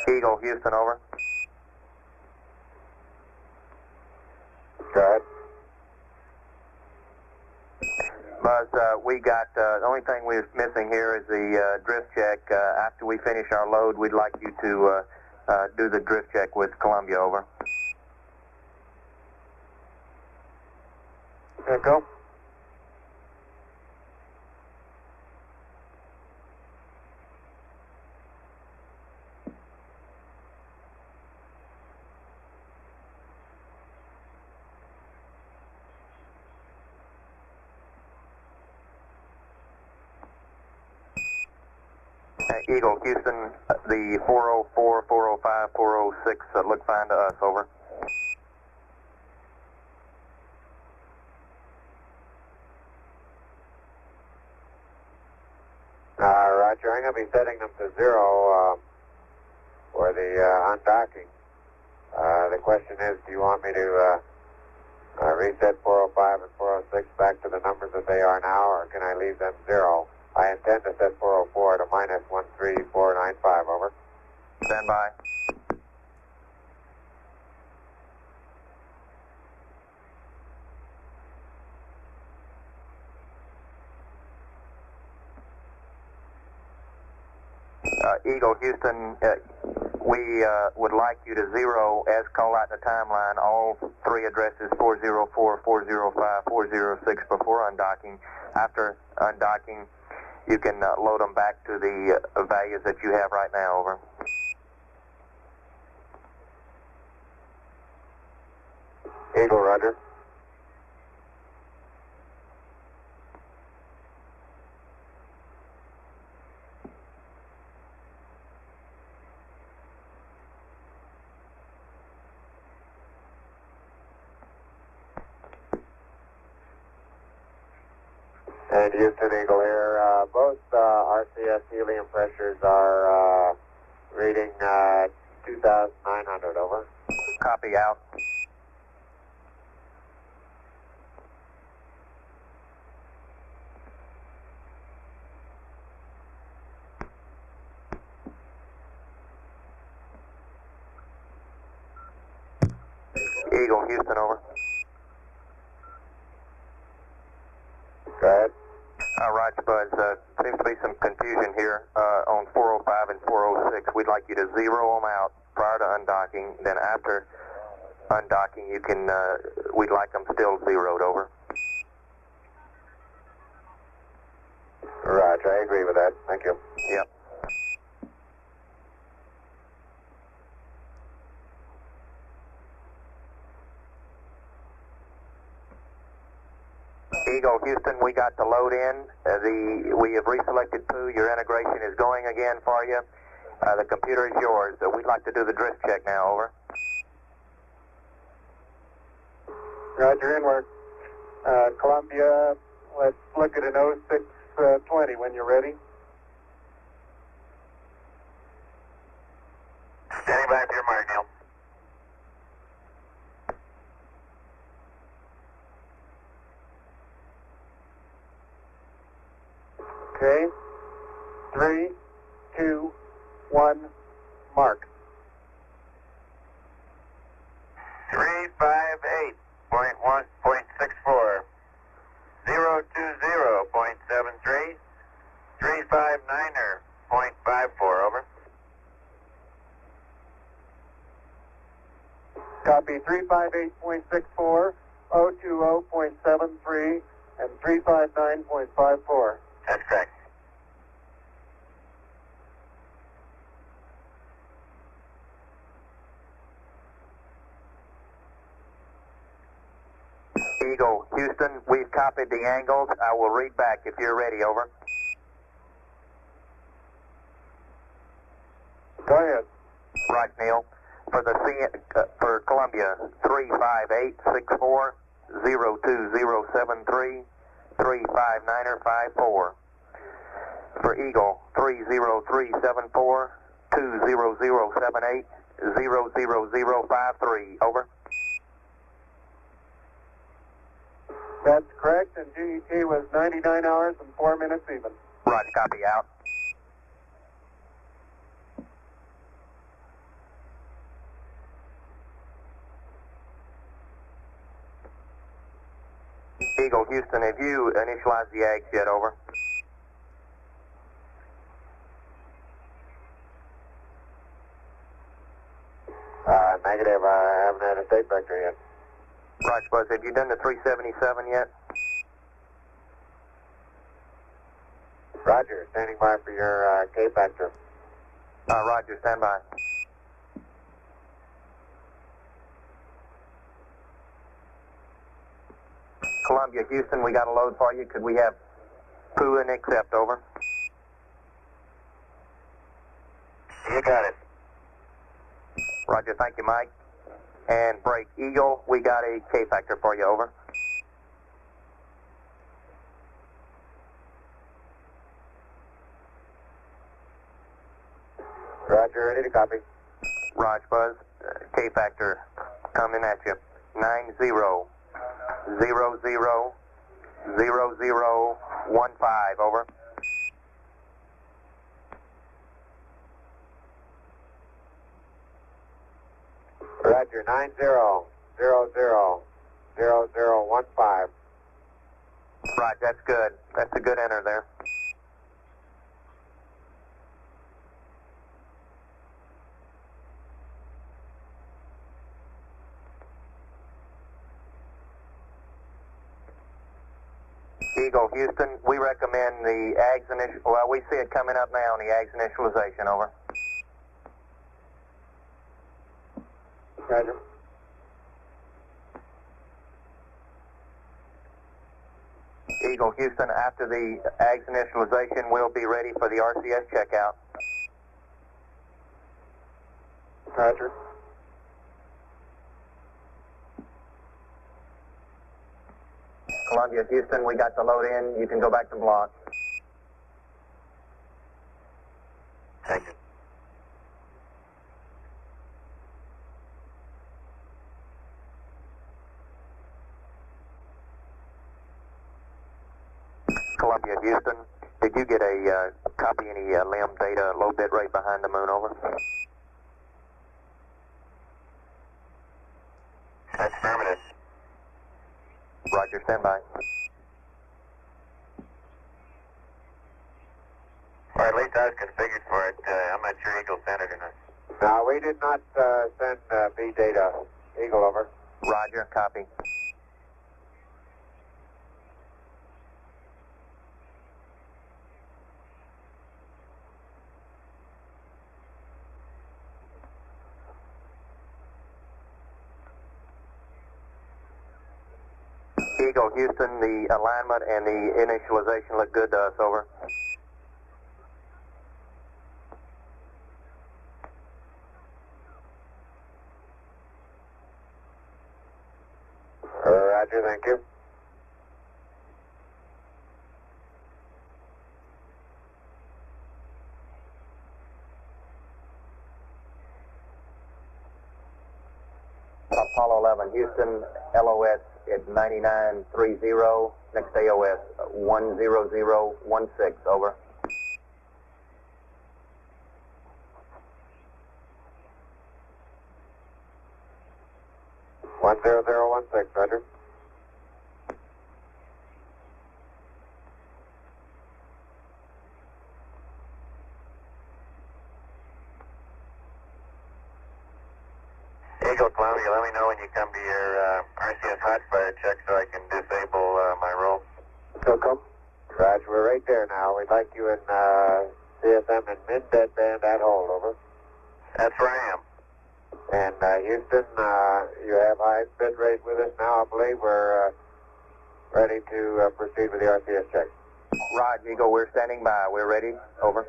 D: Eagle, Houston, over.
C: Go ahead.
D: Buzz, we got, the only thing we're missing here is the drift check. After we finish our load, we'd like you to do the drift check with Columbia, over.
C: Echo.
D: Eagle, Houston, the 404, 405, 406 look fine to us, over.
C: Roger, I'm going to be setting them to 0 for the undocking. The question is, do you want me to reset 405 and 406 back to the numbers that they are now, or can I leave them 0? I intend to set 404 to minus 13495, over.
D: Stand by. Eagle, Houston, we would like you to 0, as called out in the timeline, all 3 addresses 404, 405, 406 before undocking. After undocking, you can load them back to the values that you have right now, over.
C: Eagle, Roger. And Houston Eagle here. Both RCS helium pressures are reading 2,900, over.
D: Copy, out. Eagle, Houston, over.
C: Go ahead.
D: Roger, Buzz. Seems to be some confusion here on 405 and 406. We'd like you to zero them out prior to undocking. Then after undocking, you can. We'd like them still zeroed, over.
C: Roger, I agree with that. Thank you.
D: Yep. Eagle, Houston, we got the load in. We have reselected poo. Your integration is going again for you. The computer is yours. We'd like to do the drift check now, over.
C: Roger, inward. Columbia, let's look at an 0620 when you're ready.
G: Standing by for your mark, Neil.
C: Okay. 3, 2, 1, mark.
G: 358.1.64. 020.73. 359er.54, over.
C: Copy 358.64, 020.73, and 359.54.
G: That's correct.
D: Eagle, Houston, we've copied the angles. I will read back if you're ready, over.
C: Go ahead.
D: Right, Neil. For Columbia, 35864, 02073, 359er54. For Eagle, 30374, 20078, 00053, over.
C: That's correct, and GET was 99 hours and 4 minutes even.
D: Roger, copy, out. Eagle, Houston, have you initialized the AGS yet, over?
C: Negative, I haven't had a tape vector yet.
D: Roger, Buzz, have you done the 377 yet?
C: Roger, standing by for your K vector.
D: Roger, stand by. Columbia, Houston, we got a load for you. Could we have poo and accept, over?
G: You got it.
D: Roger, thank you, Mike. And break Eagle, we got a K factor for you, over.
C: Roger, ready to copy.
D: Raj, Buzz, K factor coming at you. 9000000015, over.
C: Roger, 90000015.
D: Right, that's good. That's a good enter there. Eagle, Houston, we recommend the AGS initial, well, we see it coming up now, the AGS initialization, over.
C: Roger.
D: Eagle, Houston, after the AGS initialization, we'll be ready for the RCS checkout.
C: Roger.
D: Columbia, Houston, we got the load in. You can go back to block.
G: Thank you.
D: Columbia, Houston, did you get a copy any LIM data, low bit rate behind the moon, over?
G: Affirmative.
D: Roger, stand by.
G: Or at least I was configured for it. I'm not sure Eagle sent it or not.
C: No, we did not send B data. Eagle, over.
D: Roger, copy. Eagle, Houston, the alignment and the initialization look good to us, over.
C: Roger, thank you.
D: Apollo 11, Houston, LOS at 9930, next AOS 10016, over.
C: One 10016, Roger.
G: Eagle, Columbia, let me know when you come to your RCS hot fire check so I can disable my roll.
C: Welcome. Roger, we're right there now. We'd like you in CSM in mid-deadband at hold, over.
G: That's where I am.
C: And Houston, you have high bit rate with us now. I believe we're ready to proceed with the RCS check.
D: Roger, Eagle, we're standing by. We're ready, over.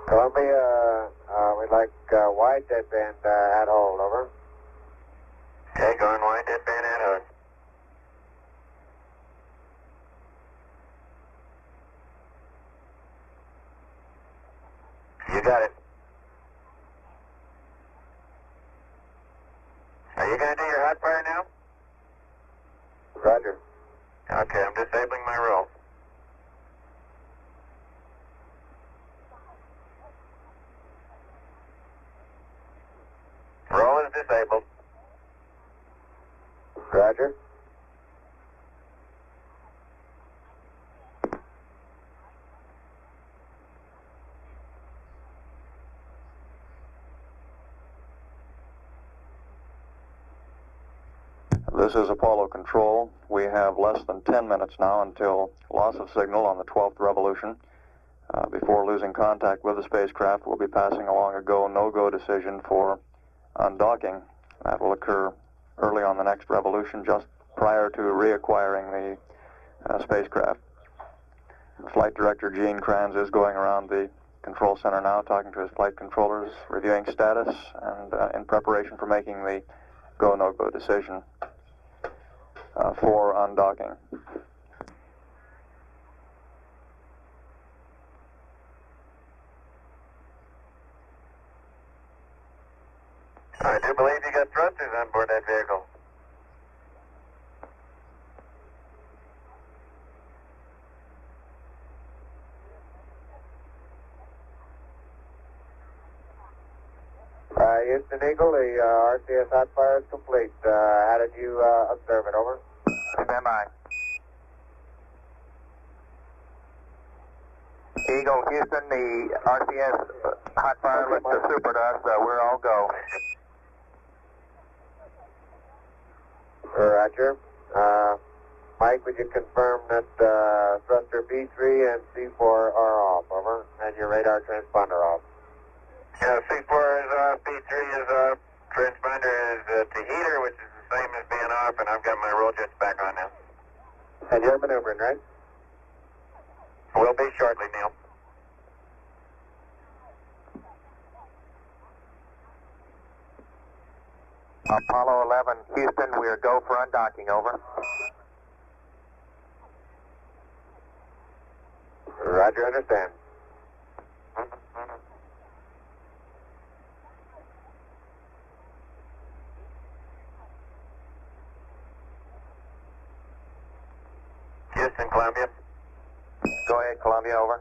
C: Columbia, we'd like wide deadband at hold, over.
G: Okay, going wide, deadband at hold. You got it. Are you going to do your hot fire now?
C: Roger.
G: Okay, I'm disabling my roll. Roll is disabled.
C: Roger.
H: This is Apollo Control. We have less than 10 minutes now until loss of signal on the 12th revolution. Before losing contact with the spacecraft, we'll be passing along a go, no-go decision for undocking. That will occur early on the next revolution, just prior to reacquiring the spacecraft. Flight Director Gene Kranz is going around the control center now, talking to his flight controllers, reviewing status, and in preparation for making the go, no-go decision for undocking.
G: I do believe you got thrusters on board that vehicle.
C: Houston Eagle, the RCS hot fire is complete. How did you observe it, over?
D: Stand by. Eagle, Houston, the RCS hot fire looks super to us. We're all go.
C: Roger. Mike, would you confirm that thruster B3 and C4 are off, over, and your radar transponder off?
G: Yeah, C4 is off, B3 is off, transponder is to heater, which is the same as being off, and I've got my roll jets back on now.
C: And you're maneuvering, right?
G: Will be shortly, Neil.
D: Apollo 11, Houston, we are go for undocking, over.
C: Roger, understand.
G: Houston, Columbia.
D: Go ahead, Columbia, over.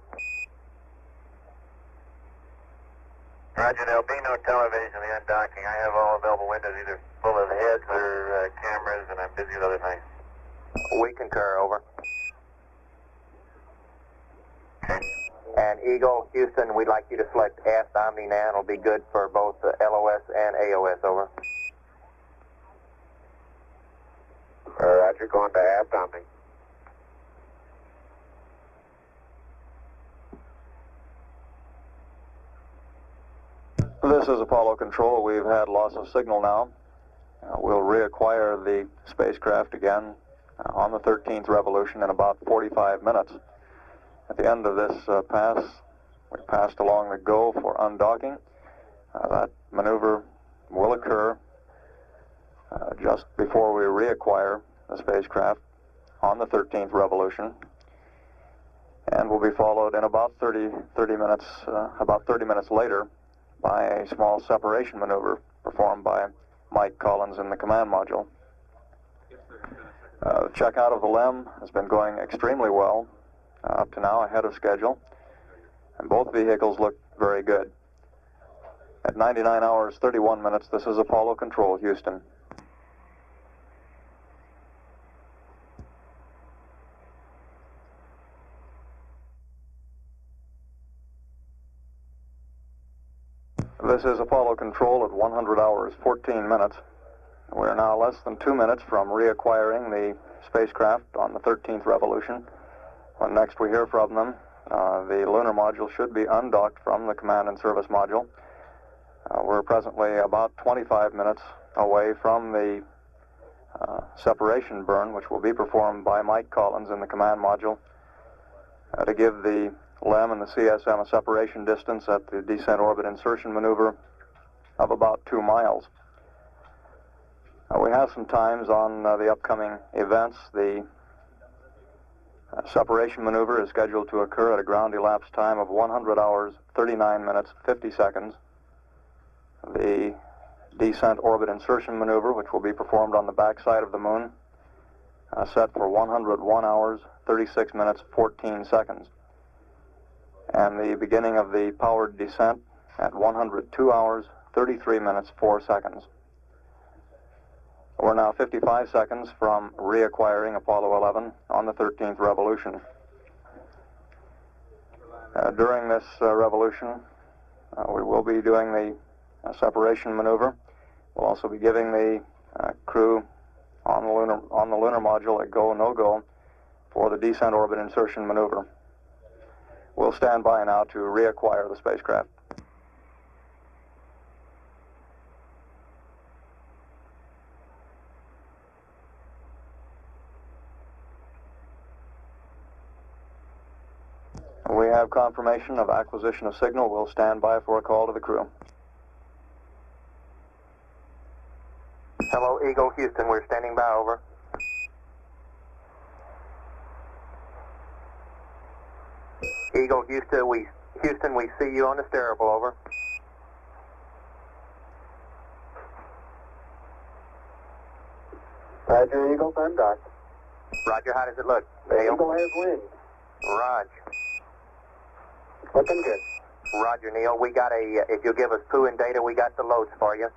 G: Roger, there'll be no television in the undocking. I have all available windows either full of heads or cameras, and I'm busy with other things.
D: We concur, over.
G: Okay.
D: And Eagle, Houston, we'd like you to select aft Omni now. It'll be good for both LOS and AOS, over.
C: Roger, going to aft Omni.
H: This is Apollo Control. We've had loss of signal now. We'll reacquire the spacecraft again on the 13th revolution in about 45 minutes. At the end of this pass, we passed along the go for undocking. That maneuver will occur just before we reacquire the spacecraft on the 13th revolution, and will be followed in about 30 minutes later by a small separation maneuver performed by Mike Collins in the command module. The checkout of the LEM has been going extremely well, up to now ahead of schedule, and both vehicles look very good. At 99 hours 31 minutes, this is Apollo Control, Houston. This is Apollo Control at 100 hours 14 minutes. We're now less than 2 minutes from reacquiring the spacecraft on the 13th revolution. When next we hear from them, the lunar module should be undocked from the command and service module. We're presently about 25 minutes away from the separation burn, which will be performed by Mike Collins in the command module to give the LEM and the CSM a separation distance at the descent orbit insertion maneuver of about 2 miles. We have some times on the upcoming events. The separation maneuver is scheduled to occur at a ground elapsed time of 100 hours 39 minutes 50 seconds. The descent orbit insertion maneuver, which will be performed on the backside of the moon, set for 101 hours 36 minutes 14 seconds. And the beginning of the powered descent at 102 hours 33 minutes 4 seconds. We're now 55 seconds from reacquiring Apollo 11 on the 13th revolution. During this revolution, we will be doing the separation maneuver. We'll also be giving the crew on the lunar module a go, no-go for the descent orbit insertion maneuver. We'll stand by now to reacquire the spacecraft. We have confirmation of acquisition of signal. We'll stand by for a call to the crew.
D: Hello, Eagle, Houston, we're standing by, over. Eagle, Houston, we see you on the steerable, over.
C: Roger, Eagle, undocked.
D: Roger, how does it look?
C: Eagle has wind.
D: Roger.
C: Looking good.
D: Roger, Neil. We got if you'll give us poo and data, we got the loads for you.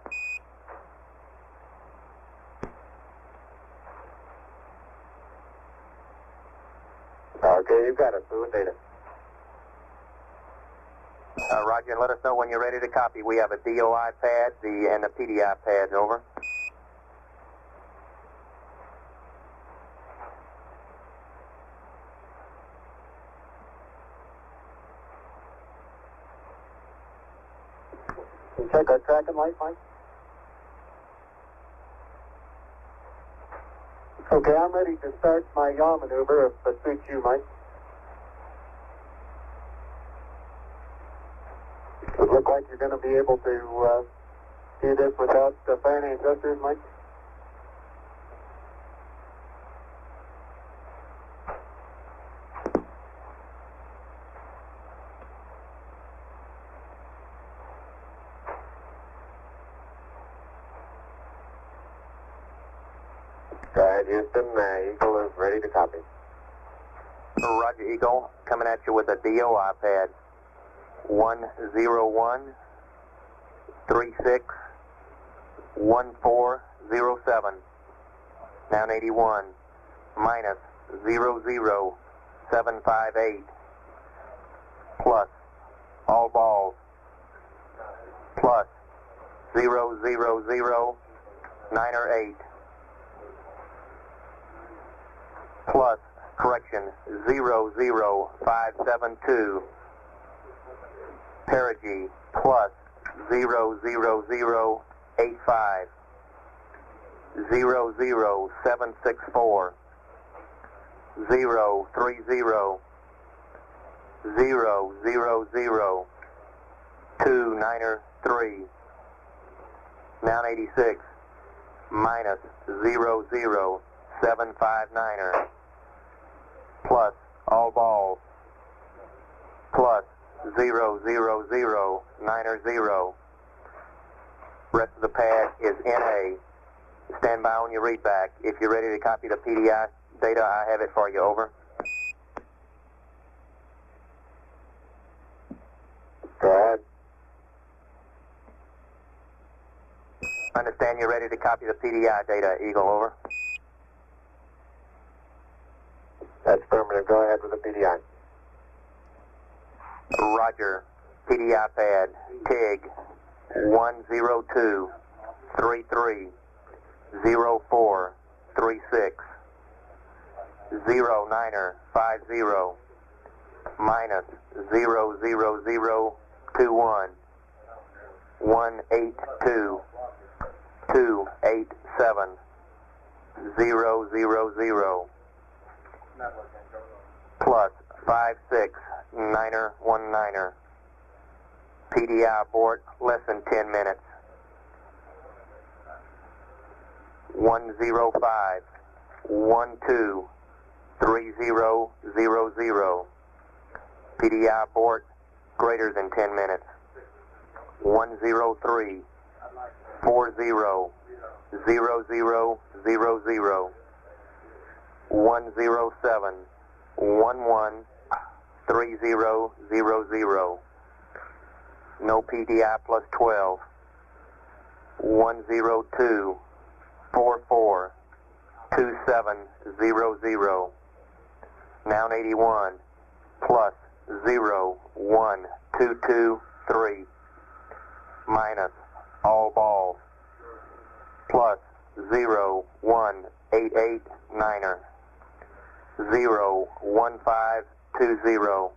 C: Okay, you've got it, poo and data.
D: Roger, and let us know when you're ready to copy. We have a DOI pad and the PDI pads, over.
C: Can you check our tracking light, Mike? Okay, I'm ready to start my yaw maneuver if it suits you, Mike. It looks like you're going to be able to Do this without firing any thrusters, Mike? Go ahead, Houston. Eagle is ready to copy.
D: Roger, Eagle. Coming at you with a DOI pad. 101361407. Down 81. Minus 00758. Plus all balls. Plus 000908. Plus, correction, 00572. Perigee, plus 00085. 00764. 030. 0002993. Now 86. Minus 00759er. Plus all balls. Plus 00090. Rest of the pad is NA. Stand by on your readback. If you're ready to copy the PDI data, I have it for you. Over.
C: Go ahead.
D: Understand you're ready to copy the PDI data, Eagle. Over.
C: That's affirmative. Go ahead with the PDI.
D: Roger. PDI pad. TIG 102330436. 09er50. Minus 00021. 182. 287. 000. Plus 56-9er-19er. PDI abort, less than 10 minutes. 105 12 3000. PDI abort, greater than 10 minutes. 103 40 0000. 107 11 3000. No PDI plus 12. 102 44 2700. Noun 81 plus 0 1 2 2 3. Minus all balls. Plus 0 1 8 8 9er. 0 1 5 2 0.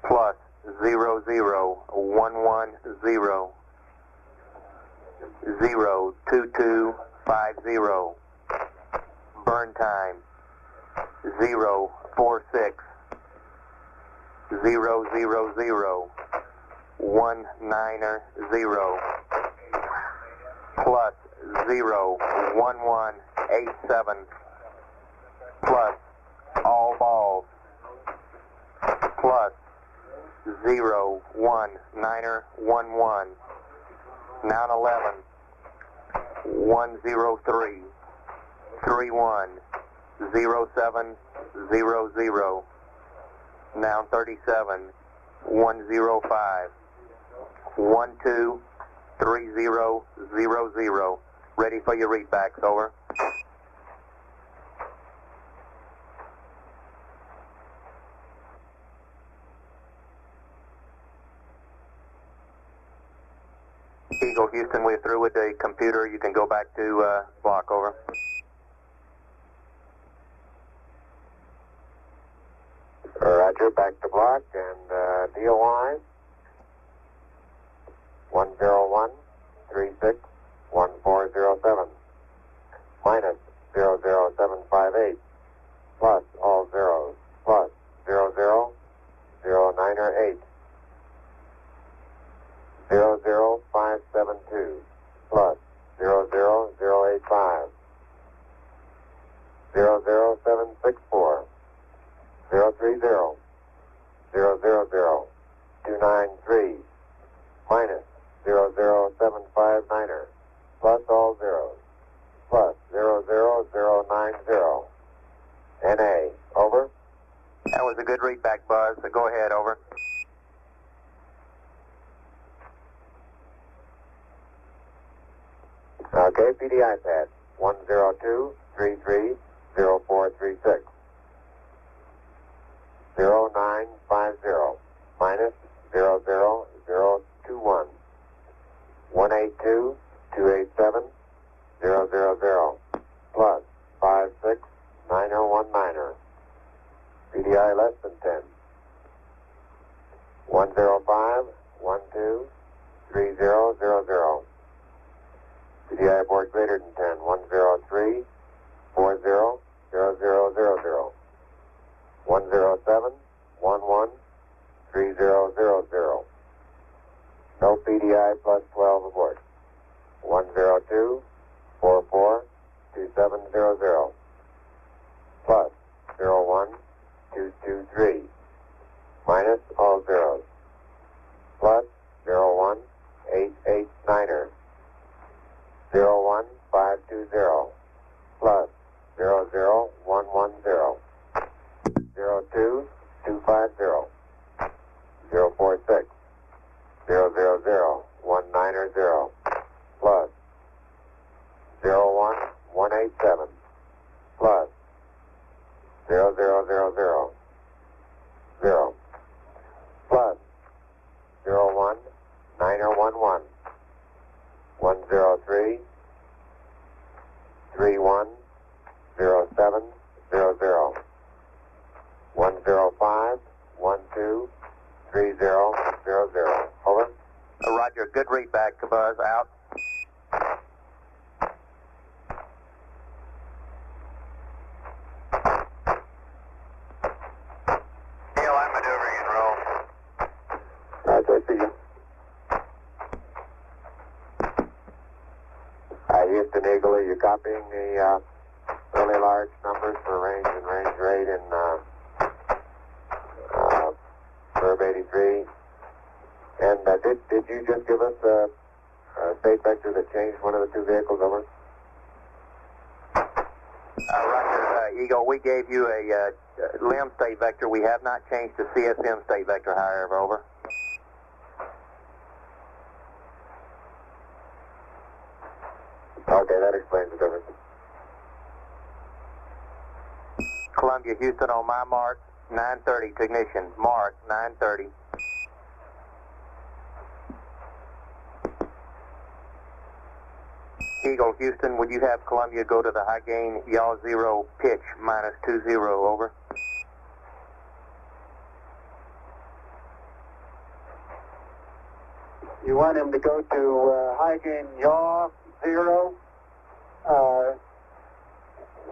D: Plus 0 0 1 1 0. 0 2 2 5 0. Burn time 0 4 6. 0 0 0. 1 9er 0. Plus 0 1 1 8 7. Plus all balls. Plus 0 1 9er 1 1. Noun 11 103 31 07 00. Noun 37 105 12 3000. Ready for your readbacks. Over. Eagle Houston, we're through with the computer. You can go back to block. Over.
C: Roger, back to block and DOI 101 36 1407. Minus 00758. Plus all zeros. Plus 00 09er 8. 00572. 293, minus 00759er, plus all zeros, plus 00090. NA, over.
D: That was a good readback, Buzz. So go ahead, over.
C: Okay, PDI pad 102330436. 0950 minus 00021. 182287000 plus 569019er. PDI less than 10. 105123000. PDI aboard greater than 10. 103400000. 107113000. No PDI plus 12 aboard. 102442700. Plus 01223. Minus all zeros. Plus 01889er. 01520. Plus 00110. 02250. 046. 00019er. Plus 01187. Plus 0000. 0. Plus 019er11. 103 310700. 105 12 3000. Over.
D: Roger, good readback, Buzz, out.
G: Neil, I'm maneuvering and roll.
C: Roger, see you. Houston Eagle, are you copying the really large numbers for range and range rate in Verb 83? And did you just give us a state vector that changed one of the two vehicles, over?
D: Roger, Eagle, we gave you a LIM state vector. We have not changed to CSM state vector, however, over.
C: Okay, that explains the difference.
D: Columbia, Houston, on my mark, 930 to ignition. Mark, 930. Eagle, Houston, would you have Columbia go to the high gain yaw 0 pitch minus 20, over?
C: You want him to go to high gain yaw 0.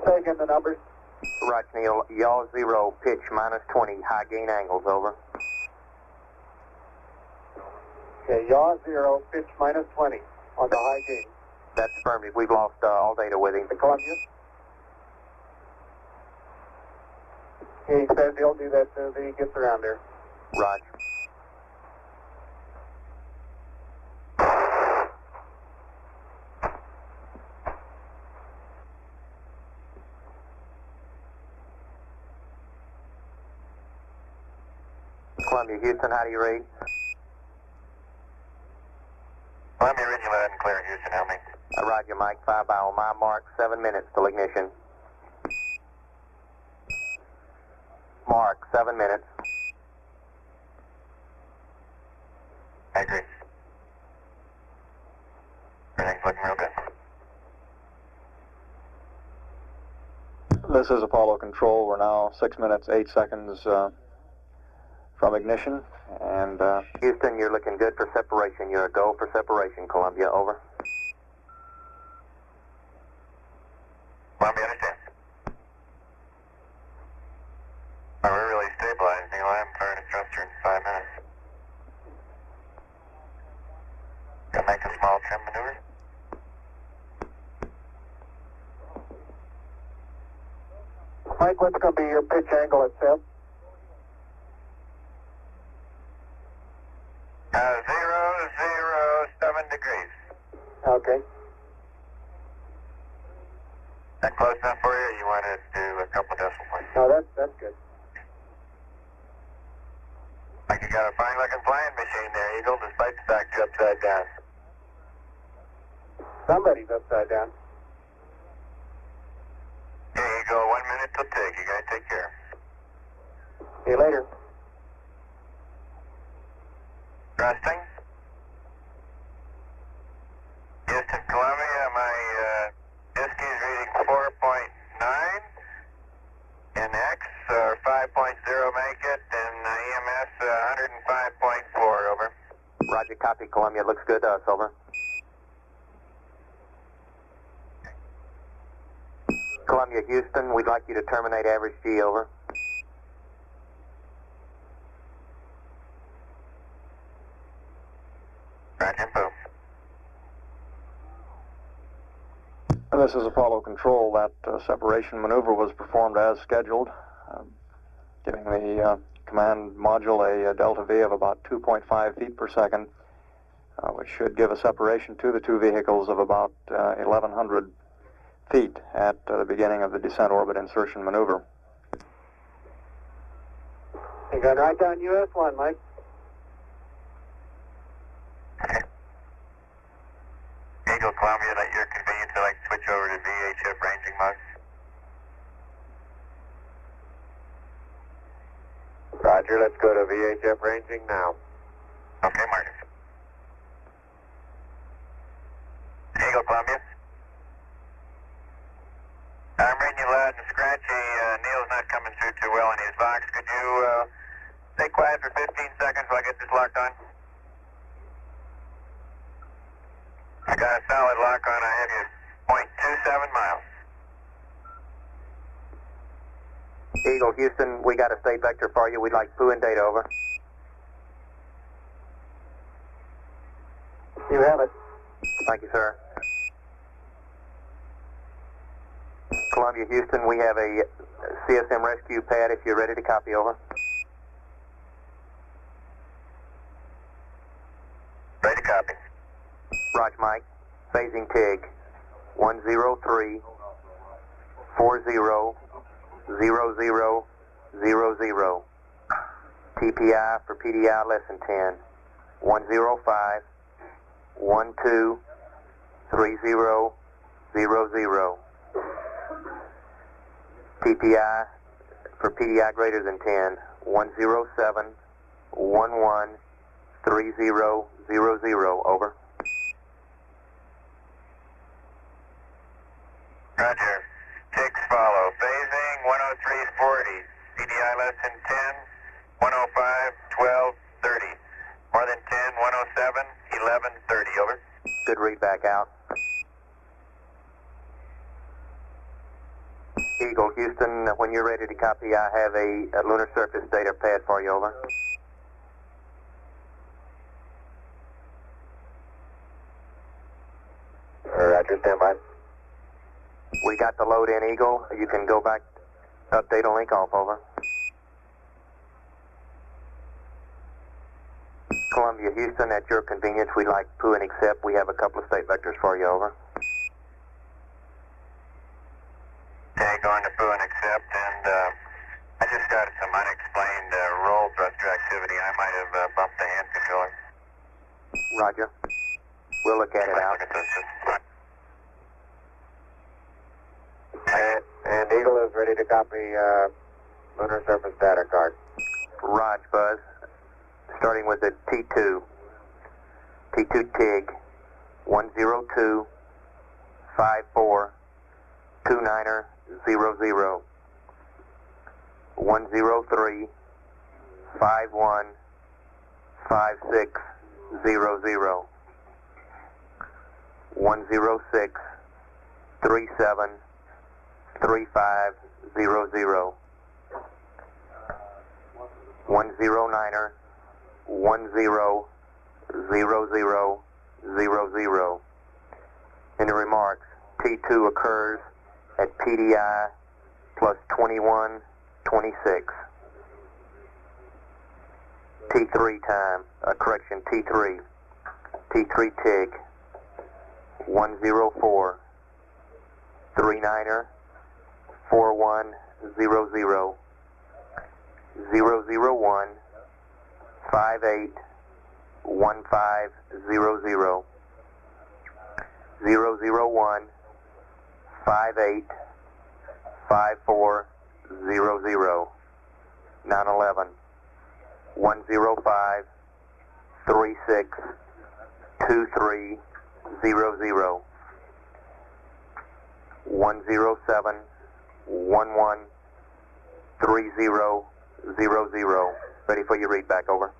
C: Taking the numbers.
D: Roger, Neil, yaw 0 pitch minus 20, high gain angles, over.
C: Okay, yaw 0, pitch minus 20 on the high gain.
D: That's affirmative. We've lost all data with him.
C: Columbia. He says he'll do that as soon as he gets around there.
D: Roger. Columbia, Houston, how do you read?
G: Columbia, Ridge 11, clear, Houston, help me.
D: Roger, Mike, 5 by on my mark, 7 minutes till ignition. Mark, 7 minutes.
G: I agree. Everything's looking real good.
H: This is Apollo Control. We're now 6 minutes, 8 seconds from ignition. And
D: Houston, you're looking good for separation. You're a go for separation, Columbia, over.
G: Columbia, understand. We're really stabilized, Neil. I'm firing a thruster in 5 minutes. Gonna make a small trim maneuver.
C: Mike, what's going to be your pitch angle at SEP?
G: 007 degrees.
C: Okay.
G: That close enough for you, or you want to do a couple decimal points?
C: No, that's good.
G: Like you got a fine looking flying machine there, Eagle, despite the fact you're upside down.
C: Somebody's upside down.
G: Here you go, 1 minute till take. You gotta take care.
C: See you later.
G: Thrusting. Houston, Columbia, my ISKI is reading 4.9. In X, 5.0 make it, and EMS 105.4, over.
D: Roger, copy, Columbia. Looks good to us, over. Columbia, Houston, we'd like you to terminate average G, over.
G: Roger, boom.
H: This is Apollo Control. That separation maneuver was performed as scheduled, giving the command module a delta V of about 2.5 feet per second, which should give a separation to the two vehicles of about 1,100 feet at the beginning of the descent orbit insertion maneuver.
C: You're going right down US-1, Mike.
G: Eagle, Columbia, at your convenience, I'd like to switch over to VHF ranging mode.
C: Roger, let's go to VHF ranging now.
G: Okay, Marcus. Eagle, Columbia. I'm reading you loud and scratchy. Neil's not coming through too well in his box. Could you stay quiet for 15 seconds while I get this locked on? I got a solid lock on. I have you 0.27 miles.
D: Eagle, Houston, we got a state vector for you. We'd like Pooh and data, over.
C: You have it.
D: Thank you, sir. Columbia, Houston, we have a CSM rescue pad if you're ready to copy, over.
G: Ready to copy.
D: Roger, Mike. Phasing TIG. 103 40 00 00. TPI for PDI less than 10. 105 12 30 00. TPI for PDI greater than 10. 107 11 30 00. Over.
G: Roger. Ticks follow. Phasing 103.40. PDI less than 10. 105 12 30. More than 10. 107 11 30. Over.
D: Good read back out. Eagle, Houston, when you're ready to copy, I have a lunar surface data pad for you, over.
C: Roger, stand by.
D: We got the load in, Eagle. You can go back, update on link off, over. Columbia, Houston, at your convenience, we'd like Pooh and accept. We have a couple of state vectors for you, over.
G: Okay, going to Pooh and accept, and I just got some unexplained roll thruster activity. I might have bumped the hand controller.
D: Roger. We'll look at it out.
G: Look at this.
C: And Eagle is ready to copy lunar surface data card.
D: Raj, Buzz. Starting with the T2. T2 TIG. 102 54 29er 00. 103 51 56 00. 106 37 35 00. 109er 10 00 00. In the remarks, T2 occurs at PDI plus 21 26. T3 time, correction, T3 TIG, 104, 39er, 4100, 001, 58, 1500, 001, 58, 5400, 911, 105, 36, 2300, 107, 11, 3000. Ready for your read back, over.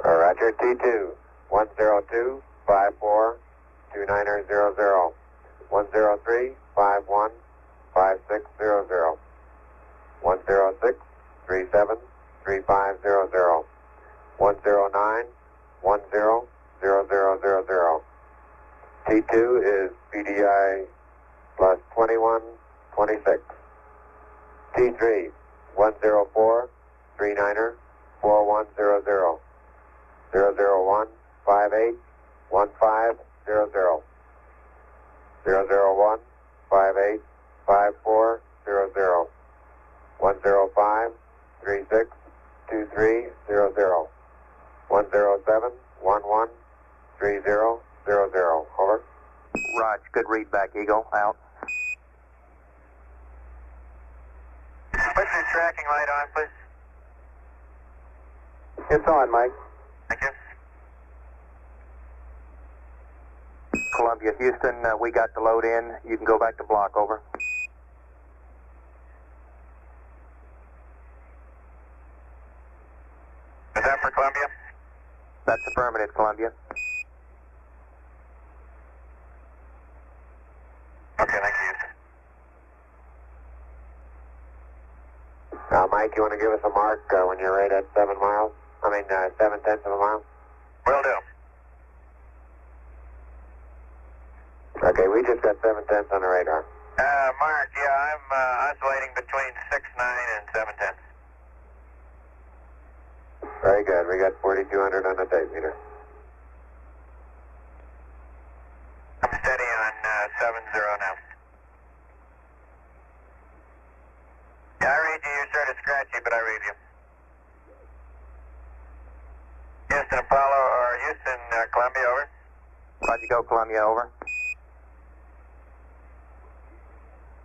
C: Roger, T2, 102, 54, 2900, 103, 51, 5600, 106, 37, 3500, 109, 100000. T2 is PDI plus 2126. T3, 104, 39er, 4100, 001, 58, 1500, 001, 58, 5400, 105, 36, 2300, 107, 11, 3000. Over.
D: Raj, good read back, Eagle, out.
G: Put your tracking light on, please.
C: It's on, Mike.
G: Thank you.
D: Columbia, Houston, we got the load in. You can go back to block, over.
G: Is that for Columbia?
D: That's affirmative, Columbia.
G: Okay, thank you, Houston.
C: Mike, you want to give us a mark when you're right at 7 miles? 7/10 of a mile?
G: Will do.
C: Okay, we just got 7/10 on the radar.
G: Mark, yeah, I'm oscillating between 6'9" and 7'10".
C: Very good. We got 4200 on the tape meter.
G: I'm steady on 70 now. Yeah, I read you. You're sort of scratchy, but I read you. Houston, Apollo, or Houston, Columbia, over.
D: Roger, go, Columbia, over.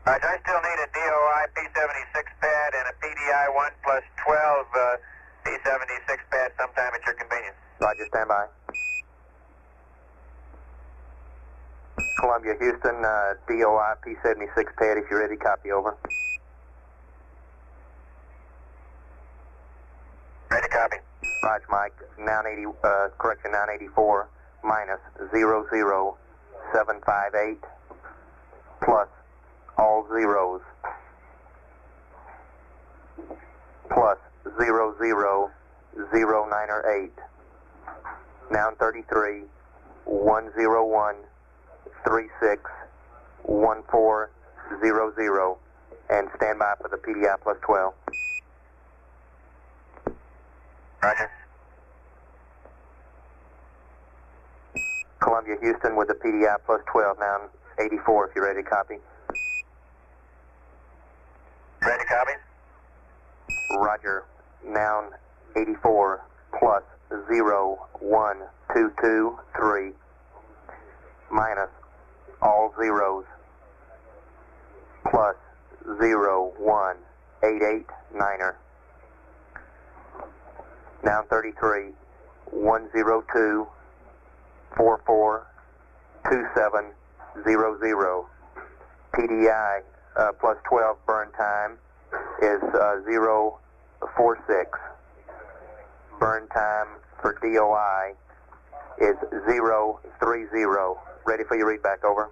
G: Roger, I still need a DOI P76 pad and a PDI 1 plus 12 P76 pad sometime at your convenience.
D: Roger, stand by. Columbia, Houston, DOI P76 pad, if you're ready, copy, over.
G: Ready to copy.
D: Roger, Mike, 984 minus 00758 plus all zeros plus 00098. Noun 33 101 36 1400 and stand by for the PDI plus 12.
G: Roger.
D: Columbia, Houston with the PDI plus 12, noun 84 if you're ready to copy.
G: Ready to copy.
D: Roger, noun 84 plus 01223 minus all zeros plus 01889er. Noun 33 102 442700. PDI plus 12 burn time is 046. Burn time for DOI is 030. Ready for your read back, over.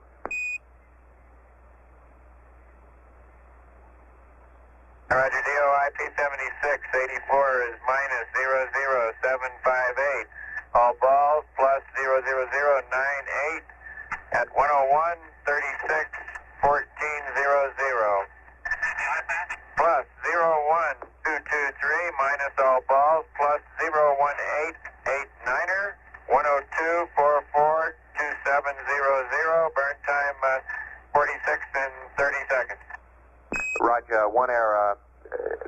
G: Roger, DOI P76 84 is minus 00758. All balls plus 00098 at 101 36 1400. Plus 00098 minus all balls, plus 01889er, 102442700, burn time 46 and 30 seconds.
D: Roger, 1 Air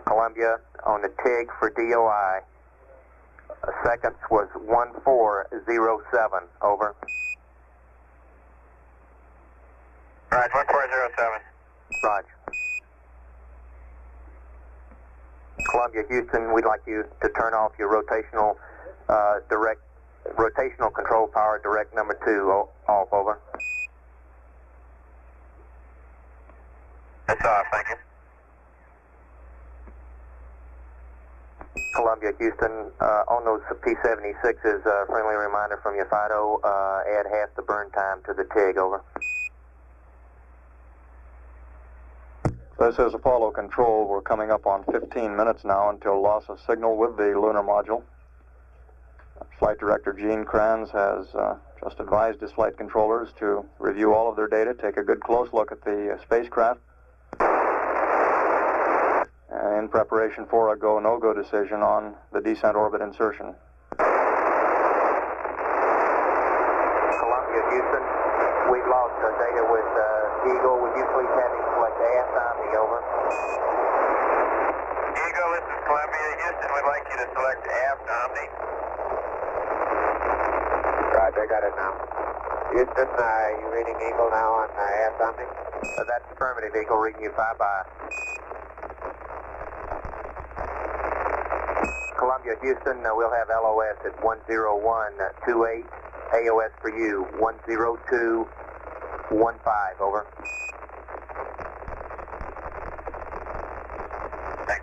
D: Columbia on the TIG for DOI. Seconds was 1407, over.
G: Roger, 1407.
D: Roger. Columbia, Houston, we'd like you to turn off your rotational control power, direct number 2, off, over.
G: It's off, thank you.
D: Columbia, Houston, on those P-76s, friendly reminder from your FIDO, add half the burn time to the TIG, over.
H: This is Apollo Control. We're coming up on 15 minutes now until loss of signal with the lunar module. Flight Director Gene Kranz has just advised his flight controllers to review all of their data, take a good close look at the spacecraft in preparation for a go, no-go decision on the descent orbit insertion.
D: Columbia, Houston, we've lost data with Eagle. Would you please have him select aft Omni, over?
G: Eagle, this is Columbia. Houston would like you to select aft Omni.
C: Roger, I got it now. Houston, you reading Eagle now on aft Omni?
D: That's affirmative, Eagle, reading you 5-by. Columbia, Houston, we'll have LOS at 10128. AOS for you, 10215, over.
G: Thank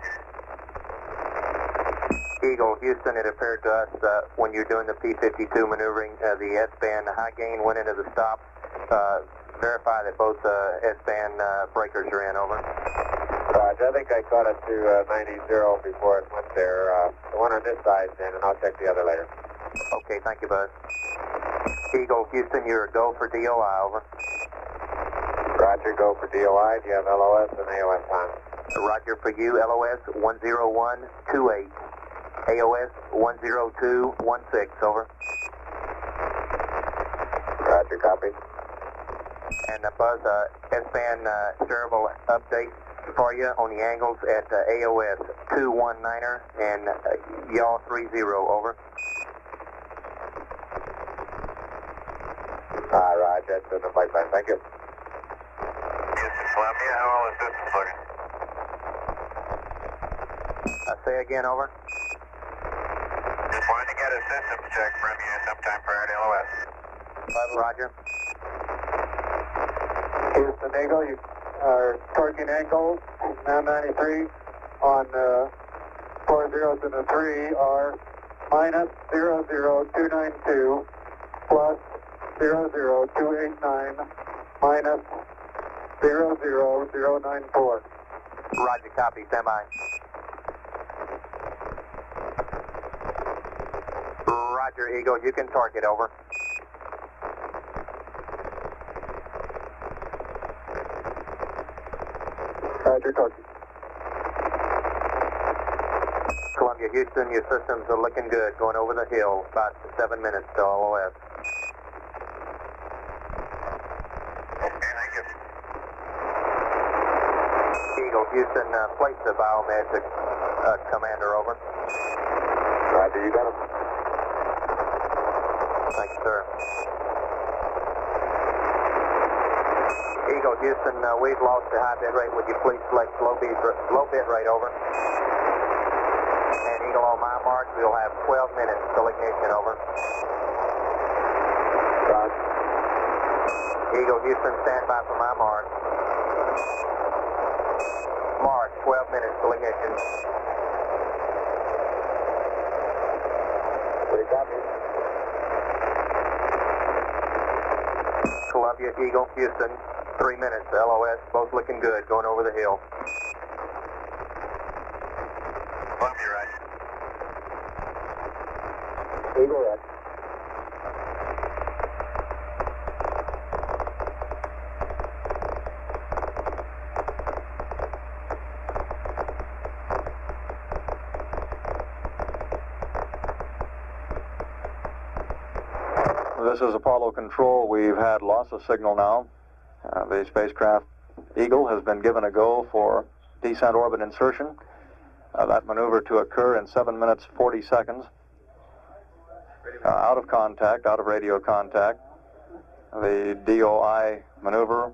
G: you.
D: Eagle, Houston, it appeared to us when you're doing the P-52 maneuvering, the S-band high gain went into the stop. Verify that both S-band breakers are in, over.
C: Roger, I think I caught it to 90-0 before it went there. The one on this side's in, and I'll check the other later.
D: Okay, thank you, Buzz. Eagle, Houston, you're a go for DOI, over.
C: Roger, go for DOI. Do you have LOS and AOS time?
D: Roger for you, LOS 10128. AOS 10216, over.
C: Roger, copy.
D: And Buzz, S-band steerable update for you on the angles at AOS 219er and yaw 30, over.
C: Roger, that's in the flight plan. Thank you.
G: Houston, Columbia, how all the systems looking?
D: Say again, over.
G: Just wanted to get a system check from you sometime prior to LOS.
D: Roger.
C: Houston, Eagle, you are torquing ankles, now 93 on 4 zeros and a 3 are minus 00292 plus 00289 minus 00094.
D: Roger, copy, stand by. Roger, Eagle, you can torque it, over.
C: Roger, torque.
D: Columbia, Houston, your systems are looking good, going over the hill, about 7 minutes to LOS.
G: Okay, thank you.
D: Eagle, Houston, place the biomed to commander, over.
C: Roger, you got him.
D: Thank you, sir. Eagle, Houston, we've lost the high bit rate. Would you please select low bit rate, over? And Eagle, on my mark, we'll have 12 minutes till ignition, over.
C: Roger.
D: Eagle, Houston, stand by for my mark. Mark, 12 minutes till ignition.
C: Pretty copy.
D: Columbia, Eagle, Houston, 3 minutes, LOS, both looking good, going over the hill.
G: Columbia, right.
C: Eagle, right.
H: This is Apollo Control. We've had loss of signal now. The spacecraft Eagle has been given a go for descent orbit insertion. That maneuver to occur in 7 minutes 40 seconds. Out of contact, out of radio contact. The DOI maneuver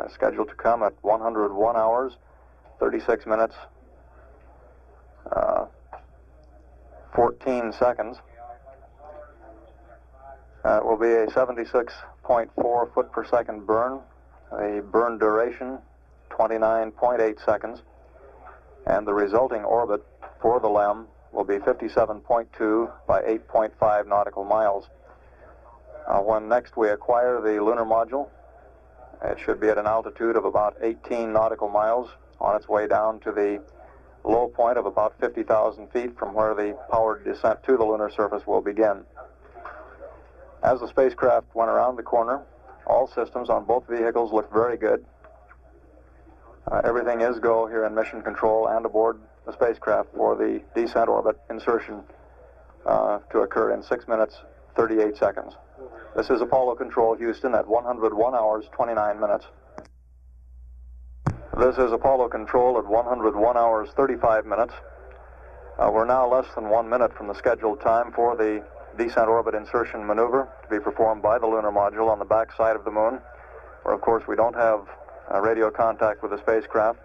H: is scheduled to come at 101 hours, 36 minutes, 14 seconds. It will be a 76.4 foot per second burn, a burn duration 29.8 seconds, and the resulting orbit for the LEM will be 57.2 by 8.5 nautical miles. When next we acquire the lunar module, it should be at an altitude of about 18 nautical miles on its way down to the low point of about 50,000 feet from where the powered descent to the lunar surface will begin. As the spacecraft went around the corner, all systems on both vehicles looked very good. Everything is go here in mission control and aboard the spacecraft for the descent orbit insertion to occur in 6 minutes 38 seconds. This is Apollo Control, Houston, at 101 hours 29 minutes. This is Apollo Control at 101 hours 35 minutes. We're now less than 1 minute from the scheduled time for the descent orbit insertion maneuver to be performed by the lunar module on the back side of the moon, where of course we don't have radio contact with the spacecraft.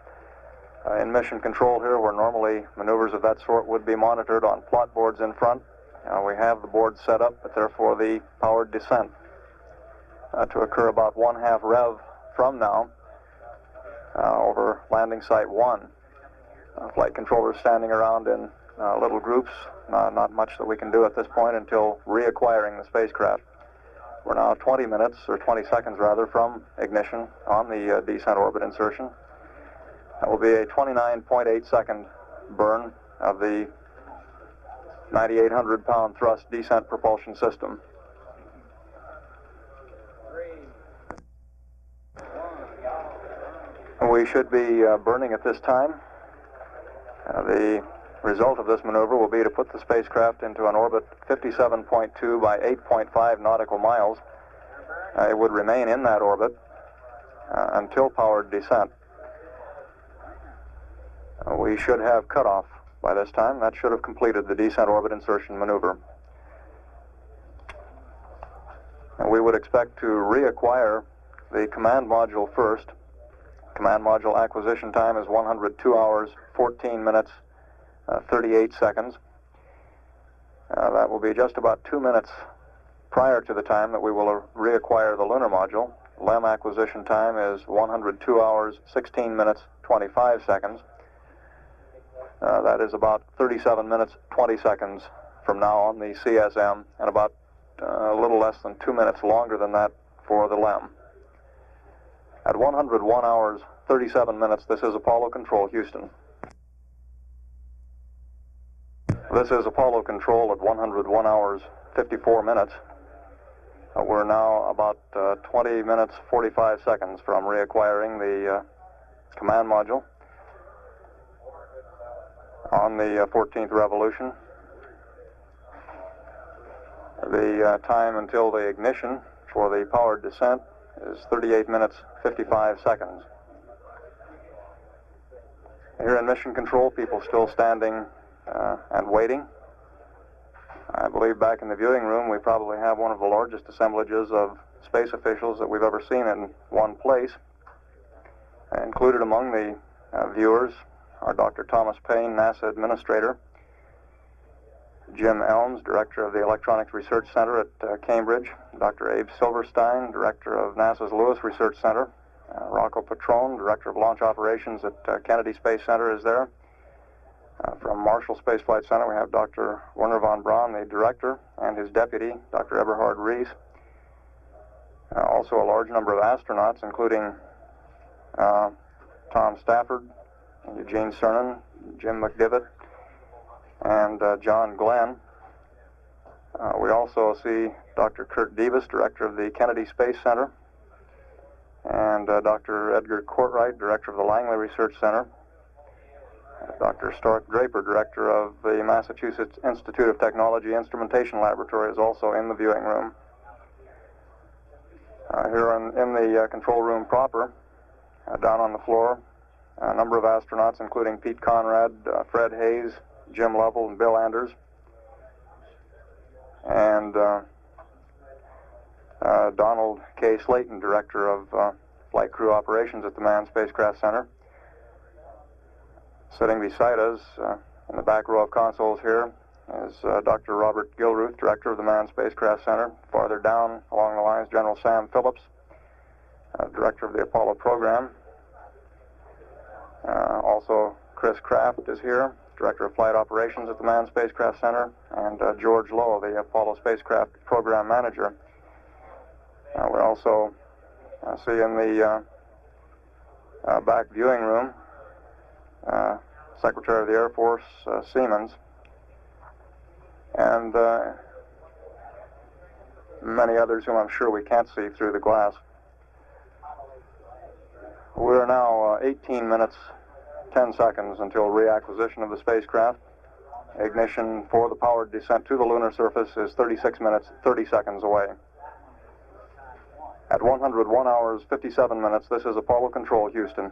H: In mission control here, where normally maneuvers of that sort would be monitored on plot boards in front, we have the board set up, but therefore the powered descent to occur about 1/2 rev from now over landing site 1. Flight controllers standing around in little groups. Not much that we can do at this point until reacquiring the spacecraft. We're now 20 minutes, or 20 seconds rather, from ignition on the descent orbit insertion. That will be a 29.8 second burn of the 9,800 pound thrust descent propulsion system. We should be burning at this time. The result of this maneuver will be to put the spacecraft into an orbit 57.2 by 8.5 nautical miles. It would remain in that orbit until powered descent. We should have cutoff by this time. That should have completed the descent orbit insertion maneuver. And we would expect to reacquire the command module first. Command module acquisition time is 102 hours, 14 minutes, 38 seconds. That will be just about 2 minutes prior to the time that we will reacquire the lunar module. LEM acquisition time is 102 hours, 16 minutes, 25 seconds. That is about 37 minutes, 20 seconds from now on the CSM, and about a little less than 2 minutes longer than that for the LEM. At 101 hours, 37 minutes, this is Apollo Control, Houston. This is Apollo Control at 101 hours, 54 minutes. We're now about 20 minutes, 45 seconds from reacquiring the command module on the 14th revolution. The time until the ignition for the powered descent is 38 minutes, 55 seconds. Here in mission control, people still standing and waiting. I believe back in the viewing room, we probably have one of the largest assemblages of space officials that we've ever seen in one place. Included among the viewers are Dr. Thomas Paine, NASA Administrator, Jim Elms, Director of the Electronics Research Center at Cambridge, Dr. Abe Silverstein, Director of NASA's Lewis Research Center, Rocco Petrone, Director of Launch Operations at Kennedy Space Center is there. From Marshall Space Flight Center, we have Dr. Werner von Braun, the Director, and his Deputy, Dr. Eberhard Ries. Also a large number of astronauts, including Tom Stafford, Eugene Cernan, Jim McDivitt, and John Glenn. We also see Dr. Kurt Davis, Director of the Kennedy Space Center, and Dr. Edgar Courtright, Director of the Langley Research Center, Dr. Stork Draper, Director of the Massachusetts Institute of Technology Instrumentation Laboratory, is also in the viewing room. Here in the control room proper, down on the floor, a number of astronauts, including Pete Conrad, Fred Hayes, Jim Lovell, and Bill Anders, and Donald K. Slayton, Director of Flight Crew Operations at the Manned Spacecraft Center. Sitting beside us in the back row of consoles here is Dr. Robert Gilruth, Director of the Manned Spacecraft Center. Farther down along the lines, General Sam Phillips, Director of the Apollo program. Also, Chris Kraft is here, Director of Flight Operations at the Manned Spacecraft Center, and George Lowe, the Apollo Spacecraft Program Manager. We also see in the back viewing room Secretary of the Air Force, Siemens, and many others whom I'm sure we can't see through the glass. We're now 18 minutes, 10 seconds until reacquisition of the spacecraft. Ignition for the powered descent to the lunar surface is 36 minutes, 30 seconds away. At 101 hours, 57 minutes, this is Apollo Control, Houston.